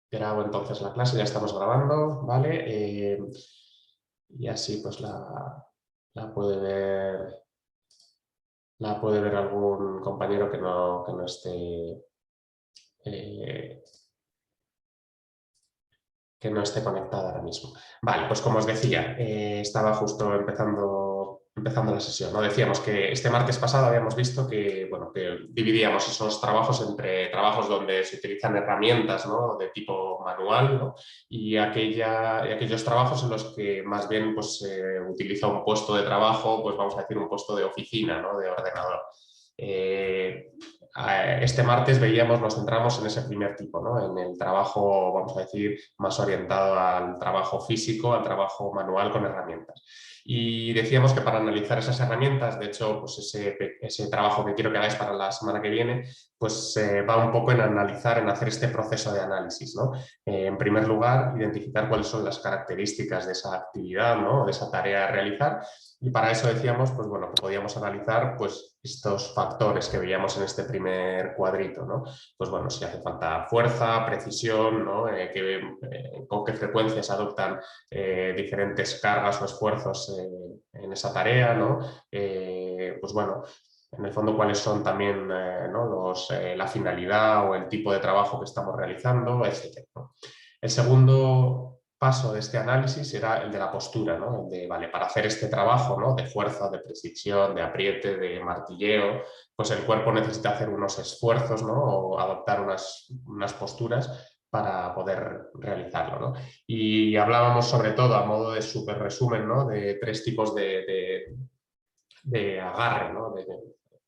Grabo entonces la clase, ya estamos grabando, ¿vale? Y así pues la puede ver, la puede ver algún compañero que no esté, eh, que no esté conectado ahora mismo. Vale, pues como os decía, estaba justo empezando la sesión, ¿no? Decíamos que este martes pasado habíamos visto que, bueno, que dividíamos esos trabajos entre trabajos donde se utilizan herramientas, ¿no? De tipo manual, ¿no? Y aquellos trabajos en los que más bien pues, se utiliza un puesto de trabajo, pues vamos a decir un puesto de oficina, ¿no? De ordenador. Eh, este martes nos centramos en ese primer tipo, ¿no? En el trabajo, vamos a decir, más orientado al trabajo físico, al trabajo manual con herramientas. Y decíamos que para analizar esas herramientas, de hecho, pues ese trabajo que quiero que hagáis para la semana que viene, pues va un poco en analizar, en hacer este proceso de análisis, ¿no? En primer lugar, identificar cuáles son las características de esa actividad, ¿no? De esa tarea a realizar. Y para eso decíamos, pues bueno, que podíamos analizar pues, estos factores que veíamos en este primer cuadrito, ¿no? Pues bueno, si hace falta fuerza, precisión, ¿no? Con qué frecuencia se adoptan diferentes cargas o esfuerzos en esa tarea, ¿no? Pues bueno, en el fondo cuáles son también ¿no? la finalidad o el tipo de trabajo que estamos realizando, etc., ¿no? El segundo paso de este análisis era el de la postura, ¿no? El de, vale, para hacer este trabajo, ¿no? De fuerza, de precisión, de apriete, de martilleo, pues el cuerpo necesita hacer unos esfuerzos, ¿no? O adoptar unas posturas para poder realizarlo, ¿no? Y hablábamos sobre todo, a modo de súper resumen, ¿no? De tres tipos de agarre, ¿no?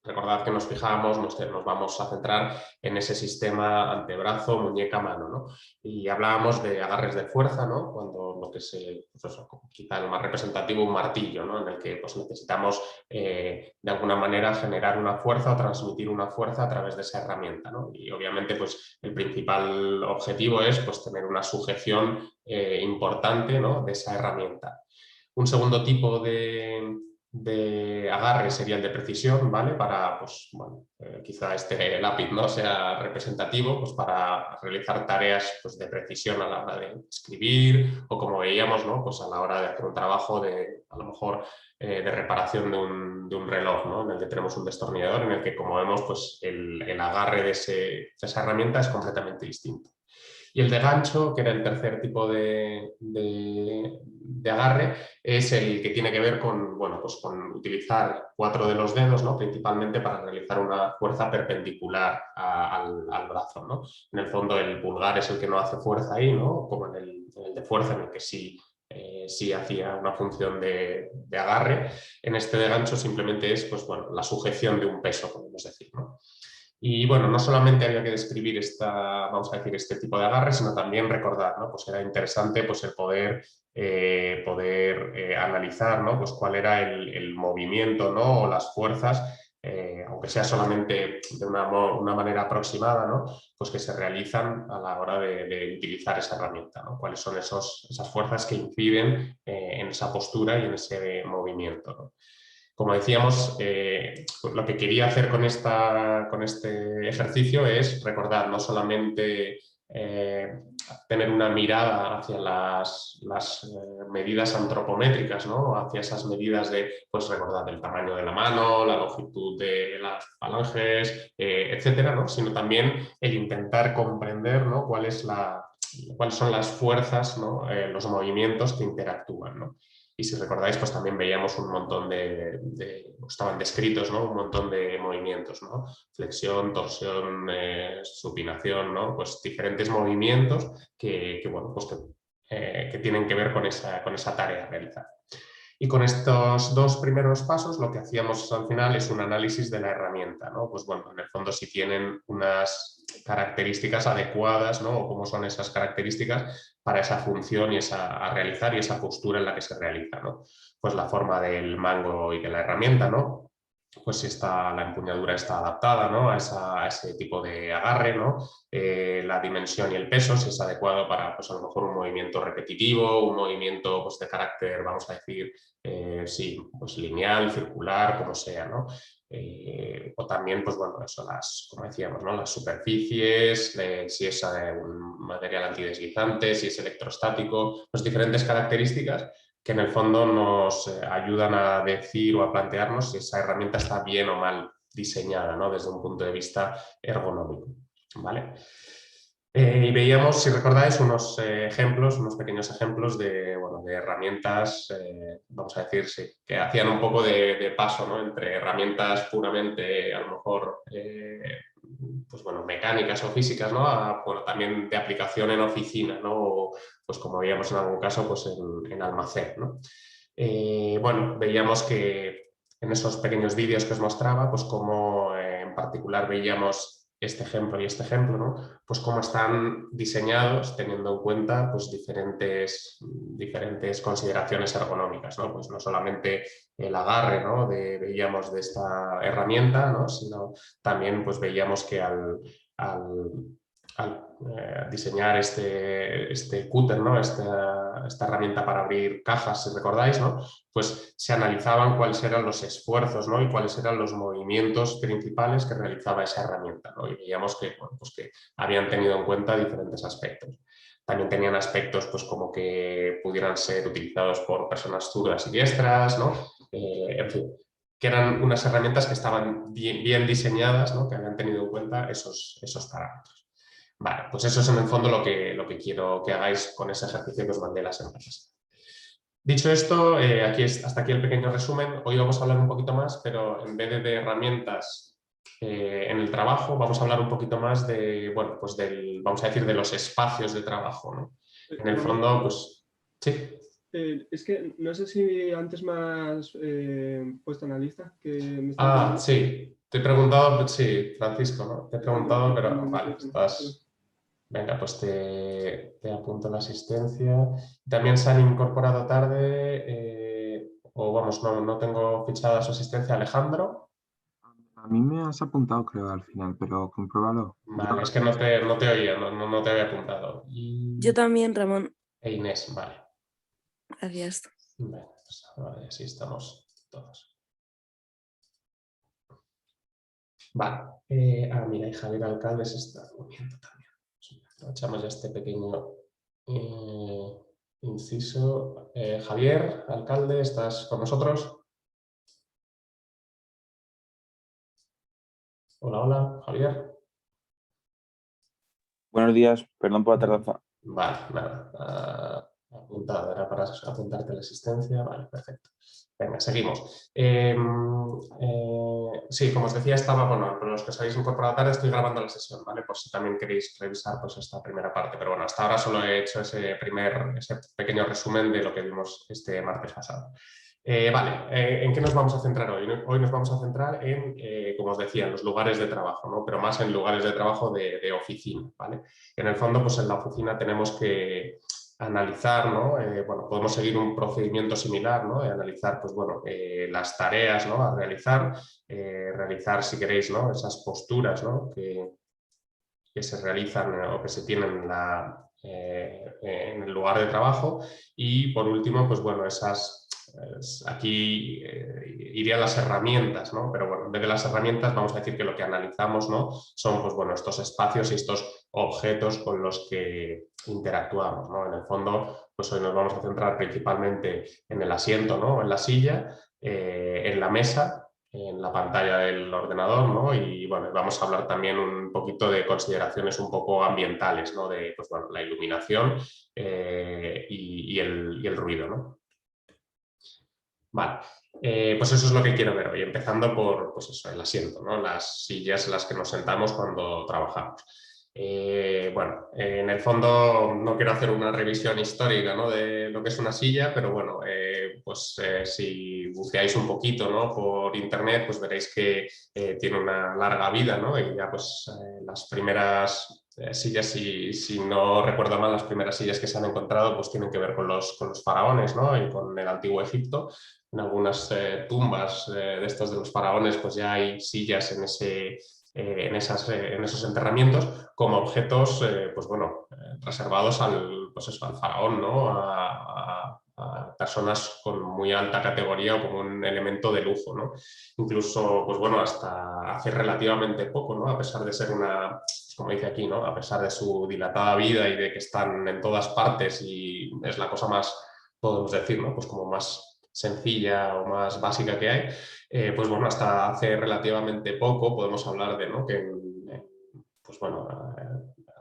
Recordad que nos fijábamos, nos vamos a centrar en ese sistema antebrazo, muñeca, mano, ¿no? Y hablábamos de agarres de fuerza, ¿no? Cuando lo que pues eso, quizá el más representativo, un martillo, ¿no? En el que pues, necesitamos de alguna manera generar una fuerza o transmitir una fuerza a través de esa herramienta, ¿no? Y obviamente pues el principal objetivo es pues tener una sujeción importante, ¿no? De esa herramienta. Un segundo tipo de agarre sería el de precisión, ¿vale? Para, pues, bueno, quizá este lápiz no sea representativo, pues para realizar tareas pues, de precisión a la hora de escribir o como veíamos, ¿no? Pues a la hora de hacer un trabajo de, a lo mejor, de reparación de un reloj, ¿no? En el que tenemos un destornillador en el que, como vemos, pues el agarre de esa herramienta es completamente distinto. Y el de gancho, que era el tercer tipo de agarre, es el que tiene que ver con, bueno, pues con utilizar 4 de los dedos, ¿no? Principalmente para realizar una fuerza perpendicular al brazo, ¿no? En el fondo el pulgar es el que no hace fuerza ahí, ¿no? Como en el de fuerza, en el que sí hacía una función de agarre. En este de gancho simplemente es pues, bueno, la sujeción de un peso, podemos decir, ¿no? Y bueno, no solamente había que describir vamos a decir, este tipo de agarre, sino también recordar, ¿no? Pues era interesante pues, el poder analizar, ¿no? Pues cuál era el movimiento, ¿no? O las fuerzas, aunque sea solamente de una manera aproximada, ¿no? Pues que se realizan a la hora de utilizar esa herramienta, ¿no? Cuáles son esas fuerzas que inciden en esa postura y en ese movimiento, ¿no? Como decíamos, lo que quería hacer con este ejercicio es recordar no solamente tener una mirada hacia las medidas antropométricas, ¿no? Hacia esas medidas de, pues recordad, el tamaño de la mano, la longitud de las falanges, etcétera, ¿no? Sino también el intentar comprender, ¿no? cuáles son las fuerzas, ¿no? Los movimientos que interactúan, ¿no? Y si recordáis, pues también veíamos un montón estaban descritos, ¿no? Un montón de movimientos, ¿no? Flexión, torsión, supinación, ¿no? Pues diferentes movimientos bueno, pues que tienen que ver con esa tarea a realizar. Y con estos dos primeros pasos lo que hacíamos al final es un análisis de la herramienta, ¿no? Pues bueno, en el fondo si tienen unas características adecuadas, ¿no? O cómo son esas características para esa función a realizar y esa postura en la que se realiza, ¿no? Pues la forma del mango y de la herramienta, ¿no? pues si la empuñadura está adaptada, ¿no? a ese tipo de agarre, ¿no? La dimensión y el peso, si es adecuado para pues, a lo mejor un movimiento repetitivo, un movimiento pues, de carácter, vamos a decir, sí, pues lineal, circular, como sea, ¿no? O también, pues bueno, eso, como decíamos, ¿no? Las superficies, si es un material antideslizante, si es electrostático, pues diferentes características que en el fondo nos ayudan a decir o a plantearnos si esa herramienta está bien o mal diseñada, ¿no? Desde un punto de vista ergonómico, ¿vale? Y veíamos, si recordáis, unos ejemplos, unos pequeños ejemplos de, bueno, de herramientas, vamos a decir, sí, que hacían un poco de paso, ¿no? Entre herramientas puramente, a lo mejor, pues bueno, mecánicas o físicas, ¿no? Bueno, también de aplicación en oficina, ¿no? O, pues como veíamos en algún caso, pues en almacén, ¿no? Bueno, veíamos que en esos pequeños vídeos que os mostraba, pues como en particular veíamos este ejemplo y este ejemplo, ¿no? Pues cómo están diseñados teniendo en cuenta pues, diferentes consideraciones ergonómicas, ¿no? Pues no solamente el agarre, ¿no? Veíamos de esta herramienta, ¿no? Sino también pues, veíamos que al diseñar este cúter, ¿no? Esta herramienta para abrir cajas, si recordáis, ¿no? Pues se analizaban cuáles eran los esfuerzos, ¿no? Y cuáles eran los movimientos principales que realizaba esa herramienta, ¿no? Y veíamos que, bueno, pues que habían tenido en cuenta diferentes aspectos. También tenían aspectos pues, como que pudieran ser utilizados por personas zurdas y diestras, ¿no? En fin, que eran unas herramientas que estaban bien diseñadas, ¿no? Que habían tenido en cuenta esos parámetros. Vale, pues eso es en el fondo lo que quiero que hagáis con ese ejercicio que os mandé la semana pasada. Dicho esto, hasta aquí el pequeño resumen. Hoy vamos a hablar un poquito más, pero en vez de herramientas en el trabajo, vamos a hablar un poquito más de, bueno, pues vamos a decir, de los espacios de trabajo, ¿no? En el Ramón, fondo, pues, sí. es que no sé si antes me has puesto en la lista que me estabas llamando. Sí, te he preguntado, sí, Francisco, ¿no? Te he preguntado, pero No vale, te suena, pero- estás... Venga, pues te apunto la asistencia. También se han incorporado tarde, o vamos, no tengo fichada su asistencia, Alejandro. A mí me has apuntado, creo, al final, pero compruébalo. Vale, es que no te oía, no te había apuntado. Yo también, Ramón. Inés, vale. Gracias. Vale, pues ahora así estamos todos. Vale. Mira, y Javier Alcalde se está uniendo también. Aprovechamos ya este pequeño inciso. Javier, alcalde, ¿estás con nosotros? Hola, hola, Javier. Buenos días, perdón por la tardanza. Vale, nada. Apuntado, era para apuntarte la asistencia. Vale, perfecto. Venga, seguimos. Sí, como os decía, bueno, para los que os habéis incorporado tarde, estoy grabando la sesión, ¿vale? Por si también queréis revisar pues, esta primera parte. Pero bueno, hasta ahora solo he hecho ese pequeño resumen de lo que vimos este martes pasado. Vale, ¿en qué nos vamos a centrar hoy? Hoy nos vamos a centrar en, como os decía, en los lugares de trabajo, ¿no? Pero más en lugares de trabajo de oficina, ¿vale? En el fondo, pues en la oficina tenemos que analizar, ¿no? Bueno, podemos seguir un procedimiento similar, ¿no? De analizar, pues bueno, las tareas, ¿no? A realizar, realizar, si queréis, ¿no? Esas posturas, ¿no? Que se realizan o que se tienen en el lugar de trabajo y, por último, pues bueno, aquí irían las herramientas, ¿no? Pero bueno, en vez de las herramientas vamos a decir que lo que analizamos, ¿no? Son pues bueno, estos espacios y estos objetos con los que interactuamos, ¿no? En el fondo, pues hoy nos vamos a centrar principalmente en el asiento, ¿no? En la silla, en la mesa, en la pantalla del ordenador, ¿no? Y bueno, vamos a hablar también un poquito de consideraciones un poco ambientales, ¿no? De pues, bueno, la iluminación y el ruido, ¿no? Vale, pues eso es lo que quiero ver hoy, empezando por pues eso, el asiento, ¿no? Las sillas en las que nos sentamos cuando trabajamos. Bueno, en el fondo no quiero hacer una revisión histórica, ¿no? De lo que es una silla, pero bueno, si buceáis un poquito, ¿no? Por internet, pues veréis que tiene una larga vida, ¿no? Y ya pues las primeras sillas, si no recuerdo mal, las primeras sillas que se han encontrado pues tienen que ver con los faraones, ¿no? Y con el antiguo Egipto. en algunas tumbas de estos de los faraones, pues ya hay sillas en esos enterramientos como objetos pues bueno, reservados pues eso, al faraón, ¿no? A personas con muy alta categoría o como un elemento de lujo, ¿no? Incluso, pues bueno, hasta hace relativamente poco, ¿no? A pesar de ser una, como dice aquí, ¿no? A pesar de su dilatada vida y de que están en todas partes y es la cosa más, podemos decir, ¿no? Pues como más sencilla o más básica que hay, pues bueno, hasta hace relativamente poco podemos hablar de, ¿no? Que pues bueno,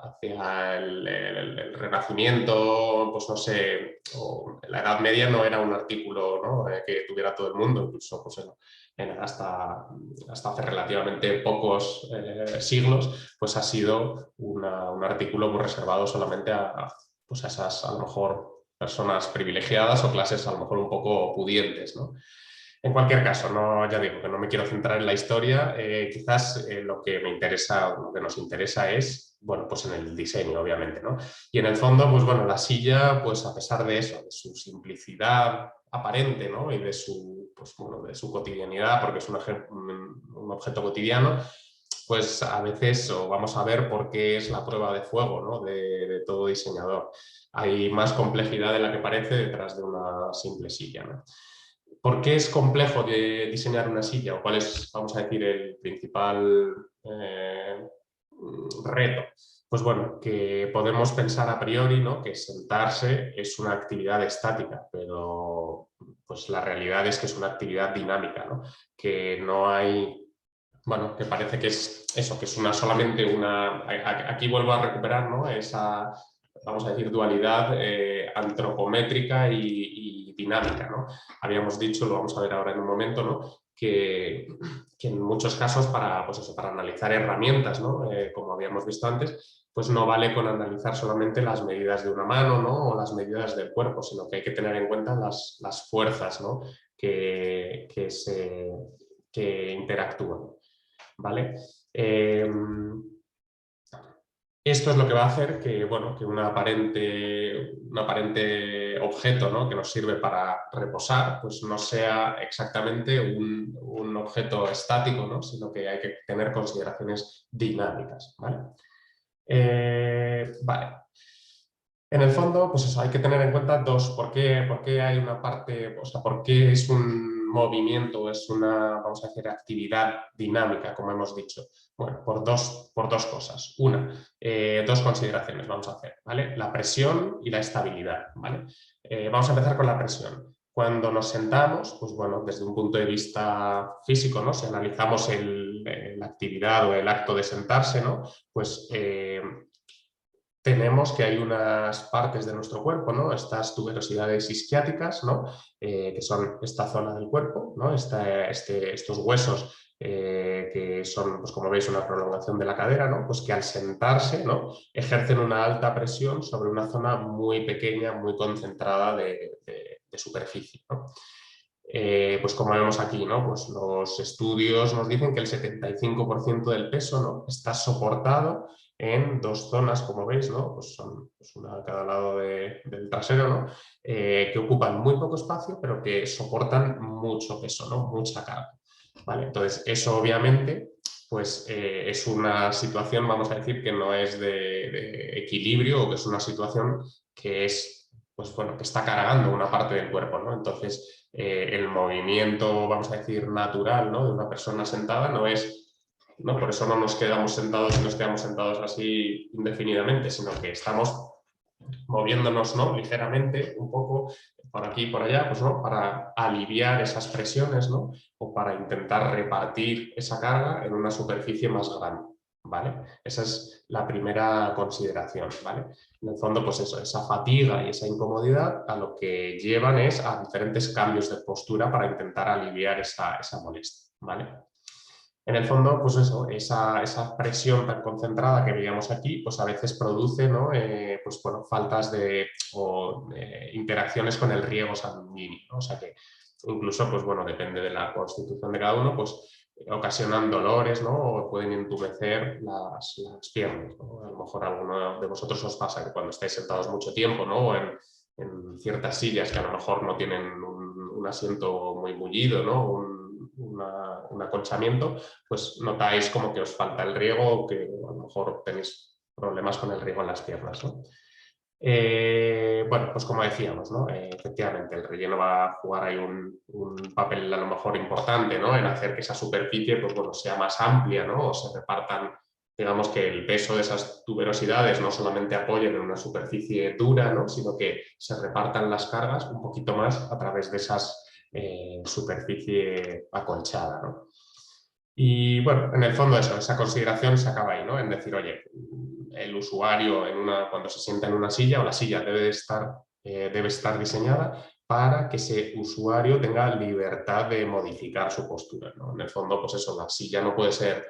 hacia el Renacimiento, pues no sé, o la Edad Media no era un artículo, ¿no? Que tuviera todo el mundo, incluso pues hasta hace relativamente pocos siglos, pues ha sido un artículo pues, reservado solamente pues a esas, a lo mejor, personas privilegiadas o clases a lo mejor un poco pudientes, ¿no? En cualquier caso, no, ya digo que no me quiero centrar en la historia, quizás lo que me interesa, lo que nos interesa es, bueno, pues en el diseño, obviamente, ¿no? Y en el fondo, pues bueno, la silla, pues a pesar de eso, de su simplicidad aparente, ¿no? Y de su, pues, bueno, de su cotidianidad, porque es un objeto cotidiano, pues a veces o vamos a ver por qué es la prueba de fuego, ¿no? de todo diseñador. Hay más complejidad de la que parece detrás de una simple silla, ¿no? ¿Por qué es complejo de diseñar una silla? ¿O cuál es, vamos a decir, el principal reto? Pues bueno, que podemos pensar a priori, ¿no? Que sentarse es una actividad estática, pero pues la realidad es que es una actividad dinámica, ¿no? Que no hay... Bueno, que parece que es eso, que es solamente una... Aquí vuelvo a recuperar, ¿no? Esa, vamos a decir, dualidad antropométrica y dinámica, ¿no? Habíamos dicho, lo vamos a ver ahora en un momento, ¿no? Que en muchos casos para, pues eso, para analizar herramientas, ¿no? Como habíamos visto antes, pues no vale con analizar solamente las medidas de una mano, ¿no? O las medidas del cuerpo, sino que hay que tener en cuenta las fuerzas, ¿no? que interactúan, ¿vale? Esto es lo que va a hacer que, bueno, que un aparente objeto, ¿no? Que nos sirve para reposar, pues no sea exactamente un objeto estático, ¿no? Sino que hay que tener consideraciones dinámicas, ¿vale? Vale. En el fondo, pues eso, hay que tener en cuenta dos, ¿por qué hay una parte, o sea, por qué es un movimiento, es una, vamos a decir, actividad dinámica, como hemos dicho? Bueno, por dos cosas. Una, dos consideraciones vamos a hacer, ¿vale? La presión y la estabilidad, ¿vale? Vamos a empezar con la presión. Cuando nos sentamos, pues bueno, desde un punto de vista físico, ¿no? Si analizamos la actividad o el acto de sentarse, ¿no? Pues tenemos que hay unas partes de nuestro cuerpo, ¿no? Estas tuberosidades isquiáticas, ¿no? Que son esta zona del cuerpo, ¿no? Estos huesos que son, pues como veis, una prolongación de la cadera, ¿no? Pues que al sentarse, ¿no? Ejercen una alta presión sobre una zona muy pequeña, muy concentrada de superficie, ¿no? Pues como vemos aquí, ¿no? Pues los estudios nos dicen que el 75% del peso, ¿no? Está soportado en dos zonas, como veis, ¿no? Pues son pues una a cada lado del trasero, ¿no? Que ocupan muy poco espacio, pero que soportan mucho peso, ¿no? Mucha carga, ¿vale? Entonces, eso obviamente pues, es una situación, vamos a decir, que no es de equilibrio o que es una situación que es, pues bueno, que está cargando una parte del cuerpo, ¿no? Entonces, el movimiento, vamos a decir, natural, ¿no? De una persona sentada no es... ¿no? Por eso no nos quedamos sentados y nos quedamos sentados así indefinidamente, sino que estamos moviéndonos, ¿no? Ligeramente, un poco por aquí y por allá, pues, ¿no? Para aliviar esas presiones, ¿no? O para intentar repartir esa carga en una superficie más grande, ¿vale? Esa es la primera consideración, ¿vale? En el fondo, pues eso, esa fatiga y esa incomodidad a lo que llevan es a diferentes cambios de postura para intentar aliviar esa molestia, ¿vale? En el fondo, pues eso, esa presión tan concentrada que veíamos aquí, pues a veces produce, ¿no? Pues bueno, faltas o interacciones con el riego sanguíneo, ¿no? O sea que incluso, pues bueno, depende de la constitución de cada uno, pues ocasionan dolores, ¿no? O pueden entumecer las piernas, ¿no? A lo mejor a alguno de vosotros os pasa que cuando estáis sentados mucho tiempo, ¿no? O en ciertas sillas que a lo mejor no tienen un asiento muy mullido, ¿no? Un acolchamiento, pues notáis como que os falta el riego o que a lo mejor tenéis problemas con el riego en las piernas, ¿no? Bueno, pues como decíamos, ¿no? Efectivamente el relleno va a jugar ahí un papel a lo mejor importante, ¿no? En hacer que esa superficie pues, bueno, sea más amplia, ¿no? O se repartan, digamos que el peso de esas tuberosidades no solamente apoyen en una superficie dura, ¿no? Sino que se repartan las cargas un poquito más a través de esas superficie acolchada, ¿no? Y bueno, en el fondo eso, esa consideración se acaba ahí, ¿no? En decir, oye, el usuario cuando se sienta en una silla o la silla debe estar diseñada para que ese usuario tenga libertad de modificar su postura, ¿no? En el fondo, pues eso, la silla no puede ser,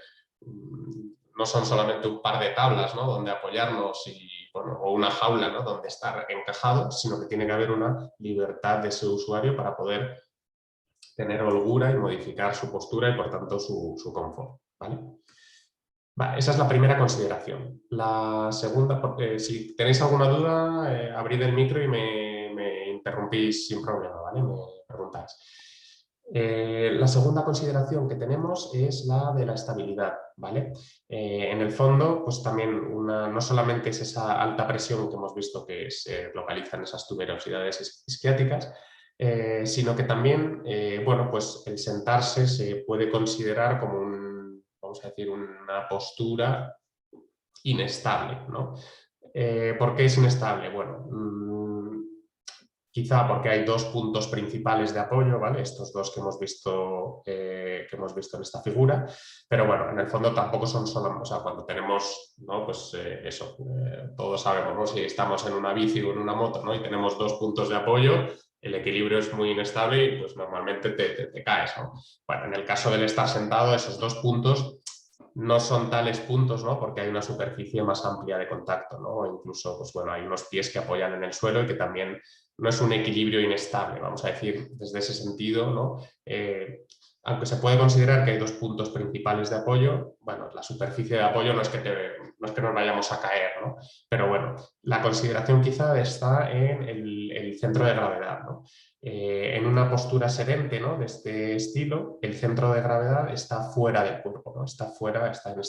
no son solamente un par de tablas, ¿no? Donde apoyarnos bueno, o una jaula, ¿no? Donde estar encajados, sino que tiene que haber una libertad de ese usuario para poder tener holgura y modificar su postura y por tanto su confort, ¿vale? Vale, esa es la primera consideración. La segunda, si tenéis alguna duda, abrid el micro y me interrumpís sin problema, ¿vale? Me preguntáis. La segunda consideración que tenemos es la de la estabilidad, ¿vale? En el fondo, pues también no solamente es esa alta presión que hemos visto que se localiza en esas tuberosidades isquiáticas, sino que también, bueno, pues el sentarse se puede considerar como vamos a decir, una postura inestable, ¿no? ¿Por qué es inestable? Bueno, quizá porque hay dos puntos principales de apoyo, ¿vale? Estos dos que hemos visto en esta figura, pero bueno, en el fondo tampoco son solo, o sea, cuando tenemos, ¿no? Pues todos sabemos, ¿no? Si estamos en una bici o en una moto, ¿no? Y tenemos dos puntos de apoyo, el equilibrio es muy inestable y pues normalmente te caes, ¿no? Bueno, en el caso del estar sentado, esos dos puntos no son tales puntos, ¿no? Porque hay una superficie más amplia de contacto, ¿no? O incluso, pues bueno, hay unos pies que apoyan en el suelo y que también no es un equilibrio inestable, vamos a decir, desde ese sentido, ¿no? Aunque se puede considerar que hay dos puntos principales de apoyo, bueno, la superficie de apoyo no es que nos vayamos a caer, ¿no? Pero bueno, la consideración quizá está en el centro de gravedad, ¿no? En una postura sedente, ¿no? De este estilo, el centro de gravedad está fuera del cuerpo, ¿no? Está fuera, está en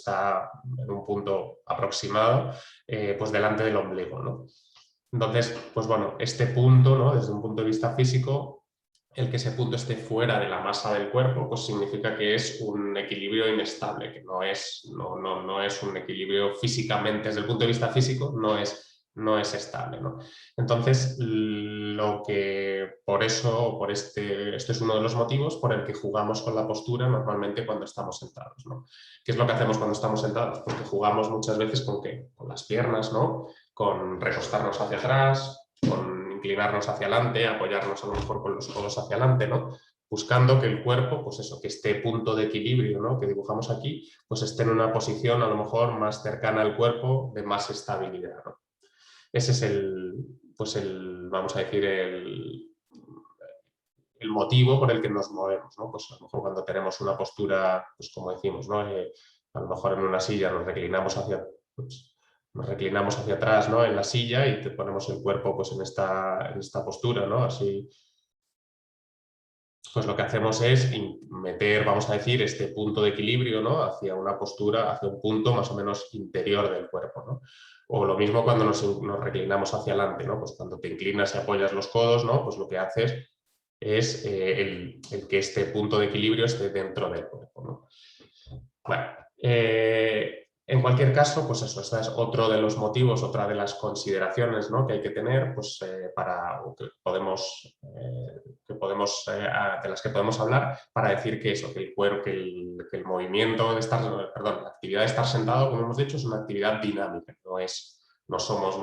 un punto aproximado, pues delante del ombligo, ¿no? Entonces, pues bueno, este punto, ¿no? Desde un punto de vista físico, el que ese punto esté fuera de la masa del cuerpo, pues significa que es un equilibrio inestable, que no es un equilibrio físicamente, desde el punto de vista físico, no es estable, ¿no? Entonces, este es uno de los motivos por el que jugamos con la postura normalmente cuando estamos sentados, ¿no? ¿Qué es lo que hacemos cuando estamos sentados? Porque jugamos muchas veces con las piernas, ¿no? Con recostarnos hacia atrás, con inclinarnos hacia adelante, apoyarnos a lo mejor con los codos hacia adelante, ¿no? Buscando que el cuerpo, pues eso, que este punto de equilibrio, ¿no? Que dibujamos aquí, pues esté en una posición a lo mejor más cercana al cuerpo, de más estabilidad, ¿no? Ese es vamos a decir, el motivo por el que nos movemos, ¿no? Pues a lo mejor cuando tenemos una postura, pues como decimos, ¿no? A lo mejor en una silla nos reclinamos hacia atrás, ¿no? En la silla y te ponemos el cuerpo pues en esta postura, ¿no? Así, pues lo que hacemos es meter, vamos a decir, este punto de equilibrio, ¿no? Hacia una postura, hacia un punto más o menos interior del cuerpo, ¿no? O lo mismo cuando nos reclinamos hacia adelante, ¿no? Pues cuando te inclinas y apoyas los codos, ¿no? Pues lo que haces es el que este punto de equilibrio esté dentro del cuerpo, ¿no? Bueno, en cualquier caso, pues eso, este es otro de los motivos, otra de las consideraciones, ¿no? Que hay que tener, pues de las que podemos hablar para decir que eso, que el cuerpo, que el movimiento de la actividad de estar sentado, como hemos dicho, es una actividad dinámica, no somos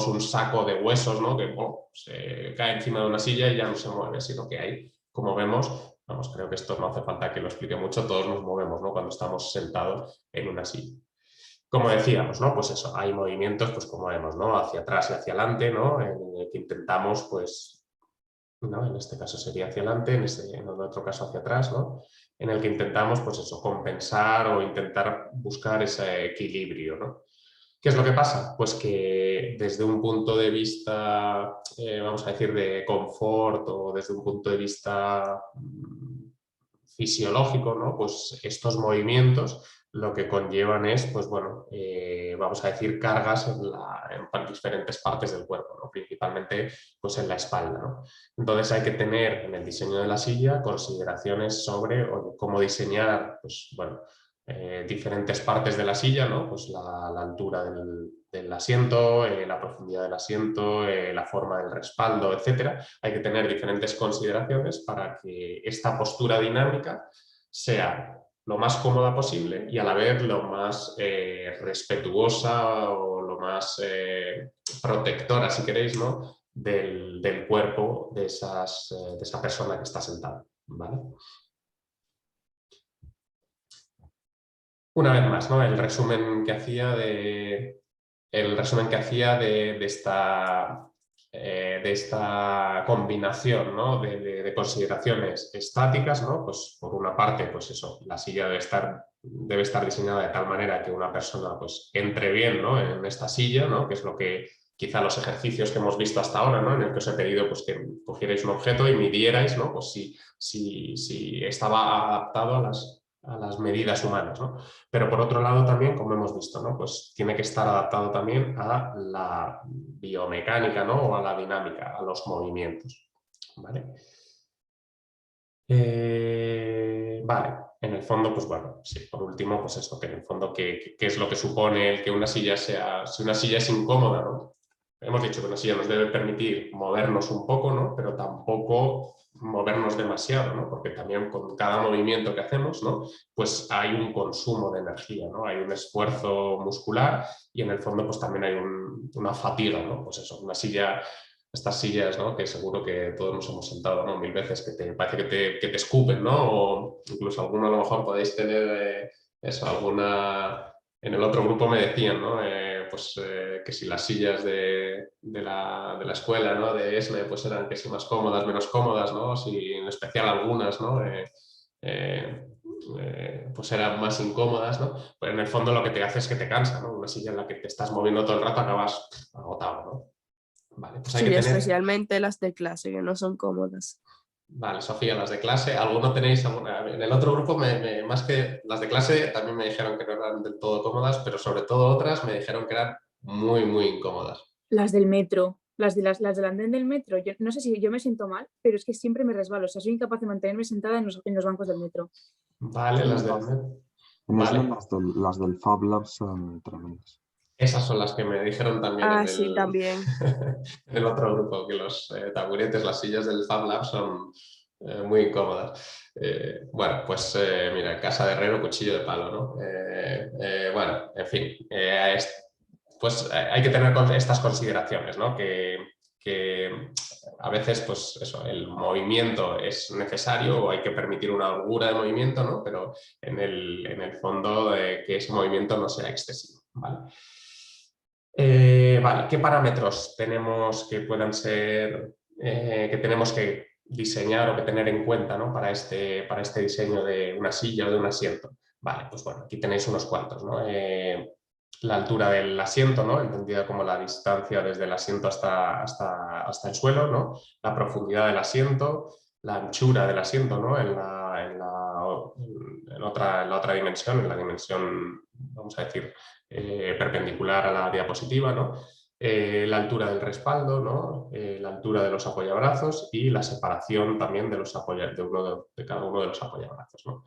un saco de huesos, ¿no? Que se cae encima de una silla y ya no se mueve, sino que hay, como vemos, vamos, creo que esto no hace falta que lo explique mucho, todos nos movemos, ¿no? Cuando estamos sentados en una silla. Como decíamos, ¿no? Pues eso, hay movimientos, pues como vemos, ¿no? Hacia atrás y hacia adelante, ¿no? En el que intentamos, pues, ¿no? En este caso sería hacia adelante, en otro caso hacia atrás, ¿no? En el que intentamos, pues eso, compensar o intentar buscar ese equilibrio, ¿no? ¿Qué es lo que pasa? Pues que desde un punto de vista, vamos a decir, de confort o desde un punto de vista fisiológico, ¿no? Pues estos movimientos lo que conllevan es, pues bueno, vamos a decir, cargas en diferentes partes del cuerpo, ¿no? Principalmente pues en la espalda, ¿no? Entonces hay que tener en el diseño de la silla consideraciones sobre cómo diseñar, pues bueno, diferentes partes de la silla, ¿no? Pues la altura del asiento, la profundidad del asiento, la forma del respaldo, etcétera. Hay que tener diferentes consideraciones para que esta postura dinámica sea lo más cómoda posible y a la vez lo más respetuosa o lo más protectora, si queréis, ¿no? del cuerpo de esa persona que está sentada, ¿vale? Una vez más, ¿no? El resumen que hacía de esta combinación, ¿no? de consideraciones estáticas, ¿no? Pues por una parte, pues eso, la silla debe estar diseñada de tal manera que una persona pues, entre bien, ¿no? en esta silla, ¿no? Que es lo que quizá los ejercicios que hemos visto hasta ahora, ¿no? En el que os he pedido pues, que cogierais un objeto y midierais, ¿no? Pues si estaba adaptado a las medidas humanas, ¿no? Pero por otro lado también, como hemos visto, ¿no? Pues tiene que estar adaptado también a la biomecánica, ¿no? O a la dinámica, a los movimientos, ¿vale? Vale, en el fondo, pues bueno, sí, por último, pues eso, que en el fondo, ¿qué es lo que supone el que una silla sea, si una silla es incómoda, ¿no? Hemos dicho que una silla nos debe permitir movernos un poco, ¿no? Pero tampoco movernos demasiado, ¿no? Porque también con cada movimiento que hacemos, ¿no? Pues hay un consumo de energía, ¿no? Hay un esfuerzo muscular y en el fondo pues también hay una fatiga, ¿no? Pues eso, una silla, estas sillas, ¿no? Que seguro que todos nos hemos sentado, ¿no? 1000 veces, que te parece que te escupen, ¿no? O incluso alguno a lo mejor podéis tener eso, alguna... En el otro grupo me decían, ¿no? Que si las sillas de la escuela, ¿no? De ESME, pues eran que si más cómodas, menos cómodas, ¿no? Si en especial algunas, ¿no? Pues eran más incómodas, ¿no? Pero en el fondo lo que te hace es que te cansa, ¿no? Una silla en la que te estás moviendo todo el rato acabas agotado, ¿no? Vale, pues hay Sí, que tener... especialmente las de clase, que no son cómodas. Vale, Sofía, las de clase, ¿alguno tenéis alguna? En el otro grupo, más que las de clase, también me dijeron que no eran del todo cómodas, pero sobre todo otras me dijeron que eran muy, muy incómodas. Las del metro, las del andén del metro. Yo no sé si yo me siento mal, pero es que siempre me resbalo. O sea, soy incapaz de mantenerme sentada en los bancos del metro. Vale, las de... En Esme Vale, las del Fab Lab son tremendas. esas son las que me dijeron también Ah, sí, también. en el otro grupo, que los taburetes, las sillas del Fab Lab son muy incómodas. Bueno, pues mira, casa de herrero, cuchillo de palo, ¿no? Bueno, en fin, pues hay que tener estas consideraciones, ¿no? Que a veces, pues eso, el movimiento es necesario o hay que permitir una holgura de movimiento, ¿no? Pero en el fondo que ese movimiento no sea excesivo, ¿vale? Vale, ¿qué parámetros tenemos que puedan ser, que tenemos que diseñar o que tener en cuenta, ¿no? para este diseño de una silla o de un asiento? Vale, pues bueno, aquí tenéis unos cuantos, ¿no? La altura del asiento, ¿no? Entendida como la distancia desde el asiento hasta el suelo, ¿no? La profundidad del asiento, la anchura del asiento, ¿no? En la otra dimensión, en la dimensión, vamos a decir, perpendicular a la diapositiva, ¿no? La altura del respaldo, ¿no? La altura de los apoyabrazos y la separación también de cada uno de los apoyabrazos, ¿no?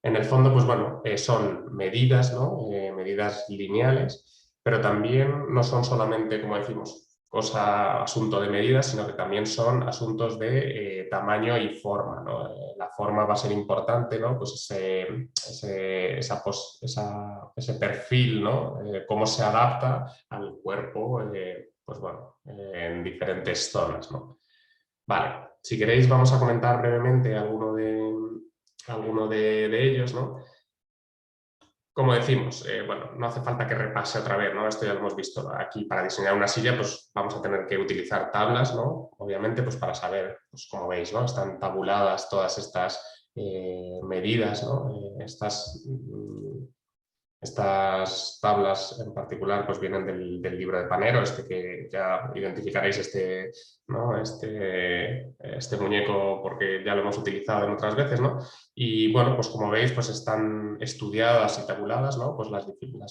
En el fondo, pues bueno, son medidas, ¿no? Medidas lineales, pero también no son solamente, como decimos, asunto de medidas, sino que también son asuntos de tamaño y forma, ¿no? La forma va a ser importante, ¿no? Pues ese perfil, ¿no? Cómo se adapta al cuerpo, pues bueno, en diferentes zonas, ¿no? Vale, si queréis vamos a comentar brevemente alguno de ellos, ¿no? Como decimos, bueno, no hace falta que repase otra vez, ¿no? Esto ya lo hemos visto. Aquí para diseñar una silla, pues vamos a tener que utilizar tablas, ¿no? Obviamente, pues para saber, pues como veis, ¿no? Están tabuladas todas estas medidas, ¿no? Estas tablas en particular pues vienen del libro de Panero, que ya identificaréis ¿no? este muñeco porque ya lo hemos utilizado en otras veces, ¿no? Y bueno, pues como veis, pues están estudiadas y tabuladas, ¿no? Pues las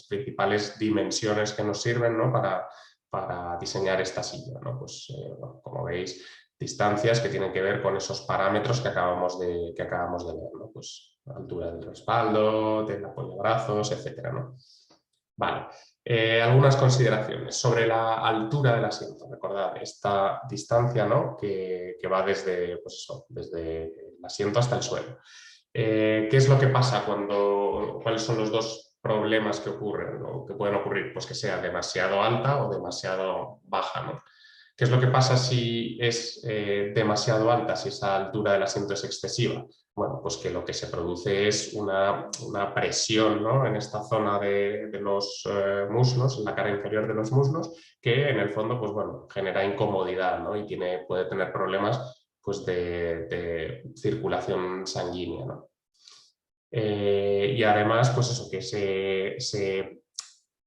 principales dimensiones que nos sirven, ¿no? para diseñar esta silla, ¿no? Pues bueno, como veis, distancias que tienen que ver con esos parámetros que acabamos de ver, ¿no? Pues la altura del respaldo, del apoyabrazos, etcétera, ¿no? Vale. Algunas consideraciones sobre la altura del asiento. Recordad esta distancia, ¿no? que va desde el asiento hasta el suelo. ¿Qué es lo que pasa cuáles son los dos problemas que ocurren o que pueden ocurrir? Pues que sea demasiado alta o demasiado baja, ¿no? ¿Qué es lo que pasa si es demasiado alta, si esa altura del asiento es excesiva? Bueno, pues que lo que se produce es una presión, ¿no? En esta zona de los muslos, en la cara inferior de los muslos, que en el fondo pues, bueno, genera incomodidad, ¿no? Y puede tener problemas pues, de circulación sanguínea, ¿no? Y además, pues eso, que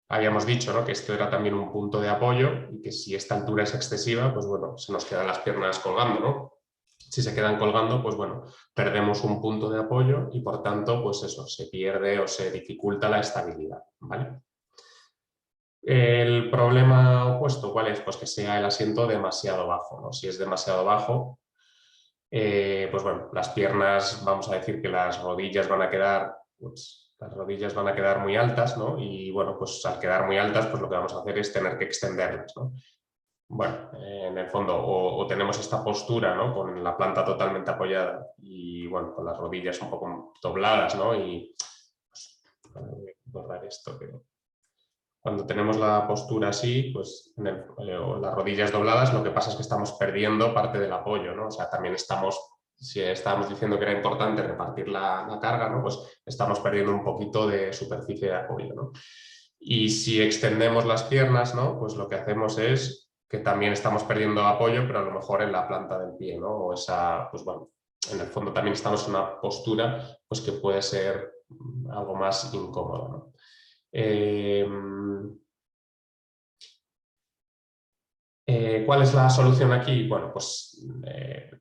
habíamos dicho, ¿no? Que esto era también un punto de apoyo y que si esta altura es excesiva, pues bueno, se nos quedan las piernas colgando, ¿no? Si se quedan colgando, pues bueno, perdemos un punto de apoyo y por tanto, pues eso, se pierde o se dificulta la estabilidad, ¿vale? El problema opuesto, ¿cuál es? Pues que sea el asiento demasiado bajo, ¿no? Si es demasiado bajo, pues bueno, las piernas, vamos a decir que las rodillas van a quedar... las rodillas van a quedar muy altas, ¿no? Y bueno, pues al quedar muy altas, pues lo que vamos a hacer es tener que extenderlas, ¿no? Bueno, en el fondo, o tenemos esta postura, ¿no? Con la planta totalmente apoyada y bueno, con las rodillas un poco dobladas, ¿no? Y pues, voy a borrar esto, que cuando tenemos la postura así, pues o las rodillas dobladas, lo que pasa es que estamos perdiendo parte del apoyo, ¿no? O sea, también si estábamos diciendo que era importante repartir la carga, ¿no? Pues estamos perdiendo un poquito de superficie de apoyo, ¿no? Y si extendemos las piernas, ¿no? Pues lo que hacemos es que también estamos perdiendo apoyo, pero a lo mejor en la planta del pie, ¿no? O pues bueno, en el fondo también estamos en una postura pues que puede ser algo más incómoda, ¿no? ¿Cuál es la solución aquí? Bueno, pues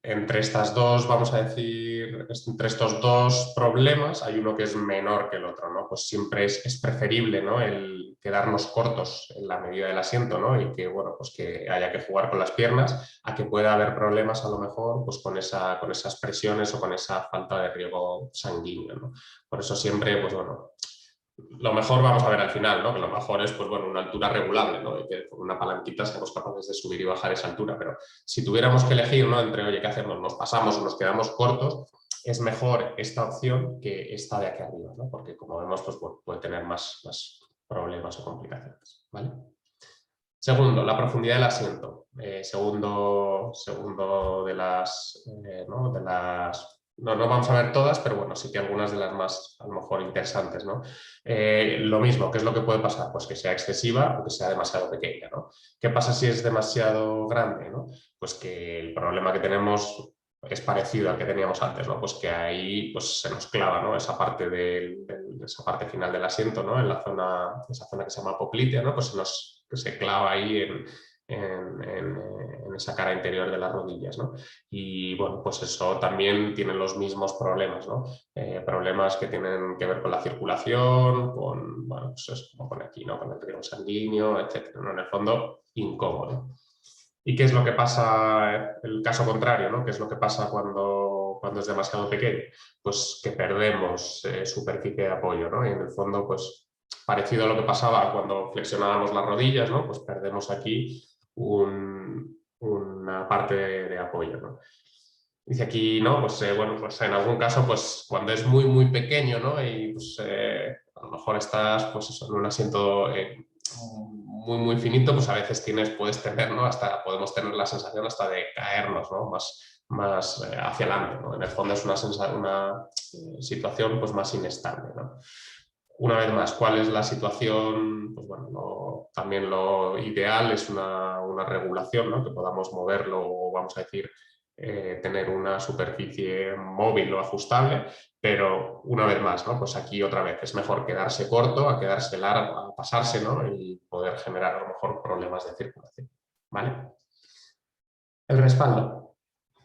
entre estas dos, vamos a decir, entre estos dos problemas hay uno que es menor que el otro, ¿no? Pues siempre es preferible, ¿no? El quedarnos cortos en la medida del asiento, ¿no? Y que, bueno, pues que haya que jugar con las piernas, a que pueda haber problemas a lo mejor pues con esas presiones o con esa falta de riego sanguíneo, ¿no? Por eso siempre, pues bueno, lo mejor vamos a ver al final, ¿no? Que lo mejor es pues, bueno, una altura regulable, ¿no? Y que con una palanquita seamos capaces de subir y bajar esa altura, pero si tuviéramos que elegir, ¿no? Entre, oye, ¿qué hacemos? ¿Nos pasamos o nos quedamos cortos? Es mejor esta opción que esta de aquí arriba, ¿no? Porque como vemos, pues, bueno, puede tener más problemas o complicaciones, ¿vale? Segundo, la profundidad del asiento. Segundo de las, ¿no? No vamos a ver todas, pero bueno, sí que algunas de las más, a lo mejor, interesantes, ¿no? Lo mismo, ¿qué es lo que puede pasar? Pues que sea excesiva o que sea demasiado pequeña, ¿no? ¿Qué pasa si es demasiado grande, ¿no? Pues que el problema que tenemos es parecido al que teníamos antes, ¿no? Pues que ahí pues, se nos clava, ¿no? Esa parte esa parte final del asiento, ¿no? En esa zona que se llama poplitea, ¿no? Pues se clava ahí en esa cara interior de las rodillas, ¿no? Y bueno, pues eso también tiene los mismos problemas, ¿no? Problemas que tienen que ver con la circulación, bueno, pues es como pone aquí, ¿no? Con el riego sanguíneo, etcétera, ¿no? En el fondo, incómodo. ¿Y qué es lo que pasa, el caso contrario, ¿no? ¿Qué es lo que pasa cuando es demasiado pequeño? Pues que perdemos superficie de apoyo, ¿no? Y en el fondo, pues parecido a lo que pasaba cuando flexionábamos las rodillas, ¿no? Pues perdemos aquí una parte de apoyo, ¿no? Dice aquí, ¿no? Pues bueno, pues en algún caso, pues cuando es muy, muy pequeño, ¿no? Y pues a lo mejor estás pues eso, en un asiento muy, muy finito, pues a veces puedes tener, ¿no? Podemos tener la sensación hasta de caernos, ¿no? Más hacia adelante, ¿no? En el fondo es una situación pues más inestable, ¿no? Una vez más, ¿cuál es la situación? Pues bueno, también lo ideal es una regulación, ¿no? Que podamos moverlo, vamos a decir, tener una superficie móvil o ajustable, pero una vez más, ¿no? Pues aquí otra vez es mejor quedarse corto a quedarse largo, a pasarse, ¿no? Y poder generar a lo mejor problemas de circulación, ¿vale? El respaldo.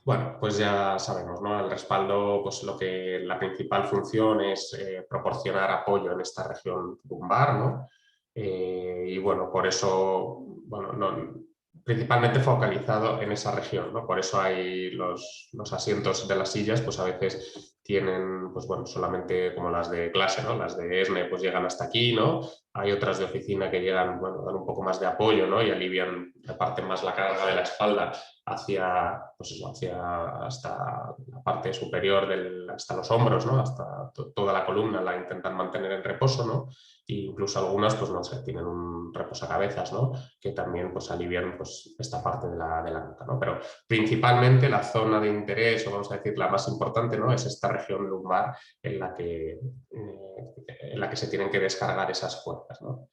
Bueno, pues ya sabemos, ¿no? El respaldo, pues la principal función es proporcionar apoyo en esta región lumbar, ¿no? Y bueno, por eso, bueno, principalmente focalizado en esa región, ¿no? Por eso hay los asientos de las sillas, pues a veces tienen, pues bueno, solamente como las de clase, ¿no? Las de ESNE pues llegan hasta aquí, ¿no? Hay otras de oficina que llegan, bueno, dan un poco más de apoyo, ¿no? Y alivian, reparten más la carga de la espalda hacia, pues eso, hasta la parte superior, hasta los hombros, ¿no? Hasta toda la columna la intentan mantener en reposo, ¿no? E incluso algunas, pues no sé, tienen un reposacabezas, ¿no? Que también pues alivian pues esta parte de la nuca, ¿no? Pero principalmente la zona de interés, o vamos a decir la más importante, ¿no? Es esta región lumbar en la que se tienen que descargar esas fuerzas, ¿no?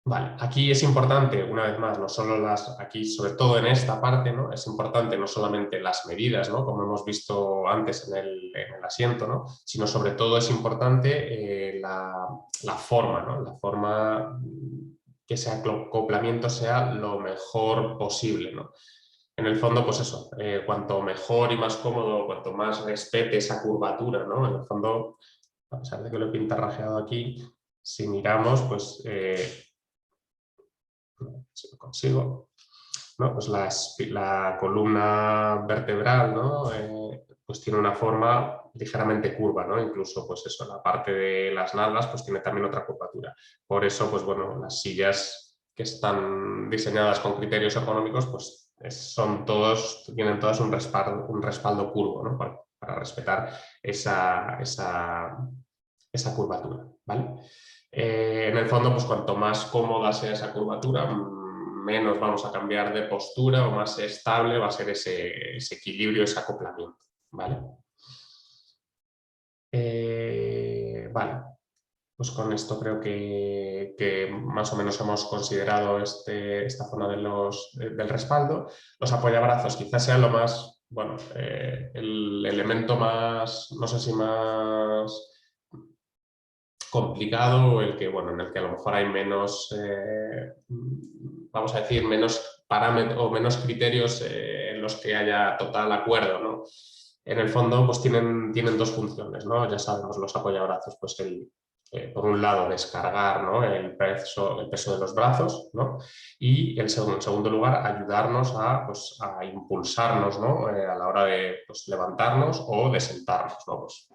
Vale, aquí es importante, una vez más, no solo aquí sobre todo en esta parte, ¿no? Es importante no solamente las medidas, ¿no? Como hemos visto antes en el asiento, ¿no? Sino sobre todo es importante la forma, ¿no? La forma que ese acoplamiento sea lo mejor posible, ¿no? En el fondo, pues eso, cuanto mejor y más cómodo, cuanto más respete esa curvatura, ¿no? En el fondo, a pesar de que lo he pintarrajeado aquí, si miramos, pues si lo consigo, ¿no? Pues la columna vertebral, ¿no? Pues tiene una forma ligeramente curva, ¿no? Incluso pues eso, la parte de las nalgas pues tiene también otra curvatura. Por eso, pues bueno, las sillas que están diseñadas con criterios ergonómicos pues tienen todas un respaldo curvo, ¿no? Para respetar esa curvatura, ¿vale? En el fondo, pues cuanto más cómoda sea esa curvatura, menos vamos a cambiar de postura o más estable va a ser ese equilibrio, ese acoplamiento, ¿vale? Vale, pues con esto creo que más o menos hemos considerado esta zona del respaldo. Los apoyabrazos quizás sean lo más, bueno, el elemento más, no sé si más complicado, el que, bueno, en el que a lo mejor hay menos, vamos a decir, menos parámetros o menos criterios en los que haya total acuerdo, ¿no? En el fondo, pues tienen dos funciones, ¿no? Ya sabemos, los apoyabrazos, pues por un lado, descargar, ¿no? el peso de los brazos, ¿no? Y en segundo lugar, ayudarnos pues, a impulsarnos, ¿no? A la hora de pues, levantarnos o de sentarnos, ¿no? Pues,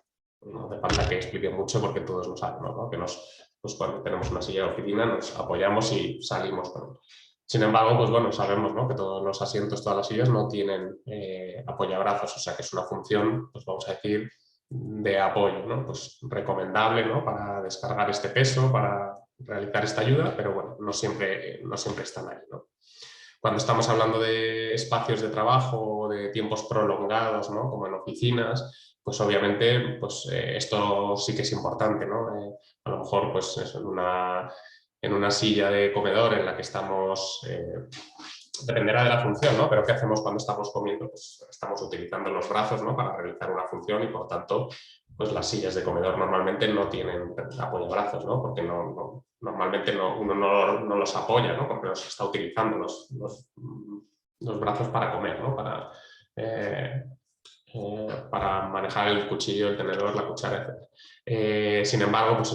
no hace falta que explique mucho porque todos lo sabemos, ¿no? Que pues cuando tenemos una silla de oficina nos apoyamos y salimos. Sin embargo, pues bueno, sabemos, ¿no? Que todos los asientos, todas las sillas no tienen apoyabrazos, o sea que es una función, pues vamos a decir, de apoyo, ¿no? Pues recomendable, ¿no? Para descargar este peso, para realizar esta ayuda, pero bueno, no siempre están ahí, ¿no? Cuando estamos hablando de espacios de trabajo o de tiempos prolongados, ¿no? Como en oficinas, pues obviamente pues, esto sí que es importante, ¿no? A lo mejor pues eso, en una silla de comedor en la que estamos, dependerá de la función, ¿no? Pero ¿qué hacemos cuando estamos comiendo? Pues estamos utilizando los brazos, ¿no? Para realizar una función y por tanto pues las sillas de comedor normalmente no tienen apoyabrazos, ¿no? Porque normalmente uno no los apoya, ¿no? Porque los está utilizando los brazos para comer, ¿no? Para manejar el cuchillo, el tenedor, la cuchara, etc. Sin embargo, pues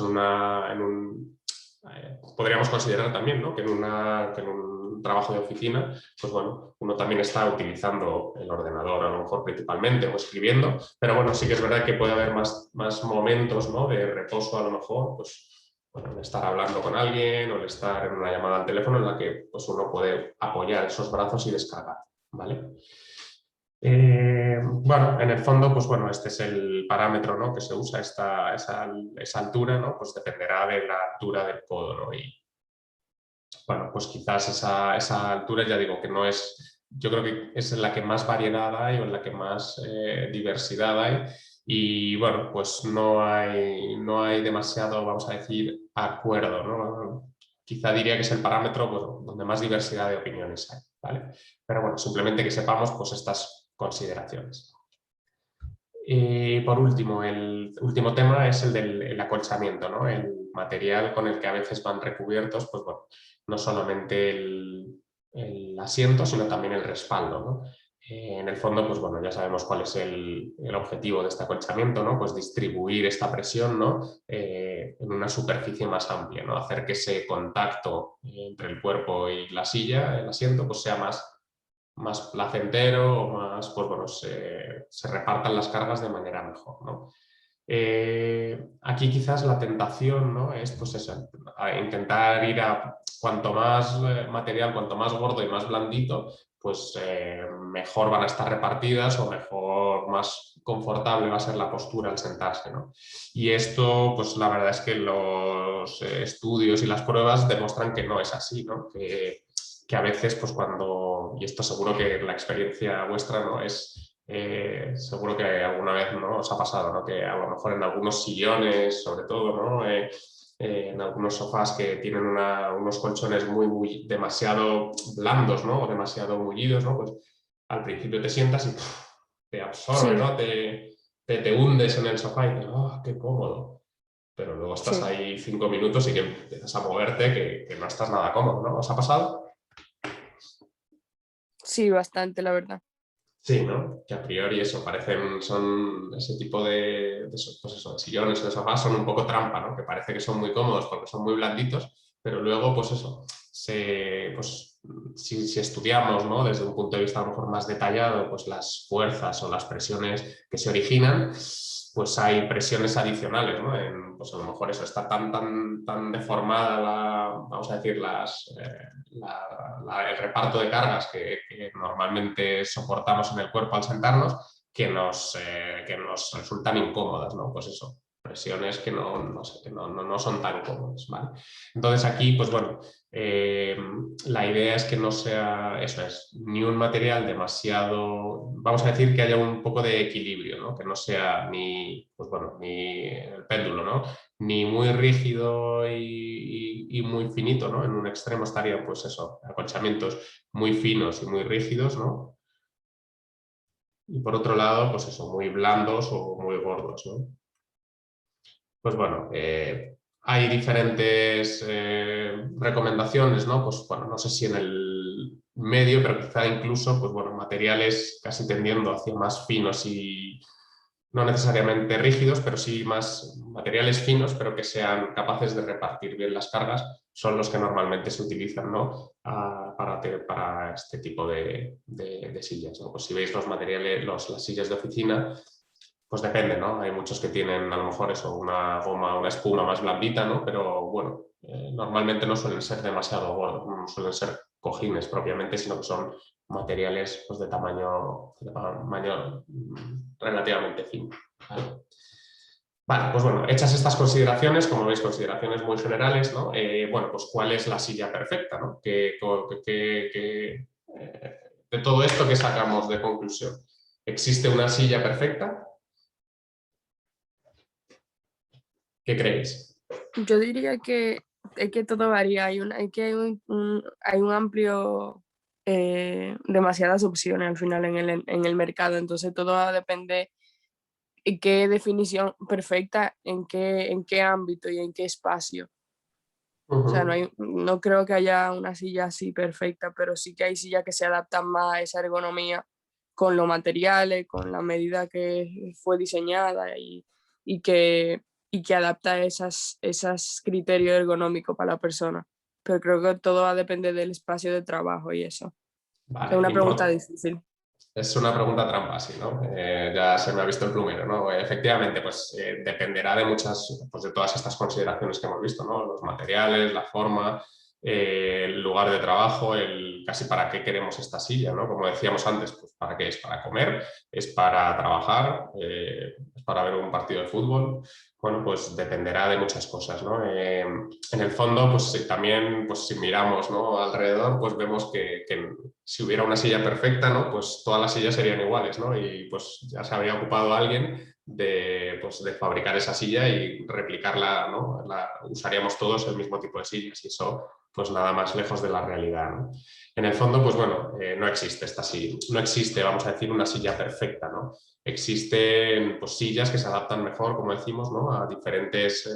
podríamos considerar también, ¿no? que en un trabajo de oficina, pues bueno, uno también está utilizando el ordenador, a lo mejor principalmente, o escribiendo, pero bueno, sí que es verdad que puede haber más momentos, ¿no? De reposo, a lo mejor, pues bueno, el estar hablando con alguien o el estar en una llamada al teléfono en la que pues, uno puede apoyar esos brazos y descargar, ¿vale? Bueno, en el fondo, pues bueno, este es el parámetro, ¿no? Que se usa, esa altura, ¿no? Pues dependerá de la altura del codo, ¿no? Y bueno, pues quizás esa altura, ya digo que no es, yo creo que es en la que más variedad hay o en la que más diversidad hay y bueno, pues no hay demasiado, vamos a decir, acuerdo, ¿no? quizá diría que es el parámetro bueno, donde más diversidad de opiniones hay, ¿vale? Pero bueno, simplemente que sepamos pues, estas consideraciones. Y por último, el último tema es el del acolchamiento, ¿no? El material con el que a veces van recubiertos, pues bueno, no solamente el asiento, sino también el respaldo, ¿no? En el fondo, pues bueno, ya sabemos cuál es el objetivo de este acolchamiento, ¿no? Pues distribuir esta presión, ¿no? En una superficie más amplia, ¿no? Hacer que ese contacto entre el cuerpo y la silla, el asiento, pues sea más placentero o más, pues bueno, se repartan las cargas de manera mejor, ¿no? Aquí quizás la tentación, ¿no? Es pues eso, a intentar ir a cuanto más material, cuanto más gordo y más blandito, pues mejor van a estar repartidas o mejor, más confortable va a ser la postura al sentarse, ¿no? Y esto, pues la verdad es que los estudios y las pruebas demuestran que no es así, ¿no? Que a veces, pues cuando, y esto seguro que la experiencia vuestra no es, seguro que alguna vez ¿no? os ha pasado, ¿no? Que a lo mejor en algunos sillones, sobre todo, ¿no? En algunos sofás que tienen unos colchones muy demasiado blandos, ¿no? O demasiado mullidos, ¿no? Pues al principio te sientas y te absorbe, Sí. ¿no? Te hundes en el sofá y dices, ¡oh, qué cómodo! Pero luego estás Sí. ahí 5 minutos y que empiezas a moverte que no estás nada cómodo, ¿no? ¿Os ha pasado? Sí, bastante, la verdad. Sí, ¿no? Que a priori eso, son ese tipo pues eso, de sillones o de sofás son un poco trampa, ¿no? Que parece que son muy cómodos porque son muy blanditos, pero luego, pues eso, pues, si estudiamos, ¿no? Desde un punto de vista a lo mejor más detallado, pues las fuerzas o las presiones que se originan, pues hay presiones adicionales, ¿no? Pues a lo mejor eso está tan deformada vamos a decir, el reparto de cargas que normalmente soportamos en el cuerpo al sentarnos, que nos resultan incómodas, ¿no? Pues eso, presiones que no son tan cómodas, ¿vale? Entonces aquí, pues bueno, la idea es que no sea, eso es, ni un material demasiado, vamos a decir que haya un poco de equilibrio, ¿no? Que no sea pues bueno, ni el péndulo, ¿no? Ni muy rígido y muy finito, ¿no? En un extremo estarían, pues eso, acolchamientos muy finos y muy rígidos, ¿no? Y por otro lado, pues eso, muy blandos o muy gordos, ¿no? Pues bueno, hay diferentes recomendaciones, ¿no? Pues bueno, no sé si en el medio, pero quizá incluso, pues bueno, materiales casi tendiendo hacia más finos y no necesariamente rígidos, pero sí más materiales finos, pero que sean capaces de repartir bien las cargas, son los que normalmente se utilizan, ¿no? Para este tipo de sillas, ¿no? Pues si veis los materiales, las sillas de oficina, pues depende, ¿no? Hay muchos que tienen a lo mejor eso, una goma, una espuma más blandita, ¿no? Pero bueno, normalmente no suelen ser demasiado gordos, no suelen ser cojines propiamente, sino que son materiales pues, de tamaño relativamente fino. ¿Vale? Vale, pues bueno, hechas estas consideraciones, como veis, consideraciones muy generales, ¿no? Bueno, pues ¿cuál es la silla perfecta, ¿no? De todo esto, ¿qué sacamos de conclusión? ¿Existe una silla perfecta? ¿Qué creéis? Yo diría que es que todo varía, hay un amplio, demasiadas opciones al final en el mercado, entonces todo va a depender en qué definición perfecta, en qué ámbito y en qué espacio. O sea, no creo que haya una silla así perfecta, pero sí que hay sillas que se adaptan más a esa ergonomía con los materiales, con la medida que fue diseñada y que, y que adapta esos criterios ergonómicos para la persona. Pero creo que todo va a depender del espacio de trabajo y eso. Vale, Es una pregunta difícil. Es una pregunta trampa, sí, ¿no? Ya se me ha visto el plumero, ¿no? Efectivamente, pues dependerá de pues de todas estas consideraciones que hemos visto, ¿no? Los materiales, la forma, el lugar de trabajo, casi para qué queremos esta silla, ¿no? Como decíamos antes, pues para qué es, para comer, es para trabajar, es para ver un partido de fútbol. Bueno, pues dependerá de muchas cosas, ¿no? En el fondo, pues también, pues si miramos, ¿no? Alrededor, pues vemos que si hubiera una silla perfecta, ¿no? Pues todas las sillas serían iguales, ¿no? Y pues ya se habría ocupado alguien pues, de fabricar esa silla y replicarla, ¿no? Usaríamos todos el mismo tipo de sillas y eso pues nada más lejos de la realidad, ¿no? En el fondo, pues bueno, no existe esta silla, no existe, vamos a decir, una silla perfecta, ¿no? Existen pues, sillas que se adaptan mejor, como decimos, ¿no? A diferentes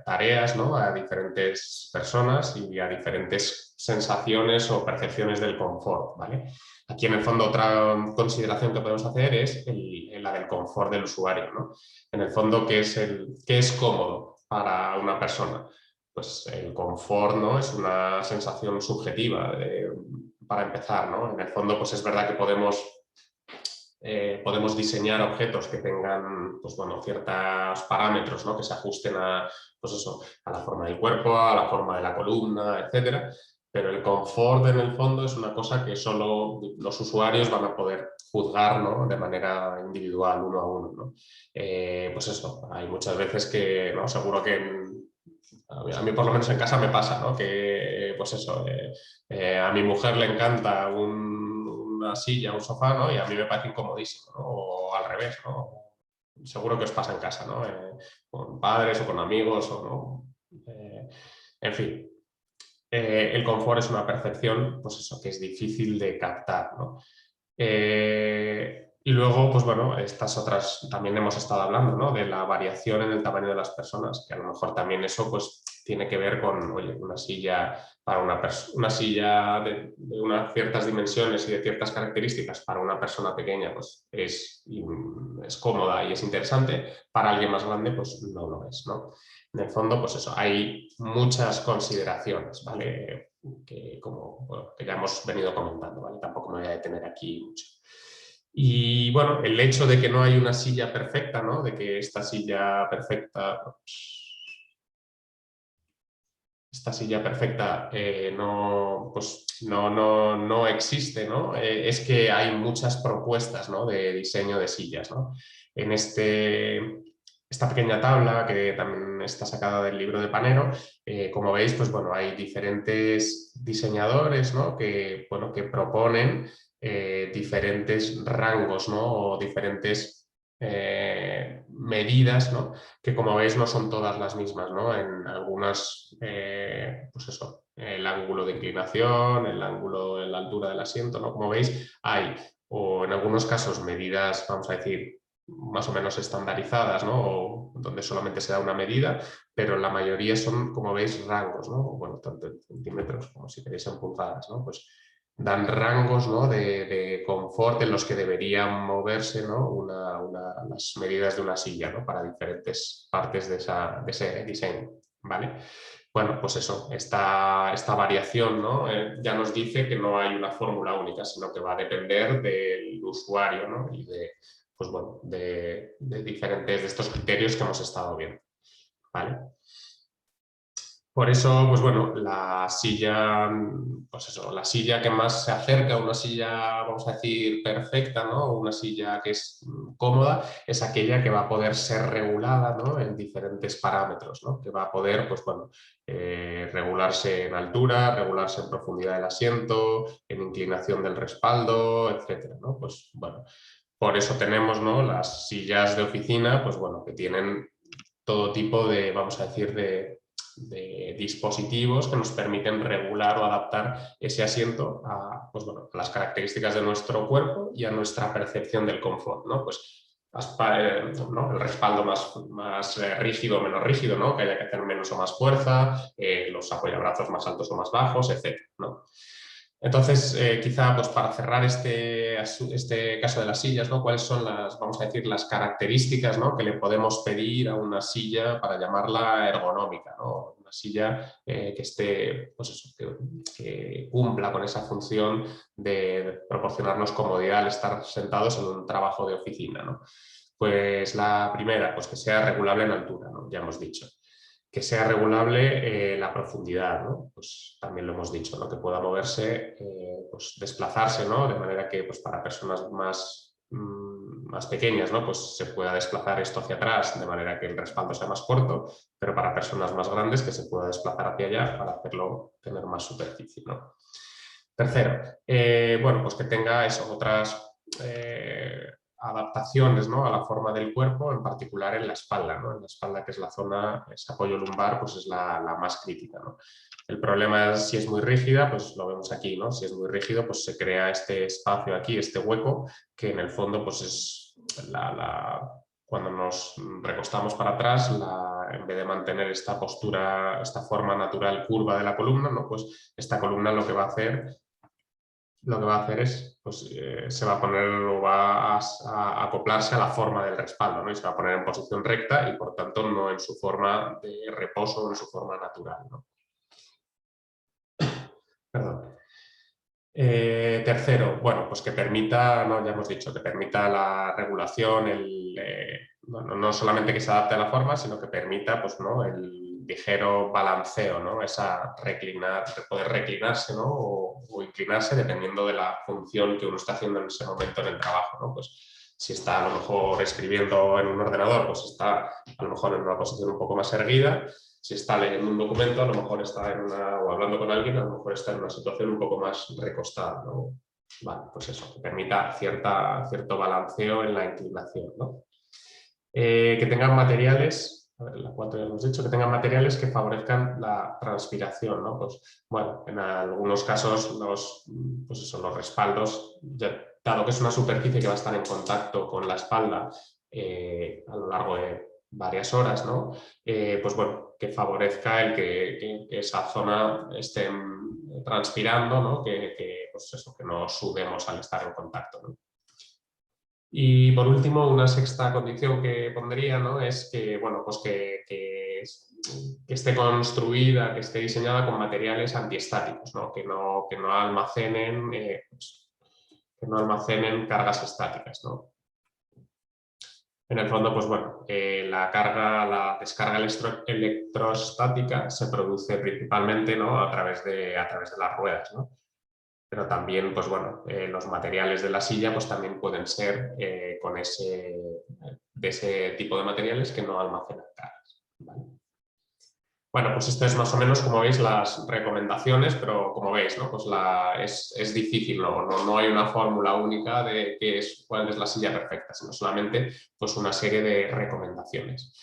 tareas, ¿no? A diferentes personas y a diferentes sensaciones o percepciones del confort, ¿vale? Aquí en el fondo otra consideración que podemos hacer es la del confort del usuario, ¿no? En el fondo, ¿qué es cómodo para una persona? Pues el confort, ¿no? Es una sensación subjetiva para empezar, ¿no? En el fondo, pues es verdad que podemos diseñar objetos que tengan pues, bueno, ciertos parámetros, ¿no? Que se ajusten a, pues eso, a la forma del cuerpo, a la forma de la columna, etcétera. Pero el confort en el fondo es una cosa que solo los usuarios van a poder juzgar, ¿no? De manera individual, uno a uno, ¿no? Pues eso, hay muchas veces que, ¿no? Seguro que a mí por lo menos en casa me pasa, ¿no? Que pues eso, a mi mujer le encanta una silla, un sofá, ¿no? Y a mí me parece incomodísimo, ¿no? O al revés, ¿no? Seguro que os pasa en casa, ¿no? Con padres o con amigos o no. En fin, el confort es una percepción, pues eso, que es difícil de captar, ¿no? Y luego, pues bueno, estas otras también hemos estado hablando, ¿no? De la variación en el tamaño de las personas, que a lo mejor también eso pues tiene que ver con, oye, una silla para una silla de unas ciertas dimensiones y de ciertas características para una persona pequeña pues es cómoda y es interesante, para alguien más grande pues no lo es, ¿no? En el fondo, pues eso, hay muchas consideraciones, ¿vale? Que ya hemos venido comentando, ¿vale? Tampoco me voy a detener aquí mucho. Y bueno, el hecho de que no hay una silla perfecta, ¿no? De que esta silla perfecta no existe, ¿no? Es que hay muchas propuestas, ¿no? De diseño de sillas, ¿no? En esta pequeña tabla, que también está sacada del libro de Panero, como veis, pues bueno, hay diferentes diseñadores, ¿no? que proponen diferentes rangos, ¿no? O diferentes medidas, ¿no? Que como veis no son todas las mismas, ¿no? En algunas, pues eso, el ángulo de inclinación, el ángulo en la altura del asiento, ¿no? Como veis, hay, o en algunos casos, medidas, vamos a decir, más o menos estandarizadas, ¿no? O donde solamente se da una medida, pero la mayoría son, como veis, rangos, ¿no? Bueno, tanto en centímetros como si queréis en pulgadas, ¿no? Pues dan rangos, ¿no? de confort en los que deberían moverse, ¿no? las medidas de una silla, ¿no? Para diferentes partes de ese diseño, ¿vale? Bueno, pues eso, esta variación, ¿no? Ya nos dice que no hay una fórmula única, sino que va a depender del usuario, ¿no? Y pues bueno, de diferentes de estos criterios que hemos estado viendo, ¿vale? Por eso, pues bueno, la silla que más se acerca a una silla, vamos a decir, perfecta, ¿no? Una silla que es cómoda, es aquella que va a poder ser regulada, ¿no? En diferentes parámetros, ¿no? Que va a poder, pues bueno, regularse en altura, regularse en profundidad del asiento, en inclinación del respaldo, etcétera, ¿no? Pues bueno, por eso tenemos, ¿no? Las sillas de oficina, pues bueno, que tienen todo tipo de, vamos a decir, de dispositivos que nos permiten regular o adaptar ese asiento a, pues bueno, a las características de nuestro cuerpo y a nuestra percepción del confort, ¿no? Pues ¿no? El respaldo más rígido o menos rígido, ¿no? Que haya que hacer menos o más fuerza, los apoyabrazos más altos o más bajos, etc., ¿no? Entonces, quizá pues para cerrar este caso de las sillas, ¿no? ¿Cuáles son vamos a decir, las características, ¿no? Que le podemos pedir a una silla para llamarla ergonómica, ¿no? Una silla que esté, pues eso, que cumpla con esa función de proporcionarnos comodidad al estar sentados en un trabajo de oficina, ¿no? Pues la primera, pues que sea regulable en altura, ¿no? Ya hemos dicho. Que sea regulable la profundidad, ¿no? Pues también lo hemos dicho, ¿no? Que pueda moverse, pues desplazarse, ¿no? De manera que pues para personas más pequeñas, ¿no? Pues se pueda desplazar esto hacia atrás, de manera que el respaldo sea más corto, pero para personas más grandes que se pueda desplazar hacia allá para hacerlo tener más superficie, ¿no? Tercero, bueno, pues que tenga eso, otras adaptaciones, ¿no?, a la forma del cuerpo, en particular en la espalda, ¿no? En la espalda, que es la zona, ese apoyo lumbar, pues es la más crítica, ¿no? El problema es si es muy rígida, pues lo vemos aquí, ¿no? Si es muy rígido, pues se crea este espacio aquí, este hueco, que en el fondo pues es cuando nos recostamos para atrás, en vez de mantener esta postura, esta forma natural curva de la columna, ¿no?, pues esta columna lo que va a hacer es, pues, se va a poner o va a acoplarse a la forma del respaldo, ¿no? Y se va a poner en posición recta y por tanto no en su forma de reposo o en su forma natural, ¿no? Perdón. Tercero, bueno, pues que permita, ¿no?, ya hemos dicho, que permita la regulación, bueno, no solamente que se adapte a la forma, sino que permita, pues, ¿no?, el ligero balanceo, ¿no?, poder reclinarse, ¿no?, o inclinarse dependiendo de la función que uno está haciendo en ese momento en el trabajo, ¿no? Pues si está a lo mejor escribiendo en un ordenador, pues está a lo mejor en una posición un poco más erguida. Si está leyendo un documento, a lo mejor está o hablando con alguien, a lo mejor está en una situación un poco más recostada, ¿no? Vale, pues eso, que permita cierto balanceo en la inclinación, ¿no? Que tengan materiales, a ver, la 4 ya hemos dicho, que tengan materiales que favorezcan la transpiración, ¿no? Pues bueno, en algunos casos los respaldos, dado que es una superficie que va a estar en contacto con la espalda a lo largo de varias horas, ¿no? Pues bueno, que favorezca el que esa zona esté transpirando, ¿no? Pues eso, que no sudemos al estar en contacto, ¿no? Y por último, una sexta condición que pondría, ¿no?, es que, bueno, pues que esté construida, que esté diseñada con materiales antiestáticos, ¿no? Que no almacenen, que no almacenen cargas estáticas, ¿no? En el fondo, pues bueno, la descarga electrostática se produce principalmente, ¿no?, a través de las ruedas, ¿no? Pero también, pues bueno, los materiales de la silla pues también pueden ser de ese tipo de materiales que no almacenan cargas, ¿vale? Bueno, pues esto es más o menos, como veis, las recomendaciones, pero como veis, ¿no?, pues es difícil, no hay una fórmula única de cuál es la silla perfecta, sino solamente pues una serie de recomendaciones.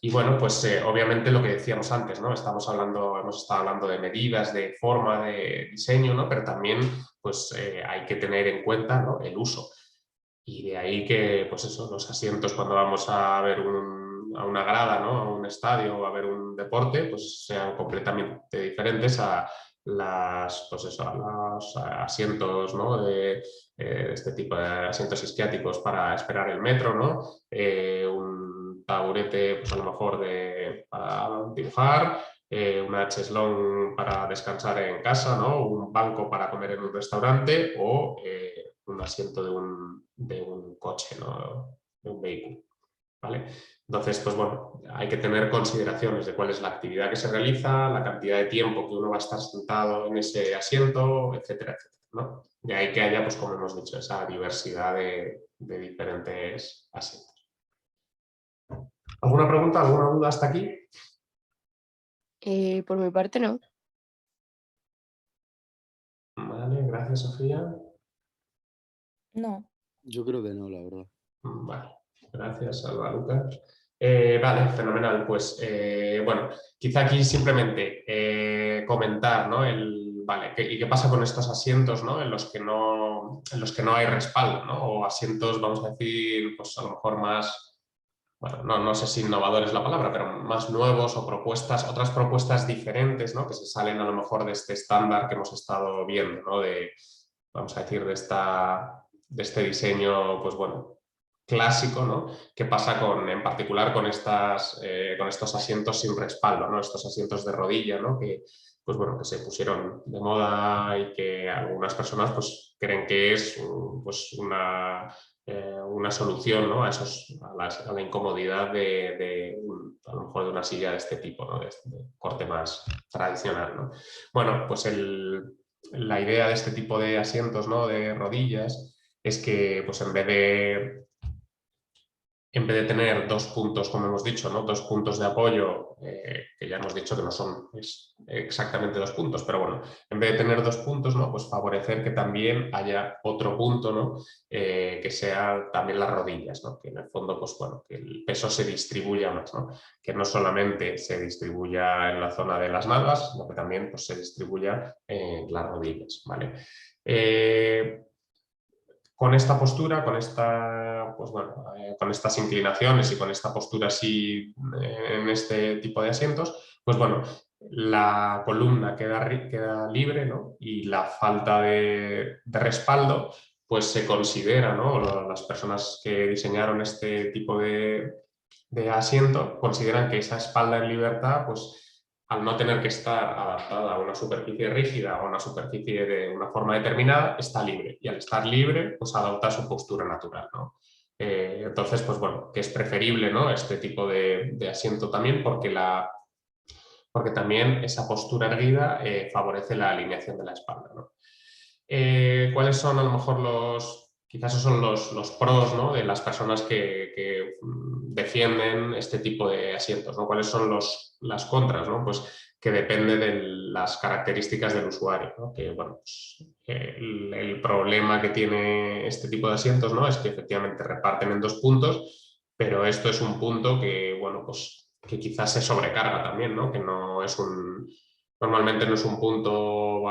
Y bueno, pues obviamente lo que decíamos antes, ¿no?, hemos estado hablando de medidas, de forma, de diseño, ¿no?, pero también pues hay que tener en cuenta, ¿no?, el uso. Y de ahí que, pues eso, los asientos cuando vamos a ver a una grada, ¿no?, a un estadio o a ver un deporte, pues sean completamente diferentes a los asientos, ¿no?, de este tipo de asientos isquiáticos para esperar el metro, ¿no? Un taburete, pues a lo mejor para dibujar, una cheslón para descansar en casa, ¿no?, un banco para comer en un restaurante o un asiento de un coche, ¿no?, de un vehículo, ¿vale? Entonces, pues bueno, hay que tener consideraciones de cuál es la actividad que se realiza, la cantidad de tiempo que uno va a estar sentado en ese asiento, etcétera, etcétera, ¿no? De ahí que haya, pues como hemos dicho, esa diversidad de diferentes asientos. ¿Alguna pregunta, alguna duda hasta aquí? Por mi parte, no. Vale, gracias, Sofía. No. Yo creo que no, la verdad. Vale, gracias, Alba Lucas. Vale, fenomenal. Pues bueno, quizá aquí simplemente comentar, ¿no?, vale, ¿y qué pasa con estos asientos, ¿no?, en los que no hay respaldo, ¿no?, o asientos, vamos a decir, pues a lo mejor más, bueno, no sé si innovador es la palabra, pero más nuevos o otras propuestas diferentes, ¿no?, que se salen a lo mejor de este estándar que hemos estado viendo, ¿no?, vamos a decir, de este diseño, pues bueno, clásico, ¿no? ¿Qué pasa en particular con estos asientos sin respaldo, ¿no?, estos asientos de rodilla, ¿no?, que, pues bueno, que se pusieron de moda y que algunas personas pues creen que es pues una solución, ¿no?, a la incomodidad a lo mejor de una silla de este tipo, ¿no?, de corte más tradicional, ¿no? Bueno, pues la idea de este tipo de asientos, ¿no?, de rodillas, es que pues en vez de tener dos puntos, como hemos dicho, ¿no?, dos puntos de apoyo, que ya hemos dicho que no son exactamente 2 puntos, pero bueno, en vez de tener 2 puntos, ¿no? Pues favorecer que también haya otro punto, ¿no? Que sea también las rodillas, ¿no? Que en el fondo, pues bueno, que el peso se distribuya más, ¿no? Que no solamente se distribuya en la zona de las nalgas, sino que también pues, se distribuya en las rodillas, ¿vale? Con esta postura, con con estas inclinaciones y con esta postura así en este tipo de asientos, pues bueno, la columna queda libre, ¿no? Y la falta de respaldo pues se considera, ¿no? Las personas que diseñaron este tipo de asiento consideran que esa espalda en libertad pues al no tener que estar adaptada a una superficie rígida o a una superficie de una forma determinada, está libre. Y al estar libre, pues adopta su postura natural, ¿no? Entonces, pues bueno, que es preferible, ¿no? Este tipo de asiento también porque también esa postura erguida favorece la alineación de la espalda, ¿no? ¿Cuáles son a lo mejor quizás esos son los pros, ¿no? De las personas que defienden este tipo de asientos, ¿no? ¿Cuáles son las contras, ¿no? Pues que depende de las características del usuario, ¿no? Que, bueno, pues, el problema que tiene este tipo de asientos, ¿no? Es que efectivamente reparten en 2 puntos, pero esto es un punto que, bueno, pues que quizás se sobrecarga también, ¿no? Que normalmente no es un punto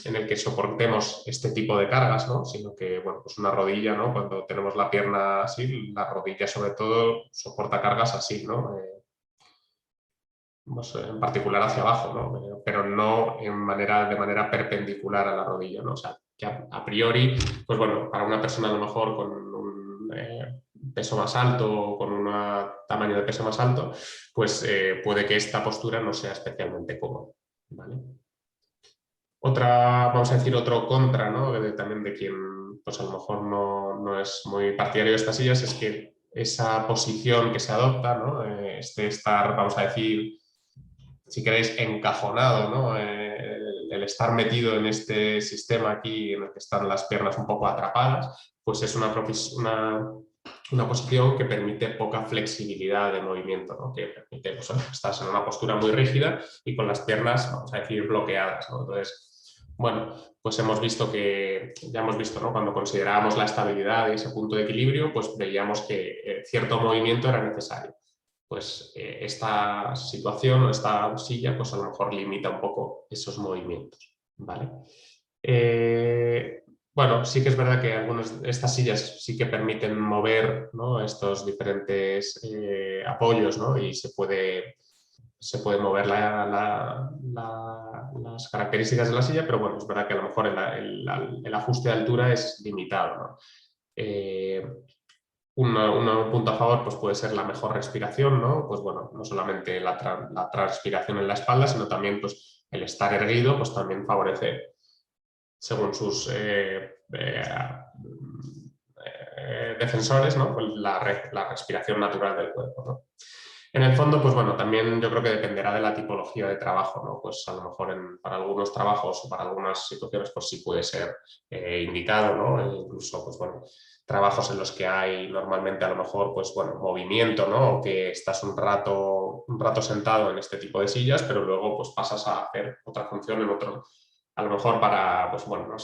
en el que soportemos este tipo de cargas, ¿no? Sino que, bueno, pues una rodilla, ¿no? Cuando tenemos la pierna así, la rodilla sobre todo soporta cargas así, ¿no? Pues, en particular hacia abajo, ¿no? Pero no de manera perpendicular a la rodilla, ¿no? O sea, que a priori, pues bueno, para una persona a lo mejor con un peso más alto o con un tamaño de peso más alto, pues puede que esta postura no sea especialmente cómoda, ¿vale? Vamos a decir, otro contra, ¿no? También de quien pues a lo mejor no es muy partidario de estas sillas, es que esa posición que se adopta, ¿no? Estar, vamos a decir, si queréis, encajonado, ¿no? El estar metido en este sistema aquí en el que están las piernas un poco atrapadas, pues es una posición que permite poca flexibilidad de movimiento, ¿no? Que permite, pues, estás en una postura muy rígida y con las piernas, vamos a decir, bloqueadas, ¿no? Entonces, bueno, pues ya hemos visto, ¿no? Cuando considerábamos la estabilidad y ese punto de equilibrio, pues veíamos que cierto movimiento era necesario. Pues esta situación o esta silla, pues a lo mejor limita un poco esos movimientos, ¿vale? Bueno, sí que es verdad que algunas de estas sillas sí que permiten mover, ¿no? Estos diferentes apoyos, ¿no? Y se puede mover las características de la silla, pero bueno, es verdad que a lo mejor el ajuste de altura es limitado, ¿no? Un punto a favor pues puede ser la mejor respiración, ¿no? Pues bueno, no solamente la transpiración en la espalda, sino también pues, el estar erguido pues también favorece, según sus defensores, ¿no? Pues la respiración natural del cuerpo, ¿no? En el fondo, pues bueno, también yo creo que dependerá de la tipología de trabajo, ¿no? Pues a lo mejor para algunos trabajos o para algunas situaciones pues sí puede ser indicado, ¿no? Incluso, pues bueno, trabajos en los que hay normalmente a lo mejor, pues bueno, movimiento, ¿no? O que estás un rato sentado en este tipo de sillas, pero luego pues pasas a hacer otra función en otro. A lo mejor pues bueno, no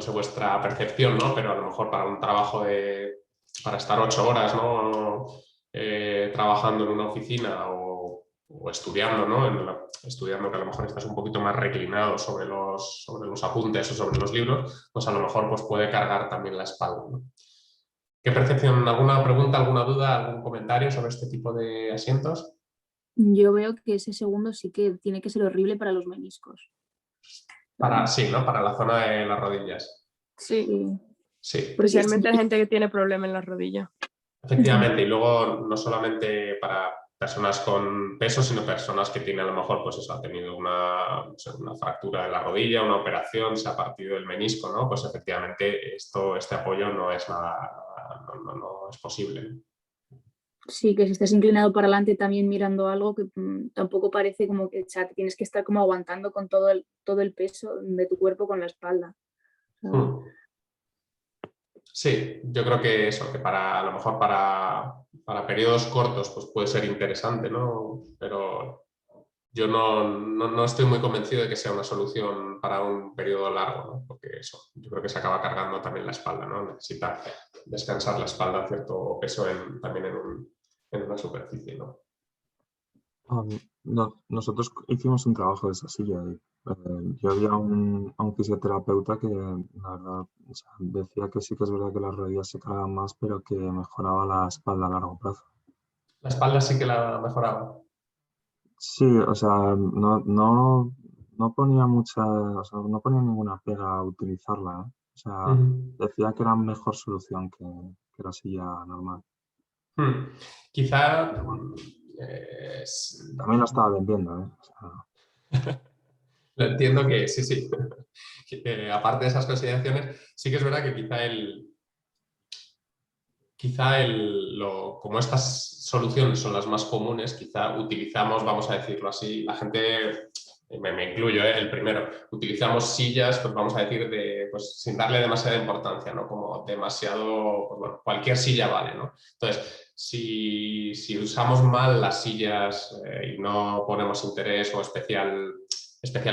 sé vuestra percepción, ¿no? Pero a lo mejor para un trabajo para estar 8 horas, ¿no? Trabajando en una oficina o estudiando, ¿no? Estudiando, que a lo mejor estás un poquito más reclinado sobre los apuntes o sobre los libros, pues a lo mejor pues puede cargar también la espalda, ¿no? ¿Qué percepción? ¿Alguna pregunta, alguna duda, algún comentario sobre este tipo de asientos? Yo veo que ese segundo sí que tiene que ser horrible para los meniscos. Sí, ¿no? Para la zona de las rodillas. Sí, Sí. especialmente gente que tiene problemas en las rodillas. Efectivamente, y luego no solamente para personas con peso, sino personas que tienen a lo mejor, pues eso, ha tenido una fractura de la rodilla, una operación, se ha partido el menisco, ¿no? Pues efectivamente este apoyo no es no es posible. Sí, que si estás inclinado para adelante también mirando algo que tampoco parece como que, o sea, que tienes que estar como aguantando con todo el peso de tu cuerpo con la espalda. Sí, yo creo que eso, que a lo mejor para periodos cortos pues puede ser interesante, ¿no? Pero yo no estoy muy convencido de que sea una solución para un periodo largo, ¿no? Porque eso, yo creo que se acaba cargando también la espalda, ¿no? Necesita descansar la espalda a cierto peso también en una superficie, ¿no? Nosotros hicimos un trabajo de esa silla y yo vi a un fisioterapeuta que la verdad, o sea, decía que sí que es verdad que las rodillas se cargan más, pero que mejoraba la espalda a largo plazo. La espalda sí que la mejoraba. Sí, o sea, no ponía o sea, no ponía ninguna pega a utilizarla, ¿eh? O sea, decía que era mejor solución que la silla normal. Quizá También la estaba vendiendo, ¿eh? O sea, lo entiendo que sí. Aparte de esas consideraciones, sí que es verdad que como estas soluciones son las más comunes, quizá utilizamos, vamos a decirlo así, la gente, me incluyo, el primero, utilizamos sillas, pues vamos a decir, pues, sin darle demasiada importancia, ¿no? Como demasiado, pues bueno, cualquier silla vale, ¿no? Entonces, si usamos mal las sillas y no ponemos interés o especial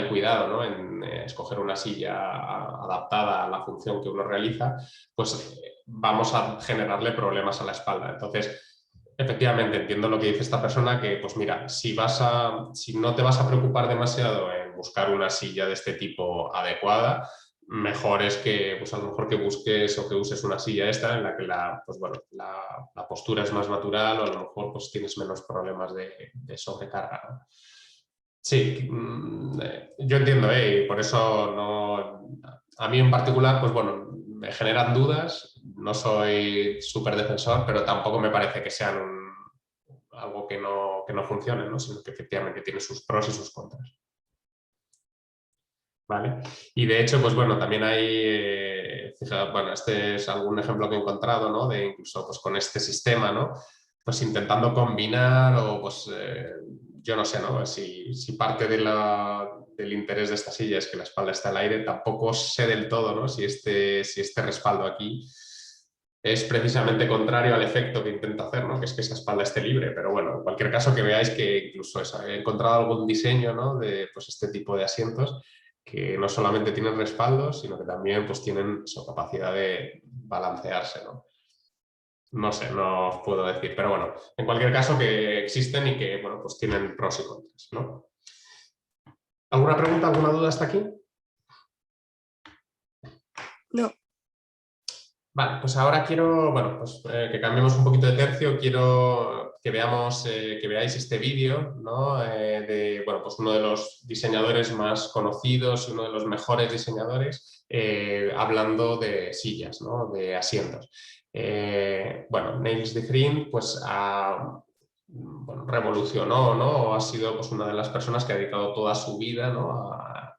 cuidado, ¿no? En escoger una silla adaptada a la función que uno realiza, pues vamos a generarle problemas a la espalda. Entonces, efectivamente, entiendo lo que dice esta persona, que pues mira, si no te vas a preocupar demasiado en buscar una silla de este tipo adecuada, mejor es que pues a lo mejor que busques o que uses una silla esta en la que la postura es más natural, o a lo mejor pues tienes menos problemas de sobrecarga, ¿no? Sí, yo entiendo, y por eso a mí en particular, pues bueno, me generan dudas, no soy súper defensor, pero tampoco me parece que sean algo que no funcione, ¿no? Sino que efectivamente tiene sus pros y sus contras. ¿Vale? Y de hecho, pues bueno, también hay, fíjate, bueno, este es algún ejemplo que he encontrado, ¿no? De incluso pues con este sistema, ¿no? Pues intentando combinar o pues yo no sé, ¿no? Si parte del interés de esta silla es que la espalda está al aire, tampoco sé del todo, ¿no? Si este respaldo aquí es precisamente contrario al efecto que intenta hacer, ¿no? Que es que esa espalda esté libre. Pero bueno, en cualquier caso que veáis que incluso he encontrado algún diseño, ¿no? De pues este tipo de asientos que no solamente tienen respaldo, sino que también pues tienen su capacidad de balancearse, ¿no? No sé, no os puedo decir, pero bueno, en cualquier caso que existen y que, bueno, pues tienen pros y contras, ¿no? ¿Alguna pregunta, alguna duda hasta aquí? No. Vale, pues ahora quiero, bueno, pues que cambiemos un poquito de tercio, quiero que veáis este vídeo, ¿no? De, bueno, pues uno de los diseñadores más conocidos y uno de los mejores diseñadores hablando de sillas, ¿no? De asientos. Bueno, Nils de Green, pues bueno, revolucionó, ¿no? Ha sido pues una de las personas que ha dedicado toda su vida, ¿no? a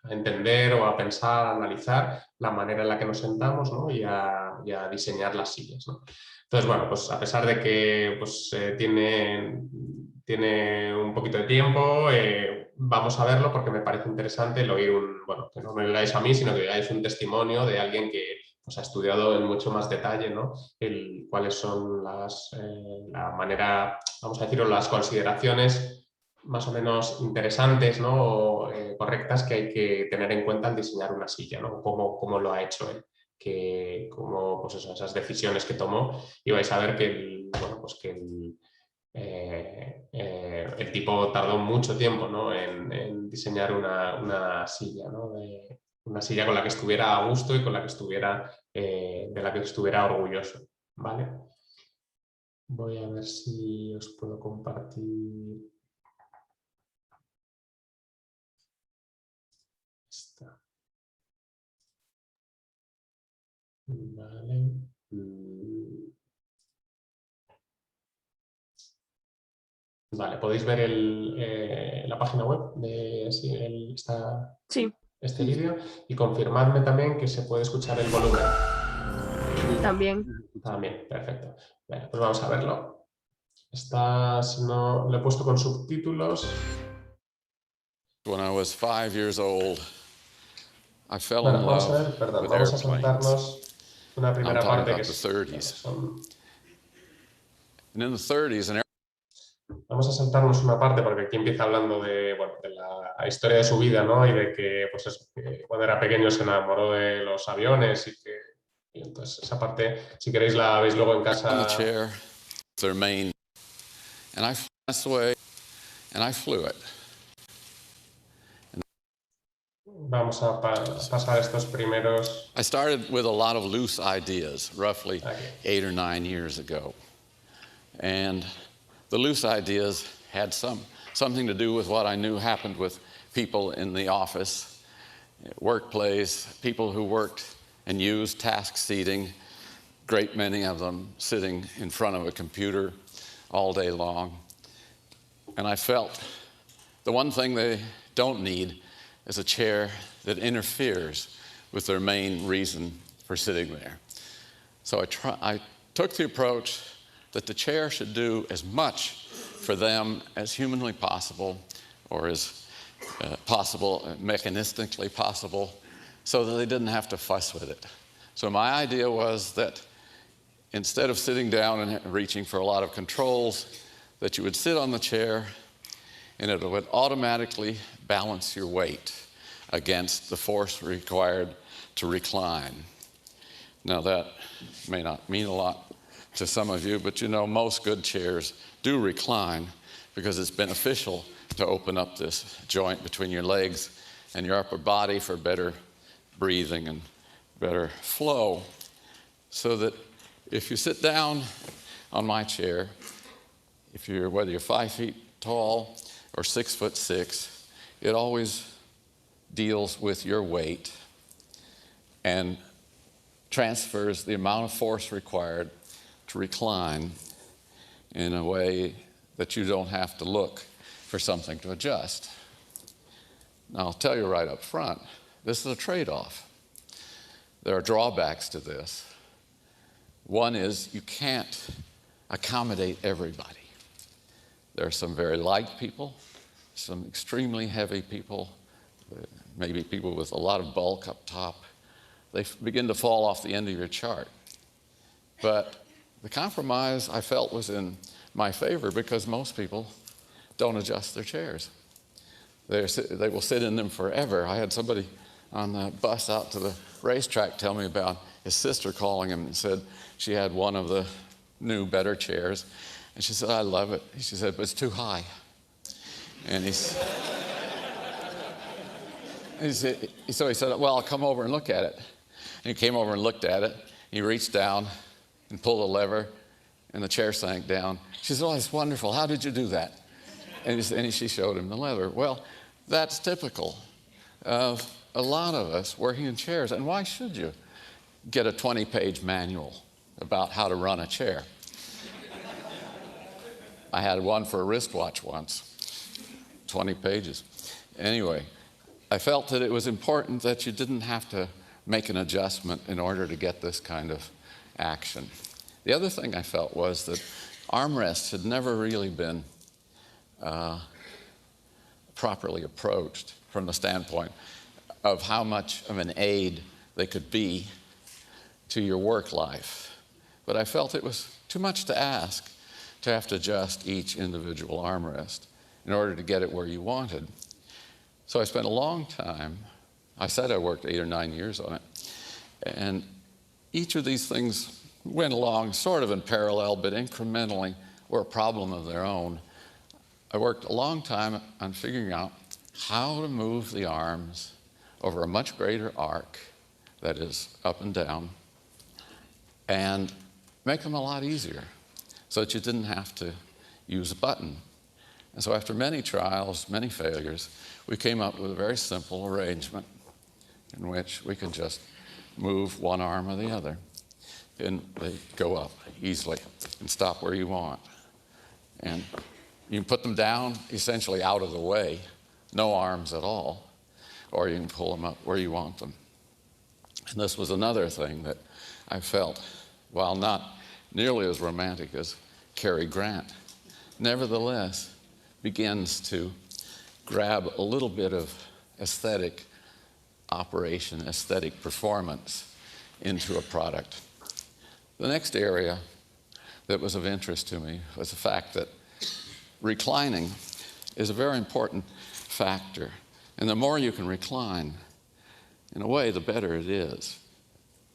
entender o a pensar, a analizar la manera en la que nos sentamos, ¿no? y a diseñar las sillas, ¿no? Entonces, bueno, pues a pesar de que pues, tiene un poquito de tiempo, vamos a verlo porque me parece interesante el oír bueno, que no me lo veáis a mí, sino que veáis un testimonio de alguien que pues, ha estudiado en mucho más detalle, ¿no? Cuáles son la manera, vamos a decirlo, las consideraciones más o menos interesantes, ¿no? Correctas que hay que tener en cuenta al diseñar una silla, ¿no? Cómo lo ha hecho él, pues eso, esas decisiones que tomó, y vais a ver que el tipo tardó mucho tiempo, ¿no? en diseñar una silla, ¿no? Una silla con la que estuviera a gusto y con la que de la que estuviera orgulloso, ¿vale? Voy a ver si os puedo compartir. Vale. Vale, podéis ver la página web de Sí, este vídeo, y confirmadme también que se puede escuchar el volumen. también. También, perfecto. Vale, pues vamos a verlo. Si no, lo he puesto con subtítulos. When I was 5 years old, I fell Bueno, in vamos a ver, love perdón, with vamos a airplanes. saltarnos una I'm primera talking parte about que the 30s. son... And in the 30s, Vamos a saltarnos una parte porque aquí empieza hablando de, bueno, de la historia de su vida, ¿no? Y de que, pues eso, que cuando era pequeño se enamoró de los aviones y entonces esa parte, si queréis, la veis luego en On the casa. chair, their main, and I flew this way, and I flew it. Vamos a pasar estos primeros. I started with a lot of loose ideas, roughly 8 or 9 years ago. And the loose ideas had something to do with what I knew happened with people in the office, workplace, people who worked and used task seating, great many of them sitting in front of a computer all day long. And I felt the one thing they don't need is a chair that interferes with their main reason for sitting there. So I took the approach that the chair should do as much for them as humanly possible, or as mechanistically possible, so that they didn't have to fuss with it. So my idea was that instead of sitting down and reaching for a lot of controls, that you would sit on the chair and it would automatically balance your weight against the force required to recline. Now that may not mean a lot to some of you, but you know most good chairs do recline because it's beneficial to open up this joint between your legs and your upper body for better breathing and better flow. So that if you sit down on my chair, whether you're 5 feet tall or 6'6", it always deals with your weight and transfers the amount of force required to recline in a way that you don't have to look for something to adjust. Now, I'll tell you right up front, this is a trade-off. There are drawbacks to this. One is you can't accommodate everybody. There are some very light people, some extremely heavy people, maybe people with a lot of bulk up top. They begin to fall off the end of your chart. But the compromise I felt was in my favor because most people don't adjust their chairs. They will sit in them forever. I had somebody on the bus out to the racetrack tell me about his sister calling him and said she had one of the new, better chairs. And she said, I love it. She said, but it's too high. And so he said, well, I'll come over and look at it. And he came over and looked at it. He reached down and pulled a lever, and the chair sank down. She said, oh, it's wonderful. How did you do that? And she showed him the lever. Well, that's typical of a lot of us working in chairs. And why should you get a 20-page manual about how to run a chair? I had one for a wristwatch once, 20 pages. Anyway, I felt that it was important that you didn't have to make an adjustment in order to get this kind of action. The other thing I felt was that armrests had never really been properly approached from the standpoint of how much of an aid they could be to your work life. But I felt it was too much to ask to have to adjust each individual armrest in order to get it where you wanted. So I spent a long time, I said I worked 8 or 9 years on it, and each of these things went along sort of in parallel, but incrementally were a problem of their own. I worked a long time on figuring out how to move the arms over a much greater arc, that is up and down, and make them a lot easier so that you didn't have to use a button. And so after many trials, many failures, we came up with a very simple arrangement in which we could just move one arm or the other, and they go up easily and stop where you want. And you can put them down essentially out of the way, no arms at all, or you can pull them up where you want them. And this was another thing that I felt, while not nearly as romantic as Cary Grant, nevertheless begins to grab a little bit of aesthetic operation, aesthetic performance into a product. The next area that was of interest to me was the fact that reclining is a very important factor. And the more you can recline, in a way, the better it is.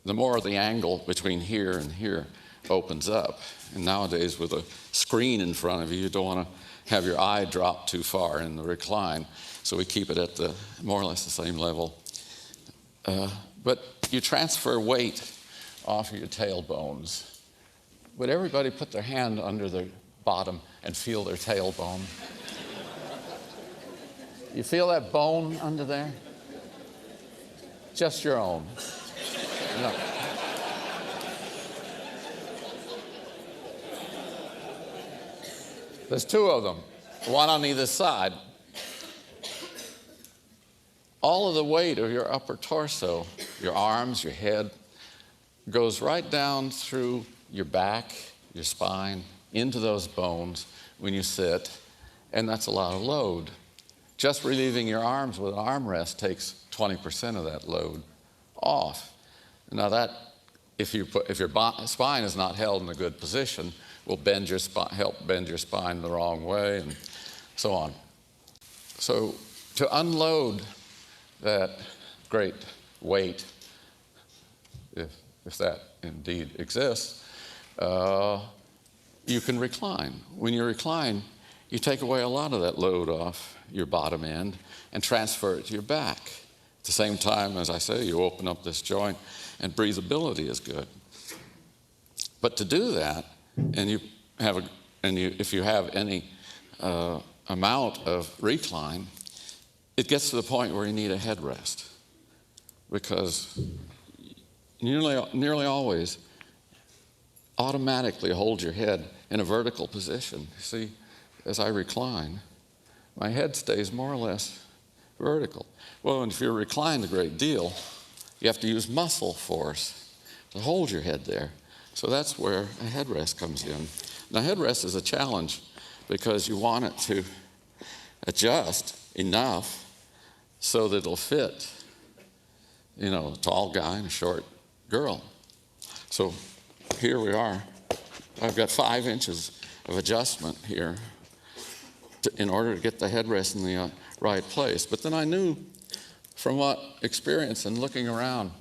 The more the angle between here and here opens up. And nowadays, with a screen in front of you, you don't want to have your eye drop too far in the recline. So we keep it at the more or less the same level. But you transfer weight off of your tailbones. Would everybody put their hand under their bottom and feel their tailbone? You feel that bone under there? Just your own. No. There's two of them, one on either side. All of the weight of your upper torso, your arms, your head, goes right down through your back, your spine, into those bones when you sit, and that's a lot of load. Just relieving your arms with an armrest takes 20% of that load off. Now that, if your spine is not held in a good position, will help bend your spine the wrong way, and so on. So to unload that great weight, if that indeed exists, you can recline. When you recline, you take away a lot of that load off your bottom end and transfer it to your back. At the same time, as I say, you open up this joint and breathability is good. But to do that, if you have any amount of recline, it gets to the point where you need a headrest, because nearly always automatically hold your head in a vertical position. See, as I recline, my head stays more or less vertical. Well, and if you're reclined a great deal, you have to use muscle force to hold your head there. So that's where a headrest comes in. Now, headrest is a challenge because you want it to adjust enough so that it'll fit, a tall guy and a short girl. So here we are. I've got 5 inches of adjustment here in order to get the headrest in the right place. But then I knew from what experience and looking around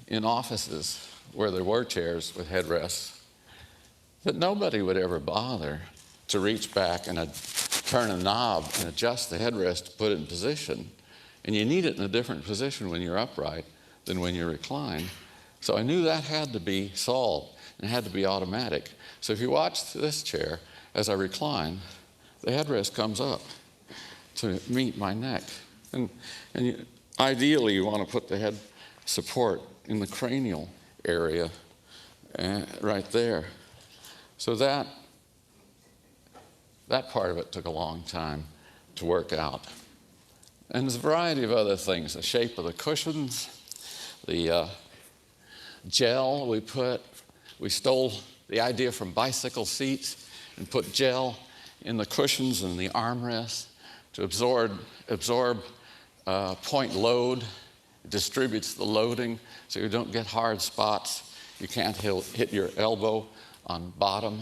in offices where there were chairs with headrests that nobody would ever bother to reach back and turn a knob and adjust the headrest to put it in position. And you need it in a different position when you're upright than when you recline. So I knew that had to be solved and had to be automatic. So if you watch this chair, as I recline, the headrest comes up to meet my neck. And ideally, you want to put the head support in the cranial area right there. So that part of it took a long time to work out. And there's a variety of other things, the shape of the cushions, the gel we stole the idea from bicycle seats and put gel in the cushions and the armrests to absorb point load. It distributes the loading so you don't get hard spots. You can't hit your elbow on bottom.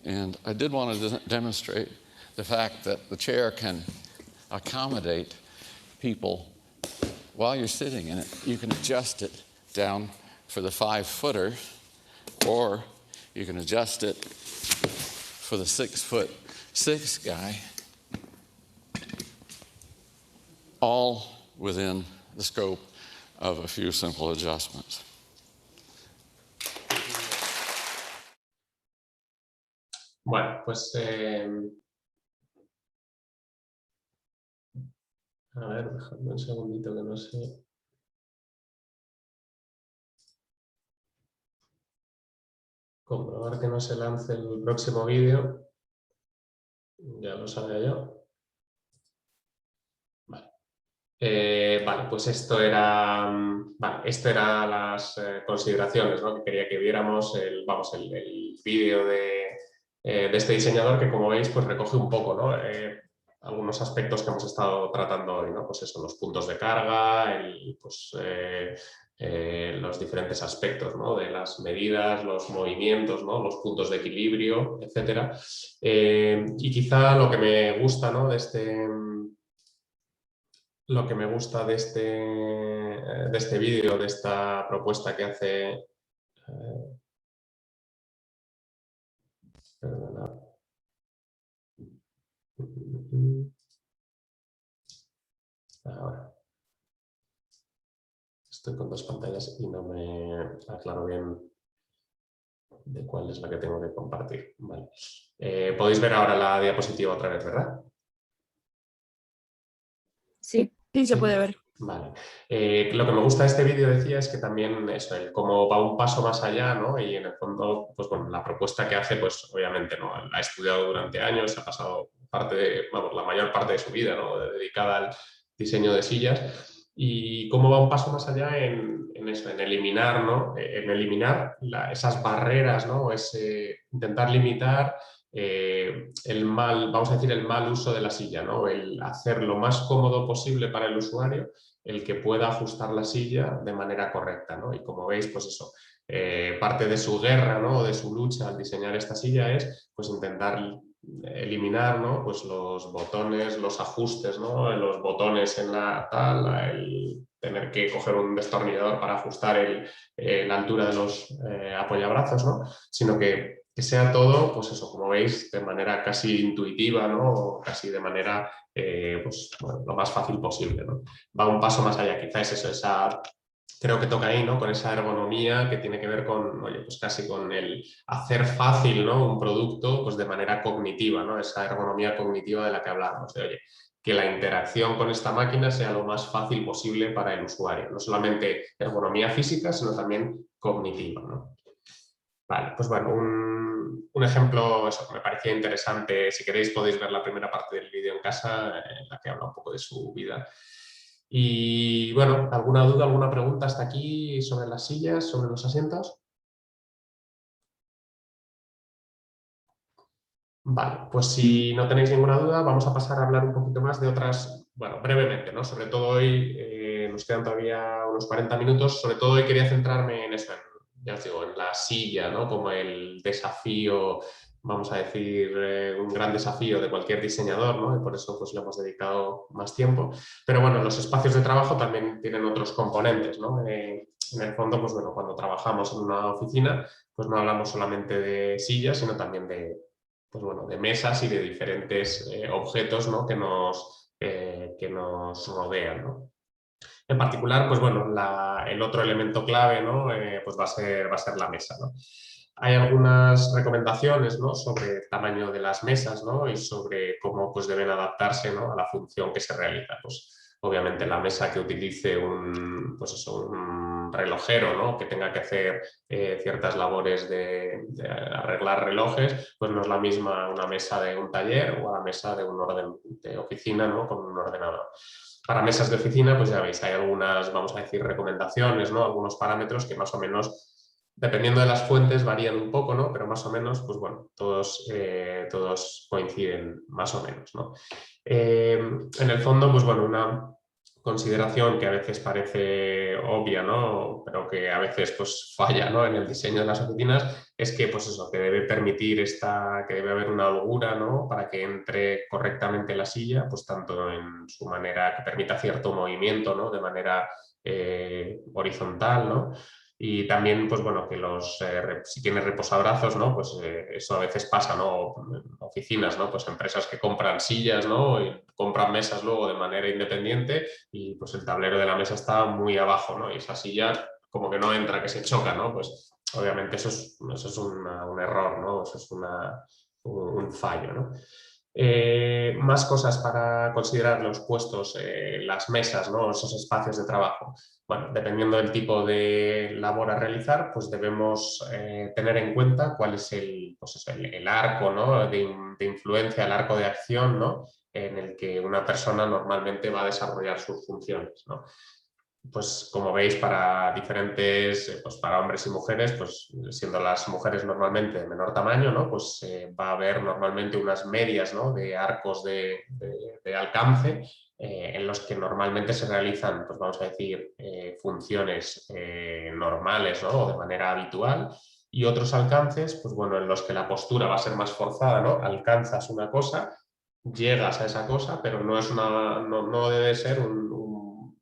And I did want to demonstrate the fact that the chair can accommodate people while you're sitting in it. You can adjust it down for the 5-footer, or you can adjust it for the 6'6" guy, all within the scope of a few simple adjustments. Bueno, pues a ver, dejadme un segundito que no sé. Comprobar que no se lance el próximo vídeo. Ya lo sabía yo. Vale. Vale, pues esto era las consideraciones, ¿no? Que quería que viéramos el vídeo de este diseñador, que como veis pues recoge un poco, ¿no? Algunos aspectos que hemos estado tratando hoy, ¿no? Pues eso, los puntos de carga, los diferentes aspectos, ¿no? De las medidas, los movimientos, ¿no? Los puntos de equilibrio, etc. Y quizá lo que me gusta, ¿no? Lo que me gusta de este vídeo, de esta propuesta que hace... perdona. Ahora. Estoy con dos pantallas y no me aclaro bien de cuál es la que tengo que compartir. Vale. Podéis ver ahora la diapositiva otra vez, ¿verdad? Sí. Sí, se puede ver. Vale. Lo que me gusta de este vídeo, decía, es que también eso, como va un paso más allá, ¿no? Y en el fondo, pues bueno, la propuesta que hace, pues obviamente, ¿no? La ha estudiado durante años, ha pasado la mayor parte de su vida, ¿no? Dedicada al diseño de sillas. Y cómo va un paso más allá en eso, en eliminar, ¿no? En eliminar esas barreras, ¿no? Intentar limitar el mal uso de la silla, ¿no? El hacer lo más cómodo posible para el usuario, el que pueda ajustar la silla de manera correcta, ¿no? Y como veis, pues eso, parte de su guerra, ¿no? De su lucha al diseñar esta silla es pues intentar eliminar, ¿no? Pues los botones, los ajustes, ¿no? Los botones en el tener que coger un destornillador para ajustar la altura de los apoyabrazos, ¿no? Sino que sea todo, pues eso, como veis, de manera casi intuitiva, ¿no? O casi de manera pues, bueno, lo más fácil posible, ¿no? Va un paso más allá, quizás es eso, creo que toca ahí, ¿no? Con esa ergonomía que tiene que ver con, oye, pues casi con el hacer fácil, ¿no? Un producto pues de manera cognitiva, ¿no? Esa ergonomía cognitiva de la que hablábamos, de, oye, que la interacción con esta máquina sea lo más fácil posible para el usuario. No solamente ergonomía física, sino también cognitiva, ¿no? Vale, pues bueno, un ejemplo, eso que me parecía interesante, si queréis podéis ver la primera parte del vídeo en casa, en la que habla un poco de su vida. Y bueno, ¿alguna duda, alguna pregunta hasta aquí sobre las sillas, sobre los asientos? Vale, pues si no tenéis ninguna duda, vamos a pasar a hablar un poquito más de otras, bueno, brevemente, ¿no? Sobre todo hoy, nos quedan todavía unos 40 minutos, sobre todo hoy quería centrarme en eso, ya os digo, en la silla, ¿no? Como el desafío, vamos a decir, un gran desafío de cualquier diseñador, ¿no? Y por eso pues le hemos dedicado más tiempo. Pero bueno, los espacios de trabajo también tienen otros componentes, ¿no? En el fondo, pues bueno, cuando trabajamos en una oficina, pues no hablamos solamente de sillas, sino también pues bueno, de mesas y de diferentes objetos, ¿no? que nos rodean, ¿no? En particular, pues bueno, el otro elemento clave, ¿no? Pues va a ser la mesa, ¿no? Hay algunas recomendaciones, ¿no? Sobre el tamaño de las mesas, ¿no? Y sobre cómo pues, deben adaptarse, ¿no? A la función que se realiza. Pues, obviamente la mesa que utilice un relojero, ¿no? Que tenga que hacer ciertas labores de arreglar relojes, pues no es la misma una mesa de un taller o la mesa de de oficina, ¿no? Con un ordenador. Para mesas de oficina, pues ya veis, hay algunas, vamos a decir, recomendaciones, ¿no? Algunos parámetros que más o menos, dependiendo de las fuentes, varían un poco, ¿no? Pero más o menos, pues bueno, todos coinciden más o menos, ¿no? En el fondo, pues bueno, una consideración que a veces parece obvia, ¿no? Pero que a veces pues falla, ¿no? En el diseño de las oficinas es que pues eso, que debe permitir que debe haber una holgura, ¿no? Para que entre correctamente la silla, pues tanto en su manera que permita cierto movimiento, ¿no? De manera horizontal, ¿no? Y también, pues bueno, que si tiene reposabrazos, ¿no? Pues eso a veces pasa, ¿no? Oficinas, ¿no? Pues empresas que compran sillas, ¿no? Y compran mesas luego de manera independiente y pues el tablero de la mesa está muy abajo, ¿no? Y esa silla como que no entra, que se choca, ¿no? Pues obviamente eso es un error, ¿no? Eso es un fallo, ¿no? Más cosas para considerar los puestos, las mesas, ¿no? Esos espacios de trabajo. Bueno, dependiendo del tipo de labor a realizar, pues debemos tener en cuenta cuál es el arco, ¿no? de influencia, el arco de acción, ¿no? En el que una persona normalmente va a desarrollar sus funciones, ¿no? pues como veis, para diferentes, pues para hombres y mujeres, pues siendo las mujeres normalmente de menor tamaño, ¿no? Pues va a haber normalmente unas medias, ¿no? De arcos de alcance en los que normalmente se realizan, pues vamos a decir, funciones normales, ¿no? O de manera habitual, y otros alcances, pues bueno, en los que la postura va a ser más forzada, ¿no? Alcanzas una cosa, llegas a esa cosa, pero no, es no debe ser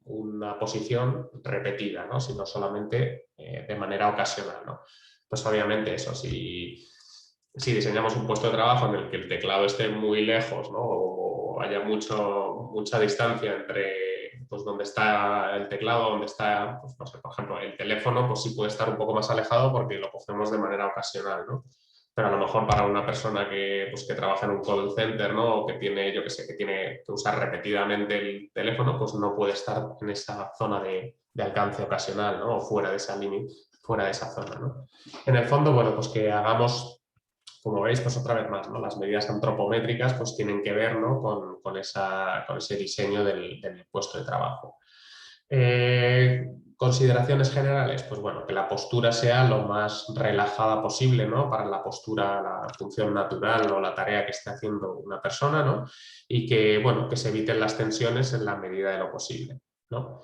una posición repetida, ¿no? Sino solamente de manera ocasional, ¿no? Pues obviamente eso, si diseñamos un puesto de trabajo en el que el teclado esté muy lejos, ¿no? O haya mucha distancia entre pues, donde está el teclado, donde está, pues, no sé, por ejemplo, el teléfono, pues sí puede estar un poco más alejado porque lo cogemos de manera ocasional, ¿no? Pero a lo mejor para una persona que trabaja en un call center, ¿no? O que tiene, yo que sé, que tiene que usar repetidamente el teléfono, pues no puede estar en esa zona de alcance ocasional, ¿no? O fuera de esa límite, fuera de esa zona, ¿no? En el fondo, bueno, pues que hagamos, como veis, pues otra vez más, ¿no? Las medidas antropométricas pues tienen que ver, ¿no? con ese diseño del puesto de trabajo. Consideraciones generales, pues bueno, que la postura sea lo más relajada posible, ¿no? Para la postura, la función natural o la tarea que esté haciendo una persona, ¿no? Y que, bueno, que se eviten las tensiones en la medida de lo posible, ¿no?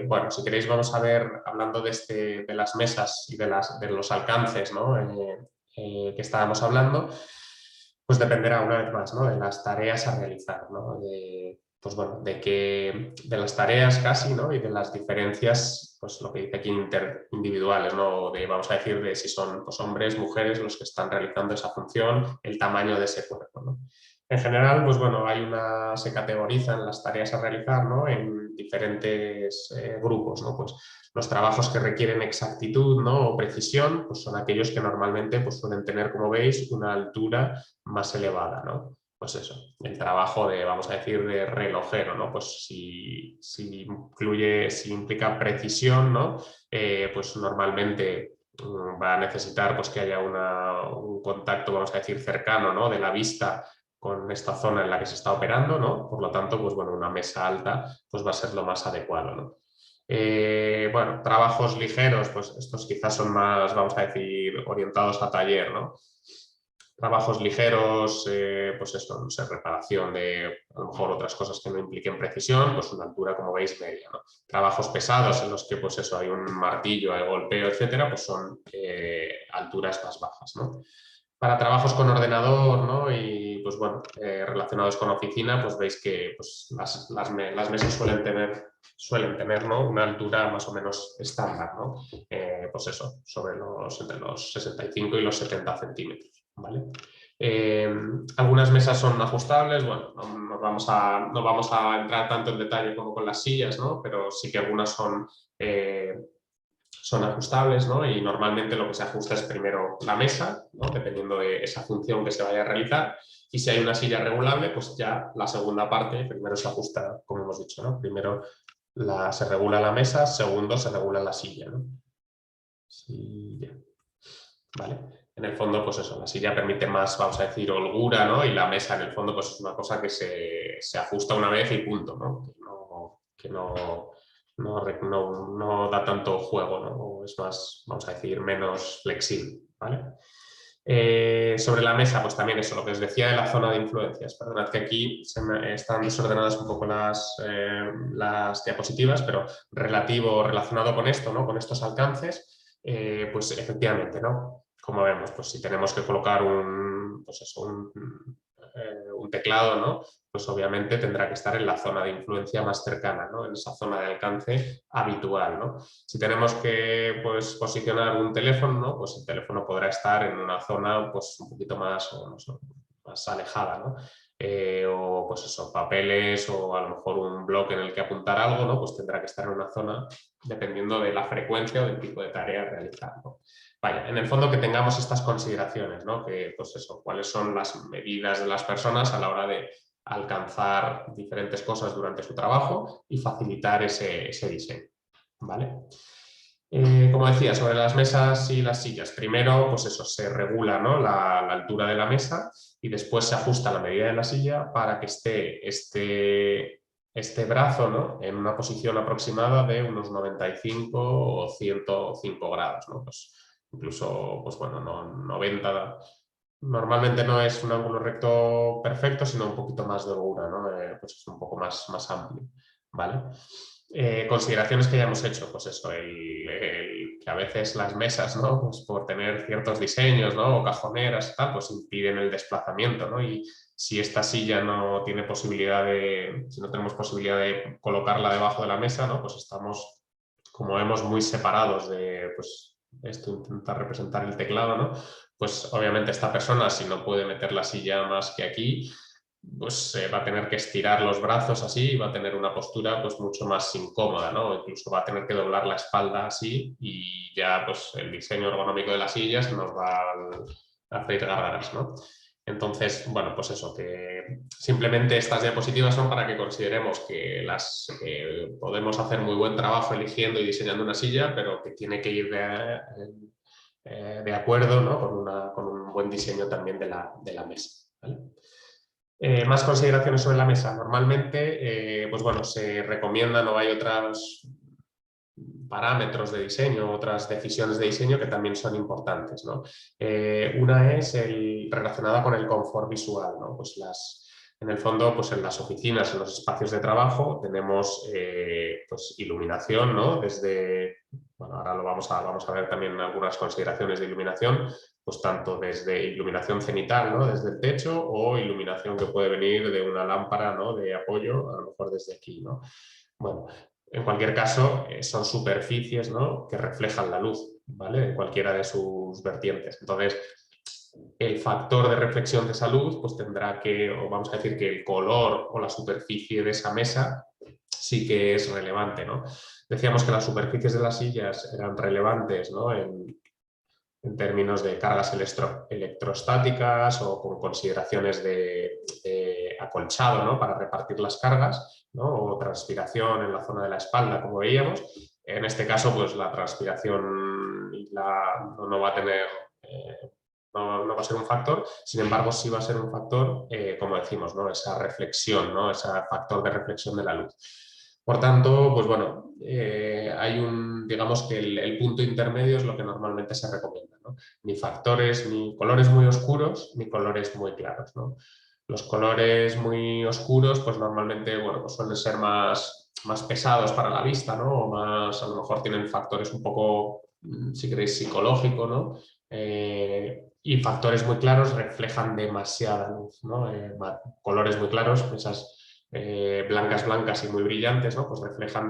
Bueno, si queréis vamos a ver, hablando de las mesas y de los alcances, ¿no? Que estábamos hablando, pues dependerá una vez más, ¿no? De las tareas a realizar, ¿no? Pues bueno, de las tareas casi, ¿no? Y de las diferencias, pues lo que dice aquí, interindividuales, ¿no? Vamos a decir, de si son pues, hombres, mujeres los que están realizando esa función, el tamaño de ese cuerpo, ¿no? En general, pues bueno, se categorizan las tareas a realizar, ¿no? En diferentes grupos, ¿no? Pues los trabajos que requieren exactitud, ¿no? O precisión, pues son aquellos que normalmente pues, suelen tener, como veis, una altura más elevada, ¿no? Pues eso, el trabajo vamos a decir, de relojero, ¿no? Pues si implica precisión, ¿no? Pues normalmente va a necesitar pues, que haya un contacto, vamos a decir, cercano, ¿no? De la vista con esta zona en la que se está operando, ¿no? Por lo tanto, pues bueno, una mesa alta pues va a ser lo más adecuado, ¿no? Bueno, trabajos ligeros, pues estos quizás son más, vamos a decir, orientados a taller, ¿no? Trabajos ligeros, pues esto, no sé, reparación de a lo mejor otras cosas que no impliquen precisión, pues una altura, como veis, media, ¿no? Trabajos pesados en los que, pues eso, hay un martillo, hay golpeo, etcétera, pues son alturas más bajas, ¿no? Para trabajos con ordenador, ¿no? Y, pues bueno, relacionados con oficina, pues veis que pues, las mesas suelen tener, ¿no? Una altura más o menos estándar, ¿no? Pues eso, entre los 65 y los 70 centímetros. ¿Vale? Algunas mesas son ajustables, bueno, no vamos a entrar tanto en detalle como con las sillas, ¿no? Pero sí que algunas son ajustables, ¿no? Y normalmente lo que se ajusta es primero la mesa, ¿no? Dependiendo de esa función que se vaya a realizar, y si hay una silla regulable, pues ya la segunda parte, primero se ajusta, como hemos dicho, ¿no? Primero se regula la mesa, segundo se regula la silla, ¿no? Silla. ¿Vale? En el fondo, pues eso, la silla permite más, vamos a decir, holgura, ¿no? Y la mesa, en el fondo, pues es una cosa que se ajusta una vez y punto, ¿no? Que no da tanto juego, ¿no? O es más, vamos a decir, menos flexible, ¿vale? Sobre la mesa, pues también eso, lo que os decía de la zona de influencias. Perdonad que aquí están desordenadas un poco las diapositivas, pero relacionado con esto, ¿no? Con estos alcances, pues efectivamente, ¿no? Como vemos, pues si tenemos que colocar un teclado, ¿no? Pues obviamente tendrá que estar en la zona de influencia más cercana, ¿no? En esa zona de alcance habitual, ¿no? Si tenemos que pues, posicionar un teléfono, ¿no? Pues el teléfono podrá estar en una zona pues, un poquito más alejada, ¿no? O pues eso, papeles o a lo mejor un bloque en el que apuntar algo, ¿no? Pues tendrá que estar en una zona dependiendo de la frecuencia o del tipo de tarea a realizar, ¿no? Vaya, en el fondo que tengamos estas consideraciones, ¿no? Que, pues eso, cuáles son las medidas de las personas a la hora de alcanzar diferentes cosas durante su trabajo y facilitar ese diseño, ¿vale? Como decía, sobre las mesas y las sillas, primero, pues eso, se regula, ¿no? la altura de la mesa y después se ajusta la medida de la silla para que esté este brazo, ¿no?, en una posición aproximada de unos 95 o 105 grados, ¿no? Pues incluso, pues bueno, 90. Normalmente no es un ángulo recto perfecto, sino un poquito más de holgura, ¿no? Pues es un poco más amplio, ¿vale? Consideraciones que ya hemos hecho, pues eso, que a veces las mesas, ¿no?, pues por tener ciertos diseños, ¿no?, o cajoneras y tal, pues impiden el desplazamiento, ¿no? Y si esta silla no tiene posibilidad si no tenemos posibilidad de colocarla debajo de la mesa, ¿no?, pues estamos, como vemos, muy separados de, pues, esto intenta representar el teclado, ¿no? Pues obviamente esta persona, si no puede meter la silla más que aquí, pues va a tener que estirar los brazos así y va a tener una postura pues mucho más incómoda, ¿no? Incluso va a tener que doblar la espalda así y ya pues el diseño ergonómico de la silla se nos va a freír garras, ¿no? Entonces, bueno, pues eso, que simplemente estas diapositivas son para que consideremos que podemos hacer muy buen trabajo eligiendo y diseñando una silla, pero que tiene que ir de acuerdo, ¿no?, con un buen diseño también de la mesa, ¿vale? Más consideraciones sobre la mesa. Normalmente, pues bueno, se recomiendan o hay otros parámetros de diseño, otras decisiones de diseño que también son importantes, ¿no? Una es relacionada con el confort visual, ¿no? Pues en el fondo, pues en las oficinas, en los espacios de trabajo, tenemos pues iluminación, ¿no? Bueno, ahora vamos a ver también algunas consideraciones de iluminación, pues tanto desde iluminación cenital, ¿no?, desde el techo, o iluminación que puede venir de una lámpara, ¿no?, de apoyo, a lo mejor desde aquí, ¿no? Bueno, en cualquier caso, son superficies, ¿no?, que reflejan la luz, ¿vale?, en cualquiera de sus vertientes. Entonces, el factor de reflexión de esa luz, pues tendrá o vamos a decir que el color o la superficie de esa mesa sí que es relevante, ¿no? Decíamos que las superficies de las sillas eran relevantes, ¿no?, en términos de cargas electrostáticas o con consideraciones de acolchado, ¿no?, para repartir las cargas, ¿no?, o transpiración en la zona de la espalda, como veíamos. En este caso, pues la transpiración no va a tener... no va a ser un factor, sin embargo sí va a ser un factor, como decimos, ¿no?, esa reflexión, ¿no?, ese factor de reflexión de la luz. Por tanto, pues bueno, digamos que el punto intermedio es lo que normalmente se recomienda, ¿no? Ni colores muy oscuros, ni colores muy claros, ¿no? Los colores muy oscuros, pues normalmente, bueno, pues suelen ser más pesados para la vista, ¿no? O más, a lo mejor tienen factores un poco, si queréis, psicológicos, ¿no? Y factores muy claros reflejan demasiada luz, ¿no? Colores muy claros, esas blancas y muy brillantes, ¿no?, pues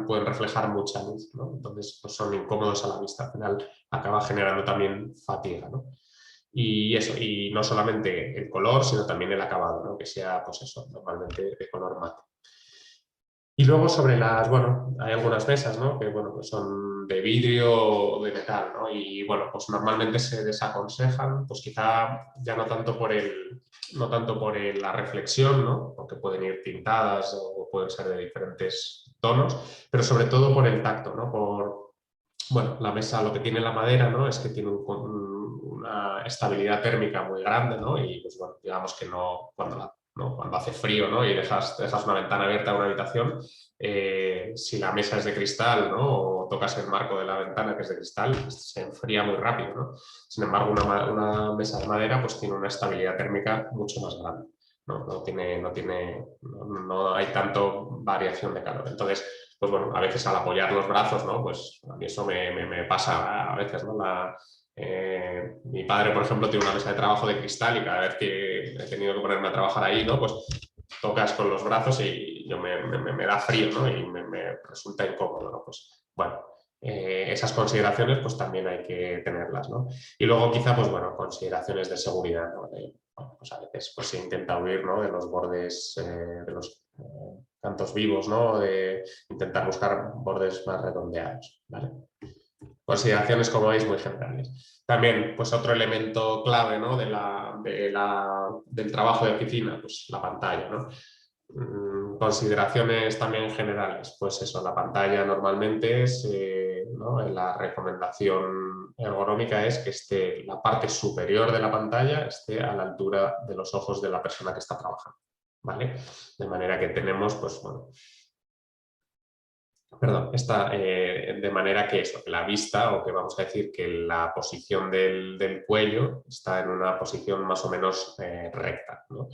pueden reflejar mucha luz, ¿no? Entonces pues son incómodos a la vista, al final acaba generando también fatiga, ¿no? Y eso, y no solamente el color, sino también el acabado, ¿no?, que sea, pues eso, normalmente de color mate. Y luego bueno, hay algunas mesas, ¿no?, que bueno, pues son de vidrio o de metal, ¿no? Y bueno, pues normalmente se desaconsejan, pues quizá ya no tanto por la reflexión, ¿no?, porque pueden ir tintadas o pueden ser de diferentes tonos, pero sobre todo por el tacto, ¿no? Bueno, la mesa, lo que tiene la madera, ¿no?, es que tiene una estabilidad térmica muy grande, ¿no? Y pues bueno, digamos que cuando hace frío, ¿no?, y dejas una ventana abierta en una habitación, si la mesa es de cristal, ¿no?, o tocas el marco de la ventana que es de cristal, pues se enfría muy rápido, ¿no? Sin embargo, una mesa de madera pues tiene una estabilidad térmica mucho más grande, ¿no? No hay tanto variación de calor. Entonces, pues bueno, a veces al apoyar los brazos, ¿no?, pues a mí eso me pasa a veces, ¿no? Mi padre, por ejemplo, tiene una mesa de trabajo de cristal y cada vez que he tenido que ponerme a trabajar ahí, ¿no?, pues tocas con los brazos y me da frío, ¿no?, y me resulta incómodo, ¿no? Pues bueno, esas consideraciones pues también hay que tenerlas, ¿no? Y luego quizá, pues bueno, consideraciones de seguridad, ¿no? Bueno, pues a veces pues se intenta huir, ¿no?, de los bordes, de los cantos vivos, ¿no?, de intentar buscar bordes más redondeados, ¿vale? Consideraciones, como veis, muy generales. También, pues otro elemento clave, ¿no?, del trabajo de oficina, pues la pantalla, ¿no? Consideraciones también generales, pues eso, la pantalla normalmente es, ¿no?, la recomendación ergonómica es que la parte superior de la pantalla esté a la altura de los ojos de la persona que está trabajando, ¿vale? De manera que tenemos, pues bueno, Perdón, está de manera que eso, que la vista, o que vamos a decir que la posición del cuello está en una posición más o menos recta, ¿no?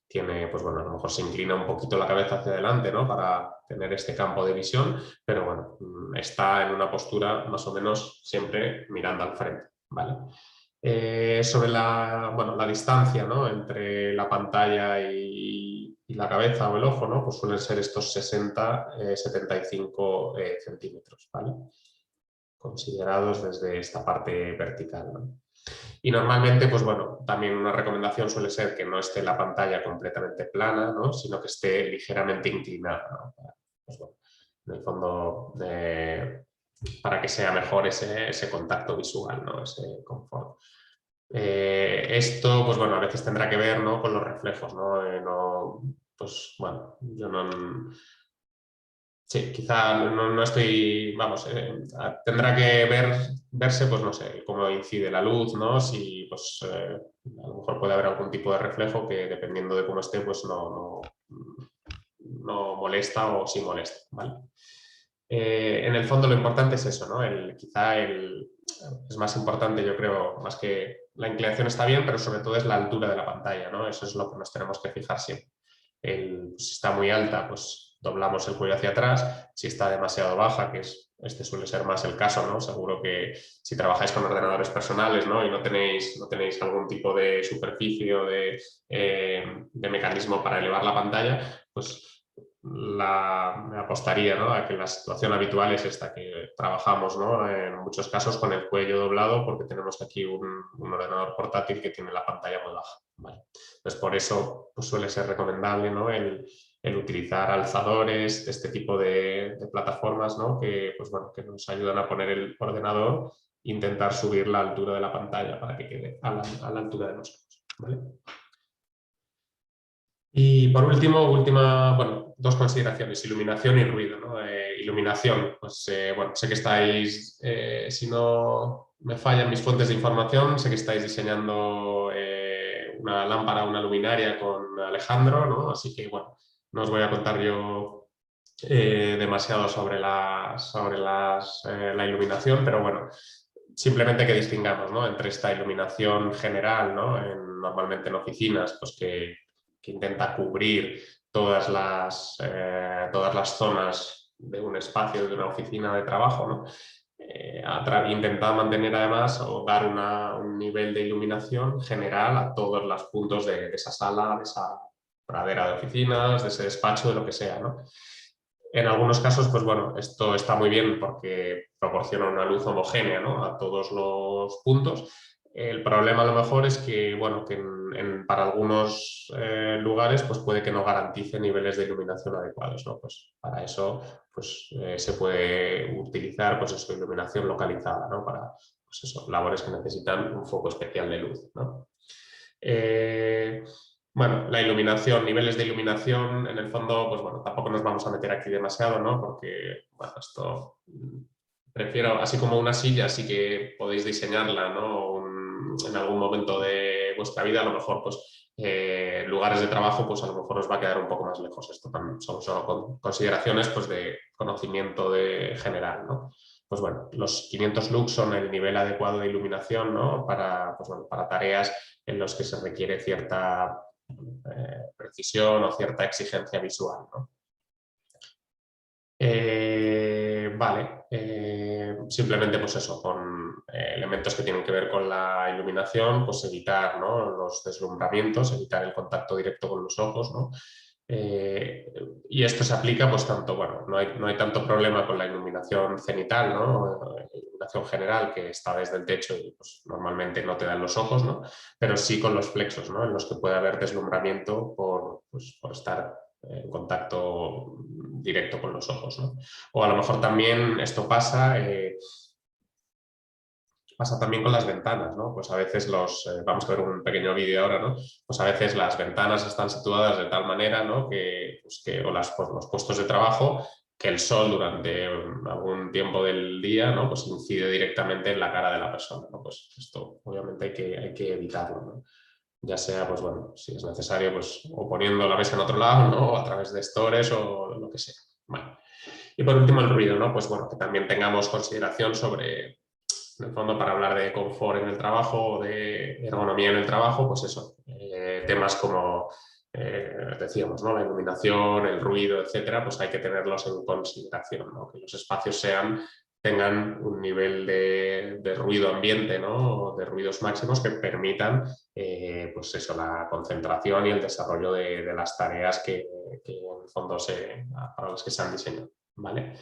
Tiene, pues bueno, a lo mejor se inclina un poquito la cabeza hacia adelante, ¿no? Para tener este campo de visión, pero bueno, está en una postura más o menos siempre mirando al frente, ¿vale? Sobre la distancia, ¿no? Entre la pantalla y la cabeza o el ojo, ¿no? Pues suelen ser estos 60-75 centímetros, ¿vale? Considerados desde esta parte vertical, ¿no? Y normalmente, pues bueno, también una recomendación suele ser que no esté la pantalla completamente plana, ¿no? Sino que esté ligeramente inclinada, ¿no? Pues bueno, en el fondo, para que sea mejor ese contacto visual, ¿no? Ese confort. Esto, pues bueno, a veces tendrá que ver, ¿no? Con los reflejos, ¿no? Pues bueno, yo no... Sí, quizá no estoy, vamos, tendrá que verse, pues no sé, cómo incide la luz, ¿no? Si, pues, a lo mejor puede haber algún tipo de reflejo que dependiendo de cómo esté, pues no molesta o sí molesta, ¿vale? En el fondo lo importante es eso, ¿no? Es más importante, yo creo, más que la inclinación está bien, pero sobre todo es la altura de la pantalla, ¿no? Eso es lo que nos tenemos que fijar siempre. Si está muy alta, pues doblamos el cuello hacia atrás. Si está demasiado baja, que este suele ser más el caso, ¿no? Seguro que si trabajáis con ordenadores personales, ¿no? Y no tenéis algún tipo de superficie o de mecanismo para elevar la pantalla, pues me apostaría, ¿no? A que la situación habitual es esta, que trabajamos, ¿no? En muchos casos con el cuello doblado porque tenemos aquí un ordenador portátil que tiene la pantalla muy baja, ¿vale? Entonces, por eso pues, suele ser recomendable, ¿no? el utilizar alzadores de este tipo de plataformas, ¿no? Que, pues, bueno, que nos ayudan a poner el ordenador e intentar subir la altura de la pantalla para que quede a la altura de nosotros, ¿vale? Y por último, dos consideraciones, iluminación y ruido, ¿no? Iluminación, pues bueno, sé que estáis, si no me fallan mis fuentes de información, sé que estáis diseñando una lámpara, una luminaria con Alejandro, ¿no? Así que bueno, no os voy a contar yo demasiado sobre la iluminación, pero bueno, simplemente que distingamos, ¿no? Entre esta iluminación general, ¿no? Normalmente en oficinas, pues que intenta cubrir todas las zonas de un espacio, de una oficina de trabajo, ¿no? Intenta mantener además o dar un nivel de iluminación general a todos los puntos de esa sala, de esa pradera de oficinas, de ese despacho, de lo que sea, ¿no? En algunos casos, pues bueno, esto está muy bien porque proporciona una luz homogénea, ¿no? A todos los puntos. El problema a lo mejor es que, bueno, que para algunos lugares pues puede que no garantice niveles de iluminación adecuados, ¿no? Pues para eso pues, se puede utilizar pues eso, iluminación localizada, ¿no? Para pues eso, labores que necesitan un foco especial de luz, ¿no? Bueno, la iluminación, niveles de iluminación, en el fondo, pues bueno, tampoco nos vamos a meter aquí demasiado, ¿no? Porque, bueno, esto prefiero, así como una silla, sí que podéis diseñarla, ¿no? En algún momento de vuestra vida, a lo mejor, pues, lugares de trabajo, pues a lo mejor os va a quedar un poco más lejos. Esto también son solo consideraciones, pues, de conocimiento general, ¿no? Pues bueno, los 500 lux son el nivel adecuado de iluminación, ¿no? Pues bueno, para tareas en las que se requiere cierta precisión o cierta exigencia visual, ¿no? Vale, simplemente pues eso, con elementos que tienen que ver con la iluminación, pues evitar, ¿no? Los deslumbramientos, evitar el contacto directo con los ojos, ¿no? Y esto se aplica, pues tanto, bueno, no hay tanto problema con la iluminación cenital, ¿no? Iluminación general que está desde el techo y pues, normalmente no te dan los ojos, ¿no? Pero sí con los flexos, ¿no? En los que puede haber deslumbramiento por estar en contacto directo con los ojos, ¿no? O a lo mejor también esto pasa también con las ventanas, ¿no? Pues a veces vamos a ver un pequeño vídeo ahora, ¿no? Pues a veces las ventanas están situadas de tal manera, ¿no? O los puestos de trabajo, que el sol durante algún tiempo del día, ¿no? Pues incide directamente en la cara de la persona, ¿no? Pues esto obviamente hay que evitarlo, ¿no? Ya sea, pues bueno, si es necesario, pues o poniendo la mesa en otro lado, ¿no? O a través de stores o lo que sea. Bueno. Y Y por último el ruido, ¿no? Pues bueno, que también tengamos consideración sobre, en el fondo, para hablar de confort en el trabajo o de ergonomía en el trabajo, pues eso, temas como decíamos, ¿no? La iluminación, el ruido, etcétera, pues hay que tenerlos en consideración, ¿no? Que los espacios tengan un nivel de ruido ambiente, ¿no? De ruidos máximos que permitan pues eso, la concentración y el desarrollo de las tareas que en el fondo para las que se han diseñado, ¿vale?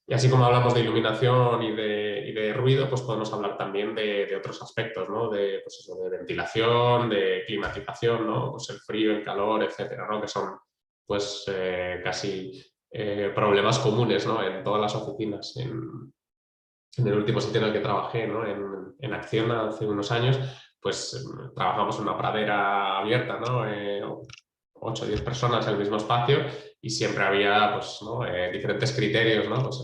Y así como hablamos de iluminación y de ruido, pues podemos hablar también de otros aspectos, ¿no? Pues eso, de ventilación, de climatización, ¿no? Pues el frío, el calor, etcétera, ¿no? Que son pues casi problemas comunes, ¿no? En todas las oficinas. En el último sitio en el que trabajé, ¿no? En Acciona hace unos años, pues trabajamos en una pradera abierta, ¿no? 8 o 10 personas en el mismo espacio y siempre había pues, ¿no? Diferentes criterios, ¿no? Pues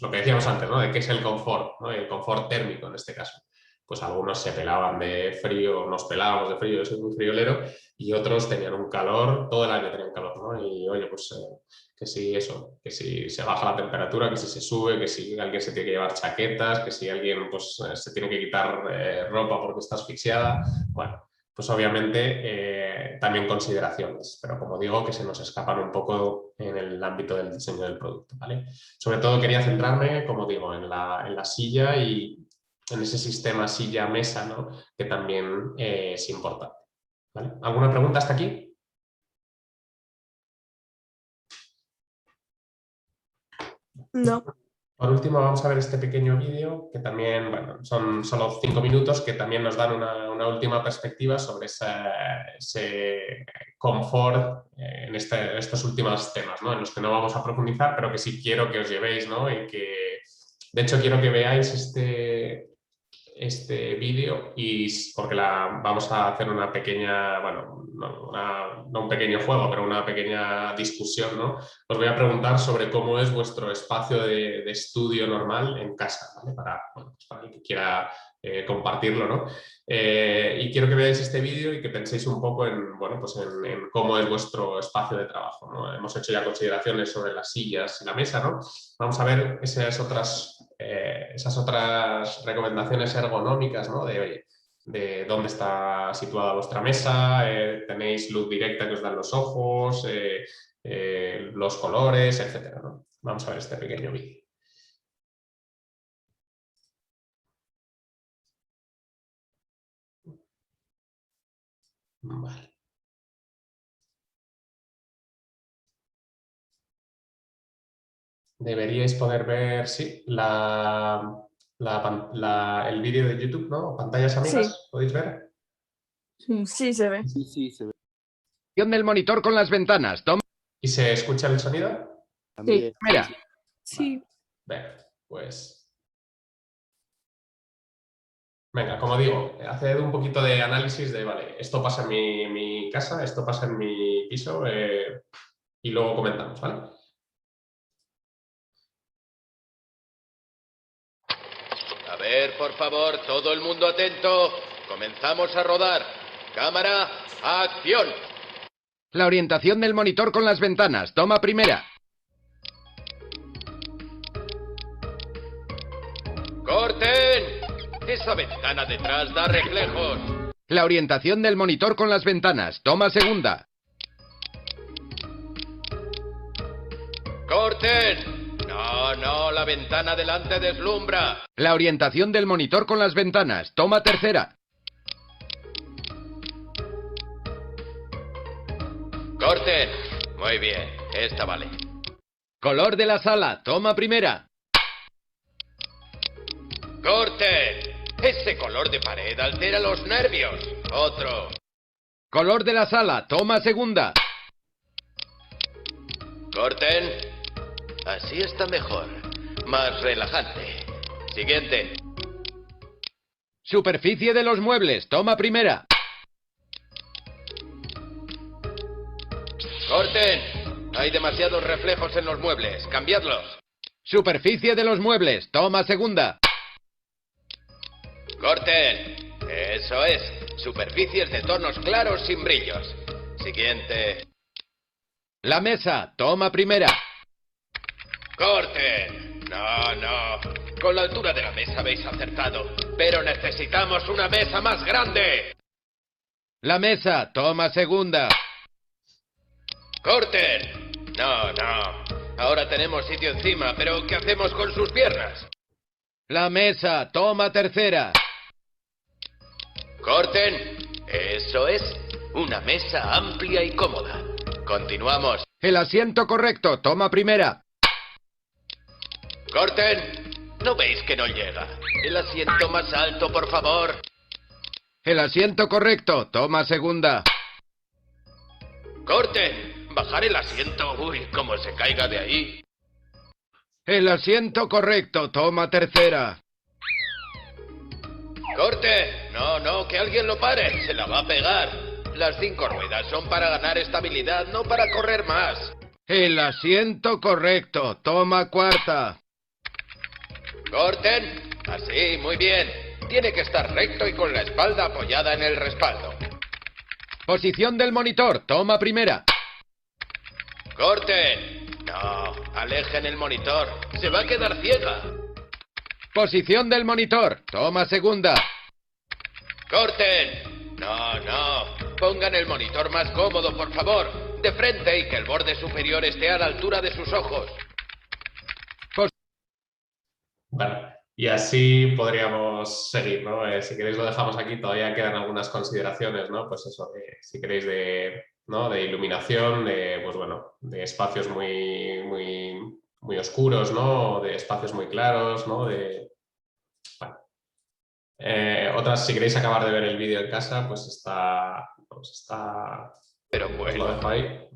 lo que decíamos antes, ¿no? De qué es el confort, ¿no? El confort térmico en este caso. Pues algunos se pelaban de frío, nos pelábamos de frío, yo soy muy friolero, y otros tenían un calor, todo el año tenían calor, ¿no? Y oye, pues que si eso, que si se baja la temperatura, que si se sube, que si alguien se tiene que llevar chaquetas, que si alguien pues se tiene que quitar ropa porque está asfixiada, bueno, pues obviamente también consideraciones, pero como digo, que se nos escapan un poco en el ámbito del diseño del producto, ¿vale? Sobre todo quería centrarme, como digo, en la silla y en ese sistema silla-mesa, ¿no? Que también es importante, ¿vale? ¿Alguna pregunta hasta aquí? No. Por último, vamos a ver este pequeño vídeo que también, bueno, son solo 5 minutos que también nos dan una última perspectiva sobre ese confort en estos últimos temas, ¿no? En los que no vamos a profundizar, pero que sí quiero que os llevéis, ¿no? Y que, de hecho, quiero que veáis este vídeo y porque vamos a hacer una pequeña, bueno, no un pequeño juego, pero una pequeña discusión, ¿no? Os voy a preguntar sobre cómo es vuestro espacio de estudio normal en casa, ¿vale? Pues para el que quiera compartirlo, ¿no? Y quiero que veáis este vídeo y que penséis un poco bueno, pues en cómo es vuestro espacio de trabajo, ¿no? Hemos hecho ya consideraciones sobre las sillas y la mesa, ¿no? Vamos a ver esas otras recomendaciones ergonómicas, ¿no? De dónde está situada vuestra mesa, tenéis luz directa que os dan los ojos, los colores, etcétera, ¿no? Vamos a ver este pequeño vídeo. Vale. Deberíais poder ver, sí, el vídeo de YouTube, ¿no? Pantallas amigas, Sí. ¿podéis ver? Sí, se ve. Sí, se ve. Del monitor con las ventanas. Toma. ¿Y se escucha el sonido? Sí. Mira. Sí. Vale. Pues... Venga, como digo, haced un poquito de análisis de, vale, esto pasa en mi casa, esto pasa en mi piso y luego comentamos, ¿vale? A ver, por favor, todo el mundo atento. Comenzamos a rodar. Cámara, acción. La orientación del monitor con las ventanas. Toma primera. ¡Corten! Esa ventana detrás da reflejos. La orientación del monitor con las ventanas. Toma segunda. ¡Corten! No, la ventana delante deslumbra. La orientación del monitor con las ventanas. Toma tercera. ¡Corten! Muy bien, esta vale. Color de la sala. Toma primera. ¡Corten! Ese color de pared altera los nervios. Otro. Color de la sala. Toma segunda. Corten. Así está mejor. Más relajante. Siguiente. Superficie de los muebles. Toma primera. Corten. Hay demasiados reflejos en los muebles. Cambiadlos. Superficie de los muebles. Toma segunda. Corten. Eso es. Superficies de tonos claros sin brillos. Siguiente. La mesa. Toma primera. ¡Corten! No, no. Con la altura de la mesa habéis acertado, pero necesitamos una mesa más grande. La mesa, toma segunda. ¡Corten! No, no. Ahora tenemos sitio encima, pero ¿qué hacemos con sus piernas? La mesa, toma tercera. ¡Corten! Eso es. Una mesa amplia y cómoda. Continuamos. El asiento correcto, toma primera. ¡Corten! ¿No veis que no llega? El asiento más alto, por favor. El asiento correcto, toma segunda. ¡Corten! Bajar el asiento. Uy, cómo se caiga de ahí. El asiento correcto, toma tercera. ¡Corte! No, no, que alguien lo pare. Se la va a pegar. Las 5 ruedas son para ganar estabilidad, no para correr más. El asiento correcto, toma cuarta. ¡Corten! Así, muy bien. Tiene que estar recto y con la espalda apoyada en el respaldo. Posición del monitor, toma primera. ¡Corten! No, alejen el monitor. Se va a quedar ciega. Posición del monitor, toma segunda. ¡Corten! No, no. Pongan el monitor más cómodo, por favor. De frente y que el borde superior esté a la altura de sus ojos. Bueno, y así podríamos seguir, ¿no? Si queréis lo dejamos aquí, todavía quedan algunas consideraciones, ¿no? Pues eso, si queréis ¿no? De iluminación, pues bueno, de espacios muy oscuros, ¿no? De espacios muy claros, ¿no? Bueno. Otras, si queréis acabar de ver el vídeo en casa, pues está... Pero Lo bueno. dejo ahí.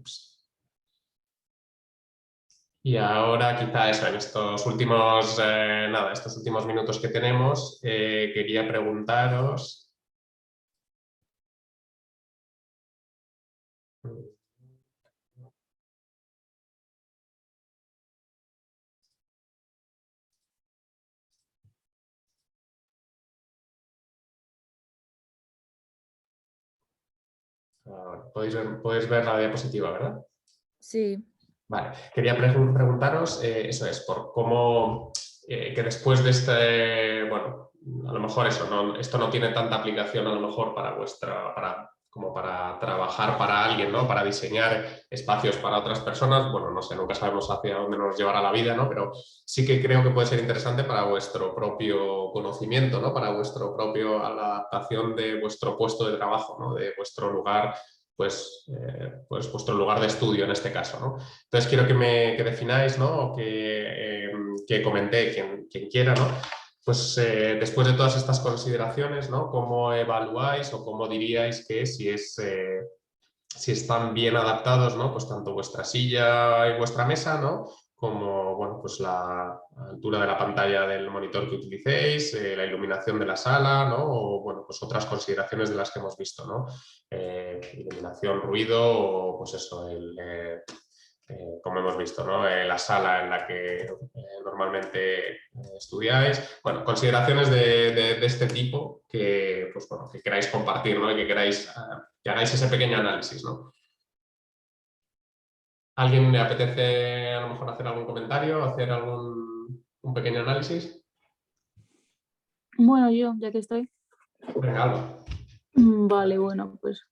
Y ahora quizá eso, en estos últimos, estos últimos minutos que tenemos, quería preguntaros... Podéis ver la diapositiva, ¿verdad? Sí. Vale, quería preguntaros, eso es, por cómo, que después de bueno, a lo mejor eso, esto no tiene tanta aplicación a lo mejor para como para trabajar para alguien, ¿no? Para diseñar espacios para otras personas, bueno, no sé, nunca sabemos hacia dónde nos llevará la vida, ¿no? Pero sí que creo que puede ser interesante para vuestro propio conocimiento, ¿no? Para vuestro propio, a la adaptación de vuestro puesto de trabajo, ¿no? De vuestro lugar, pues vuestro lugar de estudio en este caso, ¿no? Entonces quiero que defináis, ¿no? O que comenté quien quiera, ¿no? Pues después de todas estas consideraciones, ¿no? ¿Cómo evaluáis o cómo diríais que si están bien adaptados, ¿no? Pues tanto vuestra silla y vuestra mesa, ¿no? Como, bueno, pues la altura de la pantalla del monitor que utilicéis, la iluminación de la sala, ¿no? O, bueno, pues otras consideraciones de las que hemos visto, ¿no? Iluminación, ruido, o pues eso, como hemos visto, ¿no? La sala en la que normalmente estudiáis. Bueno, consideraciones de este tipo que, pues, bueno, que queráis compartir, ¿no? Y que queráis que hagáis ese pequeño análisis, ¿no? ¿Alguien le apetece a lo mejor hacer algún comentario, hacer un pequeño análisis? Bueno, yo, ya que estoy. Venga, Alba. Vale, bueno, pues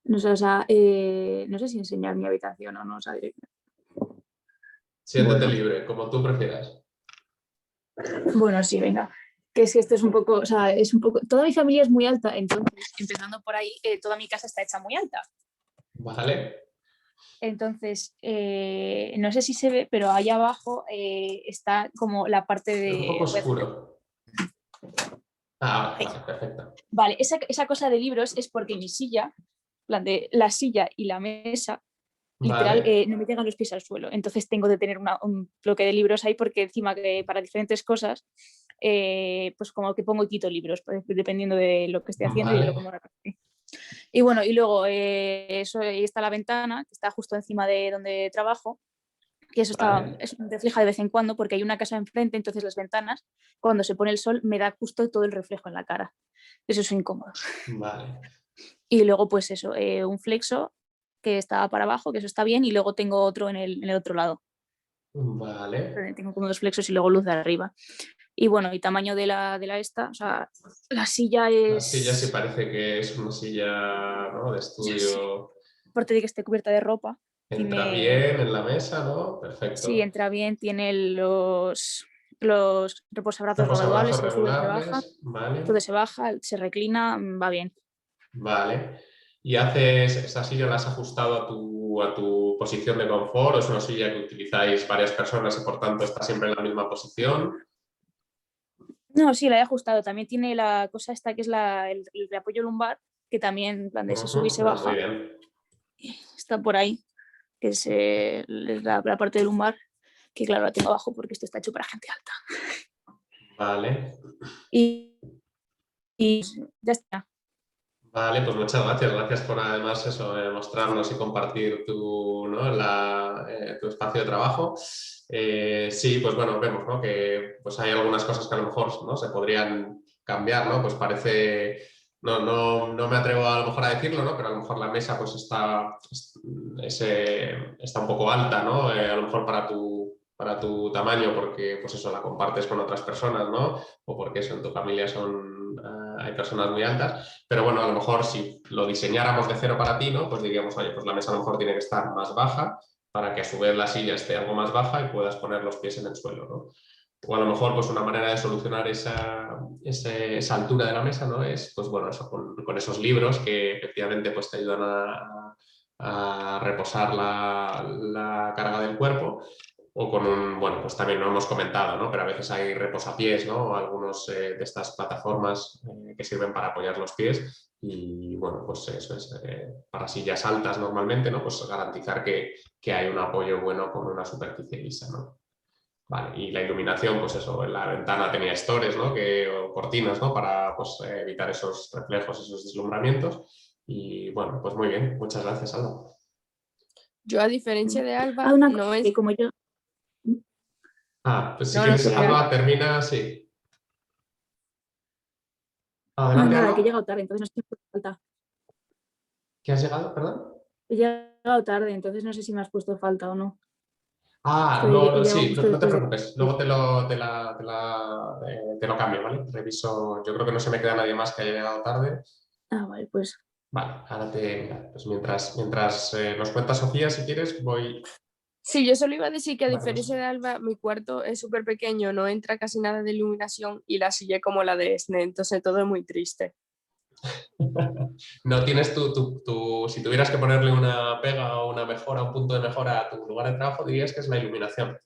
no sé, o sea, no sé si enseñar mi habitación o no, o sea, Siéntete bueno. libre, como tú prefieras. Bueno, sí, venga. Que es que esto es un poco, o sea, es un poco... Toda mi familia es muy alta, entonces, empezando por ahí, toda mi casa está hecha muy alta. Vale. Entonces, no sé si se ve, pero ahí abajo está como la parte de... Un poco oscuro. Ah, vale, perfecto. Vale, esa cosa de libros es porque mi silla, plan de la silla y la mesa, literal, Vale. no me llegan los pies al suelo. Entonces tengo de tener un bloque de libros ahí porque encima que para diferentes cosas, pues como que pongo y quito libros, pues, dependiendo de lo que esté haciendo y de lo que me haga. Y bueno, y luego eso, ahí está la ventana, que está justo encima de donde trabajo, que eso eso refleja de vez en cuando porque hay una casa enfrente, entonces las ventanas, cuando se pone el sol, me da justo todo el reflejo en la cara. Eso es incómodo. Vale. Y luego pues eso, un flexo que está para abajo, que eso está bien, y luego tengo otro en el otro lado. Vale. Tengo como 2 flexos y luego luz de arriba. Y bueno, y tamaño de la esta, o sea, la silla La silla sí es... parece que es una silla, ¿no?, de estudio. Aparte de que esté cubierta de ropa, Entra tiene... bien en la mesa, ¿no? Sí, Perfecto. entra bien, tiene los reposabrazos Reposabrazos regulables que suben, se bajan, regulables, vale. todo se baja, se reclina, va bien. Vale. ¿Y esa silla la has ajustado a tu posición de confort o es una silla que utilizáis varias personas y por tanto está siempre en la misma posición? No, sí, la he ajustado. También tiene la cosa esta que es el apoyo lumbar, que también en plan de se sube y se Muy baja. bien. Está por ahí, que es la parte del lumbar, que claro, la tengo abajo porque esto está hecho para gente alta. Vale. Y ya está. Vale, pues muchas gracias. Gracias por además eso, mostrarnos y compartir tu espacio de trabajo. Sí, pues bueno, vemos, ¿no?, que pues hay algunas cosas que a lo mejor, ¿no?, se podrían cambiar, ¿no? Pues parece, no me atrevo a lo mejor a decirlo, ¿no?, pero a lo mejor la mesa pues está un poco alta, ¿no? A lo mejor para tu tamaño, porque pues eso, la compartes con otras personas, ¿no? O porque eso, en tu familia hay personas muy altas. Pero bueno, a lo mejor si lo diseñáramos de cero para ti, ¿no?, pues diríamos, oye, pues la mesa a lo mejor tiene que estar más baja para que a su vez la silla esté algo más baja y puedas poner los pies en el suelo, ¿no? O a lo mejor pues una manera de solucionar esa altura de la mesa, ¿no?, es pues bueno, eso, con esos libros que efectivamente pues te ayudan a reposar la carga del cuerpo. O con bueno, pues también lo hemos comentado, ¿no?, pero a veces hay reposapiés, ¿no?, algunos de estas plataformas que sirven para apoyar los pies y bueno, pues eso es para sillas altas normalmente, ¿no?, pues garantizar que hay un apoyo bueno con una superficie lisa, ¿no? Vale, y la iluminación, pues eso, en la ventana tenía stores, ¿no?, o cortinas, ¿no?, para pues, evitar esos reflejos, esos deslumbramientos y bueno, pues muy bien, muchas gracias, Alba. Yo, a diferencia de Alba, Una cosa no es... que como yo... Pues si No, no, quieres, sigue. Alba, termina, sí. No, Adelante, nada, que he Alba. llegado tarde, entonces no sé si me hace falta. ¿Qué has llegado, perdón? He llegado tarde, entonces no sé si me has puesto falta o no. No, He llegado sí, justo no te después de... preocupes. Luego te lo cambio, ¿vale? Reviso, yo creo que no se me queda nadie más que haya llegado tarde. Ah, vale, pues... Vale, ahora pues mientras nos cuenta Sofía, si quieres, voy... Sí, yo solo iba a decir que, a Vale, diferencia de Alba, mi cuarto es súper pequeño, no entra casi nada de iluminación y la silla es como la de Esne, entonces todo es muy triste. No tienes si tuvieras que ponerle una pega o una mejora, un punto de mejora a tu lugar de trabajo, dirías que es la iluminación.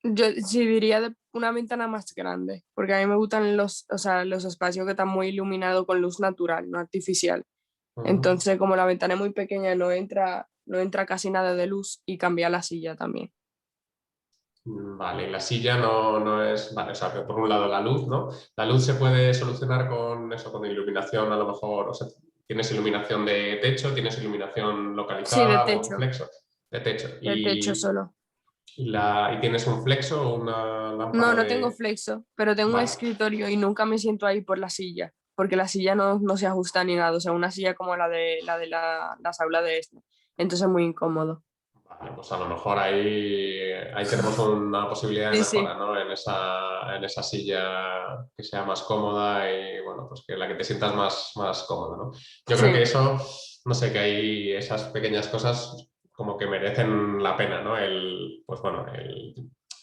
Yo sí diría de una ventana más grande, porque a mí me gustan o sea, los espacios que están muy iluminados con luz natural, no artificial. Entonces, como la ventana es muy pequeña, no entra casi nada de luz y cambia la silla también. Vale, la silla no es... Vale, o sea, que por un lado la luz, ¿no? La luz se puede solucionar con eso, con iluminación a lo mejor, o sea, tienes iluminación de techo, tienes iluminación Sí, localizada o un flexo de techo. de techo solo. ¿Y tienes un flexo o una No, lámpara no tengo de...? flexo, pero tengo un Vale, escritorio y nunca me siento ahí por la silla, porque la silla no se ajusta ni nada, o sea, una silla como las aulas de este. Entonces es muy incómodo. vale, pues a lo mejor ahí tenemos una posibilidad de Sí, mejora, sí, ¿no? En esa silla que sea más cómoda y, bueno, pues que la que te sientas más cómodo, ¿no? Yo creo que sí. eso, no sé, que hay esas pequeñas cosas como que merecen la pena, ¿no? Pues bueno,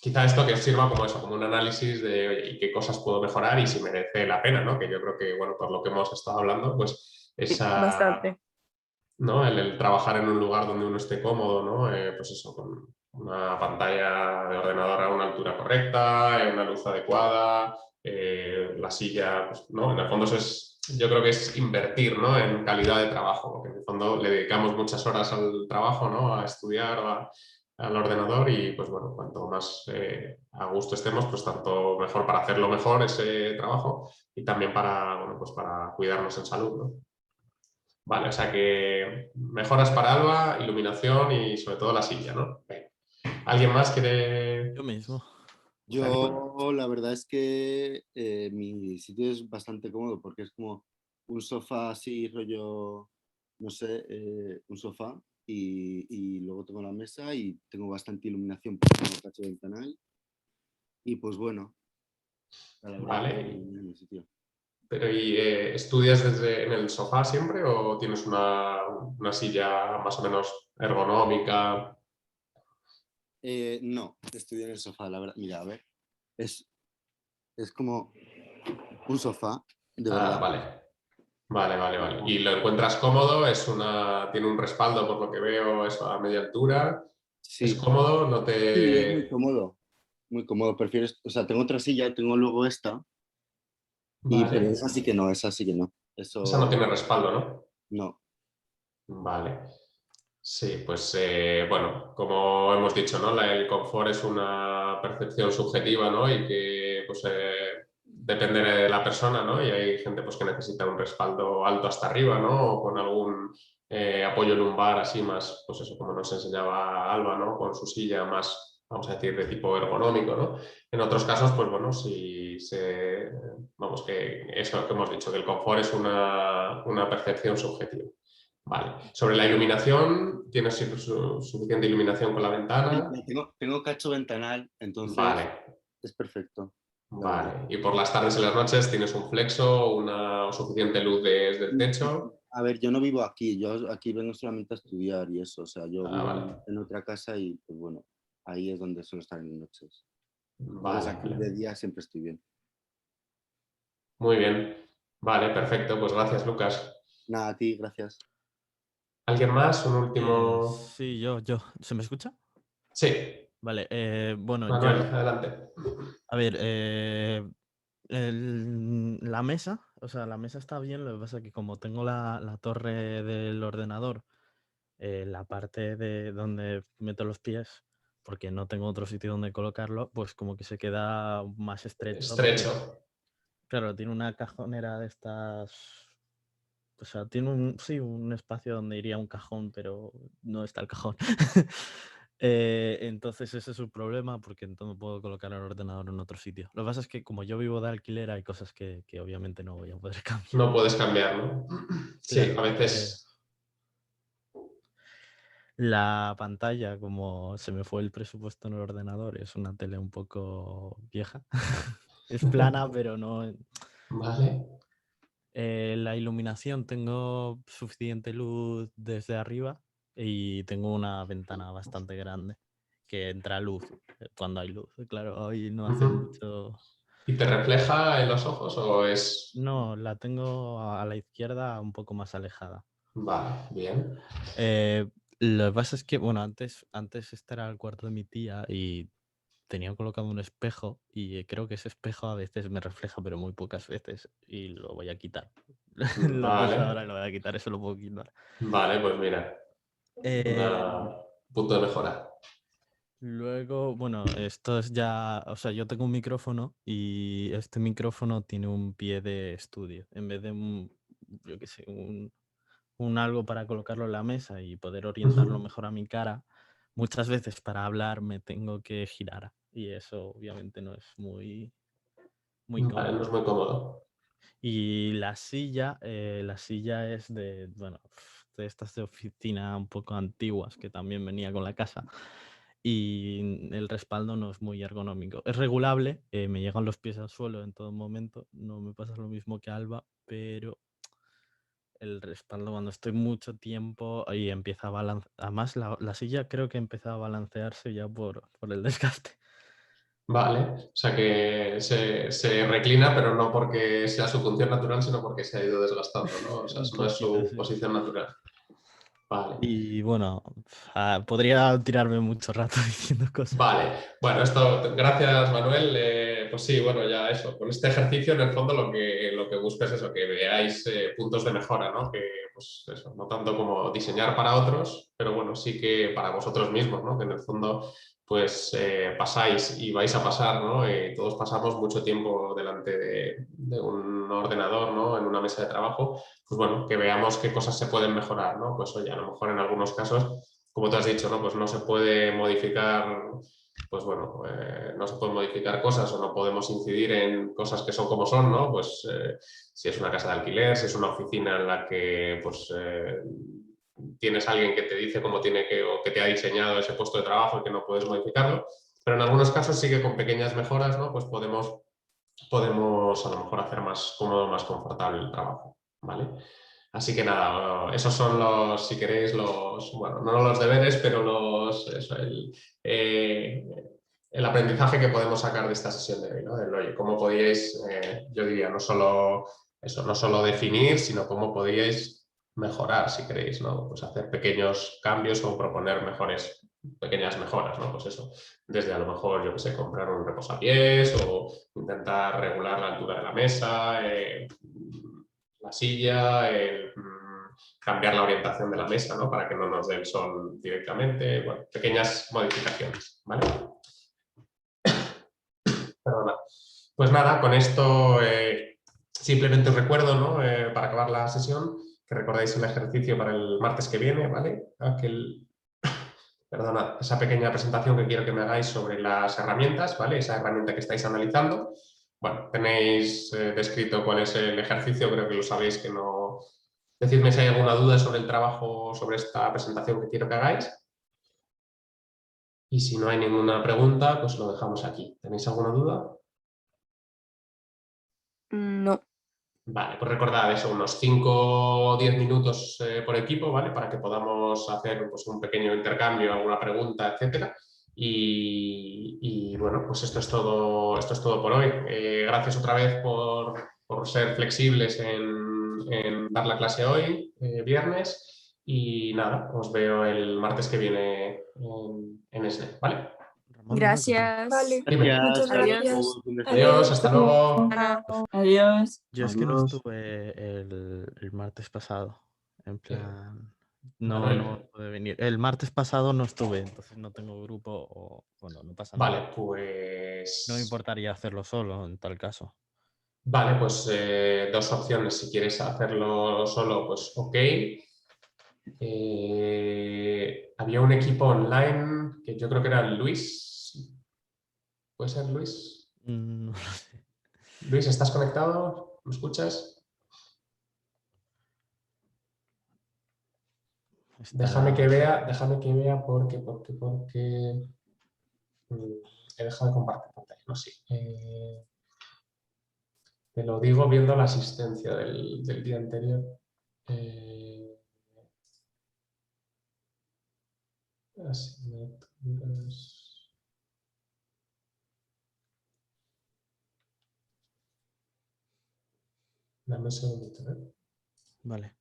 quizá esto que sirva como eso, como un análisis de, oye, ¿y qué cosas puedo mejorar y si merece la pena, ¿no? Que yo creo que, bueno, por lo que hemos estado hablando, pues esa... Bastante. ¿no? El trabajar en un lugar donde uno esté cómodo, ¿no? Pues eso, con una pantalla de ordenador a una altura correcta, una luz adecuada, la silla, pues, ¿no? En el fondo eso yo creo que es invertir, ¿no?, en calidad de trabajo, porque en el fondo le dedicamos muchas horas al trabajo, ¿no?, a estudiar al ordenador y pues bueno, cuanto más a gusto estemos, pues tanto mejor para hacerlo mejor ese trabajo y también bueno, pues para cuidarnos en salud, ¿no? Vale, o sea que mejoras para Alba, iluminación y sobre todo la silla, ¿no? ¿Alguien más quiere...? Yo mismo. Yo la verdad es que mi sitio es bastante cómodo porque es como un sofá así rollo, no sé, un sofá y luego tengo la mesa y tengo bastante iluminación porque tengo cacho ventanal. Y pues bueno, la verdad Vale. que en el sitio. Pero ¿y estudias en el sofá siempre o tienes una silla más o menos ergonómica? No, estudio en el sofá, la verdad. Mira, a ver, es como un sofá, de verdad. Vale. Vale. ¿Y lo encuentras cómodo? ¿Tiene un respaldo por lo que veo? ¿Es a media altura? Sí. ¿Es cómodo? ¿No te...? Sí, es muy cómodo. Muy cómodo. Prefieres, o sea, tengo otra silla, tengo luego esta. Pero Vale. esa sí que no, esa sí que no. Esa no tiene respaldo, ¿no? No. Vale. Sí, pues bueno, como hemos dicho, ¿no? El confort es una percepción subjetiva, ¿no? Y que pues, depende de la persona, ¿no? Y hay gente pues, que necesita un respaldo alto hasta arriba, ¿no? O con algún apoyo lumbar así más, pues eso, como nos enseñaba Alba, ¿no? Con su silla más, vamos a decir, de tipo ergonómico, ¿no? En otros casos, pues bueno, vamos, que eso que hemos dicho, que el confort es una percepción subjetiva. Vale. Sobre la iluminación, ¿tienes suficiente iluminación con la ventana? Tengo cacho ventanal, entonces Vale. es perfecto. Vale. ¿Y por las tardes y las noches tienes un flexo, una suficiente luz desde el techo? A ver, yo no vivo aquí, yo aquí vengo solamente a estudiar y eso, o sea, yo vivo Vale. en otra casa y pues bueno, ahí es donde suelo estar en las noches. Vale. Entonces aquí de día siempre estoy bien. Muy bien. Vale, perfecto. Pues gracias, Lucas. Nada, a ti, gracias. ¿Alguien más? Un último... Sí, yo. ¿Se me escucha? Sí. Vale, bueno, Manuel, yo... adelante. A ver, la mesa, o sea, la mesa está bien, lo que pasa es que como tengo la torre del ordenador, la parte de donde meto los pies, porque no tengo otro sitio donde colocarlo, pues como que se queda más estrecho. Estrecho. Claro, tiene una cajonera de estas... O sea, tiene un espacio donde iría un cajón, pero no está el cajón. Entonces ese es su problema, porque entonces puedo colocar el ordenador en otro sitio. Lo que pasa es que como yo vivo de alquiler, hay cosas que obviamente no voy a poder cambiar. No puedes cambiar, ¿no? Sí, Claro, a veces... la pantalla, como se me fue el presupuesto en el ordenador, es una tele un poco vieja. Es plana, pero no... Vale. La iluminación, tengo suficiente luz desde arriba y tengo una ventana bastante grande que entra luz cuando hay luz. Claro, hoy no hace mucho... ¿Y te refleja en los ojos o es...? No, la tengo a la izquierda un poco más alejada. Vale, bien. Lo que pasa es que, bueno, antes este era el cuarto de mi tía y tenía colocado un espejo y creo que ese espejo a veces me refleja, pero muy pocas veces y lo voy a quitar. Lo puse ahora y lo voy a quitar, eso lo puedo quitar. Vale, pues mira, un punto de mejora. Luego, bueno, esto es ya, o sea, yo tengo un micrófono y este micrófono tiene un pie de estudio. En vez de yo qué sé, un algo para colocarlo en la mesa y poder orientarlo mejor a mi cara, muchas veces para hablar me tengo que girar y eso obviamente no es muy Vale, cómodo. no es muy cómodo. Y la silla es de estas de oficina un poco antiguas que también venía con la casa y el respaldo no es muy ergonómico. Es regulable, me llegan los pies al suelo en todo momento, no me pasa lo mismo que a Alba, pero el respaldo cuando estoy mucho tiempo y empieza a balancear, además la silla creo que empieza a balancearse ya por el desgaste. Vale, o sea que se reclina, pero no porque sea su función natural, sino porque se ha ido desgastando, ¿no? O sea, no es su posición natural. Vale. Y bueno, podría tirarme mucho rato diciendo cosas. Vale, bueno, gracias Manuel. Pues sí, bueno, ya eso, con este ejercicio en el fondo lo que busco es eso, que veáis puntos de mejora, ¿no? Que pues eso, no tanto como diseñar para otros, pero bueno, sí que para vosotros mismos, ¿no? Que en el fondo pues pasáis y vais a pasar, ¿no? Todos pasamos mucho tiempo delante de un ordenador, ¿no? En una mesa de trabajo, pues bueno, que veamos qué cosas se pueden mejorar, ¿no? Pues oye, a lo mejor en algunos casos, como tú has dicho, ¿no? Pues no se puede modificar, pues bueno, no se pueden modificar cosas o no podemos incidir en cosas que son como son, ¿no? Pues si es una casa de alquiler, si es una oficina en la que pues tienes a alguien que te dice cómo tiene que, o que te ha diseñado ese puesto de trabajo y que no puedes modificarlo, pero en algunos casos sí que con pequeñas mejoras, ¿no? Pues podemos a lo mejor hacer más cómodo, más confortable el trabajo, ¿vale? Así que nada, esos son los, si queréis, los, bueno, no los deberes, pero el aprendizaje que podemos sacar de esta sesión de hoy, ¿no? Oye, cómo podíais, yo diría, no solo definir, sino cómo podíais mejorar, si queréis, ¿no? Pues hacer pequeños cambios o proponer pequeñas mejoras, ¿no? Pues eso, desde a lo mejor, yo que sé, comprar un reposapiés o intentar regular la altura de la mesa, la silla, cambiar la orientación de la mesa, ¿no? Para que no nos dé el sol directamente, bueno, pequeñas modificaciones, ¿vale? Perdona. Pues nada, con esto simplemente os recuerdo, ¿no? Para acabar la sesión, que recordáis el ejercicio para el martes que viene, ¿vale? Perdona, esa pequeña presentación que quiero que me hagáis sobre las herramientas, ¿vale? Esa herramienta que estáis analizando. Bueno, tenéis descrito cuál es el ejercicio, creo que lo sabéis, que no... Decidme si hay alguna duda sobre el trabajo, sobre esta presentación que quiero que hagáis. Y si no hay ninguna pregunta, pues lo dejamos aquí. ¿Tenéis alguna duda? No. Vale, pues recordad eso, unos 5 o 10 minutos por equipo, ¿vale? Para que podamos hacer pues, un pequeño intercambio, alguna pregunta, etcétera. Y bueno, pues esto es todo por hoy. Gracias otra vez por ser flexibles en dar la clase hoy, viernes. Y nada, os veo el martes que viene en SNEP, ¿vale? Gracias. Vale, Dime. muchas Adiós. gracias. Adiós, hasta luego. Adiós. Yo es que no Adiós. estuve el martes pasado, en plan, Manuel. no pude venir. El martes pasado no estuve, entonces no tengo grupo o, bueno, no pasa Vale, nada. pues... No me importaría hacerlo solo en tal caso. Vale, pues dos opciones. Si quieres hacerlo solo, pues ok. Había un equipo online que yo creo que era Luis. ¿Puede ser Luis? No lo sé. Luis, ¿estás conectado? ¿Me escuchas? Déjame que vea porque he dejado de compartir pantalla. No sé. Te lo digo viendo la asistencia del día anterior. Asignaturas. Dame un segundito, ¿eh? Vale.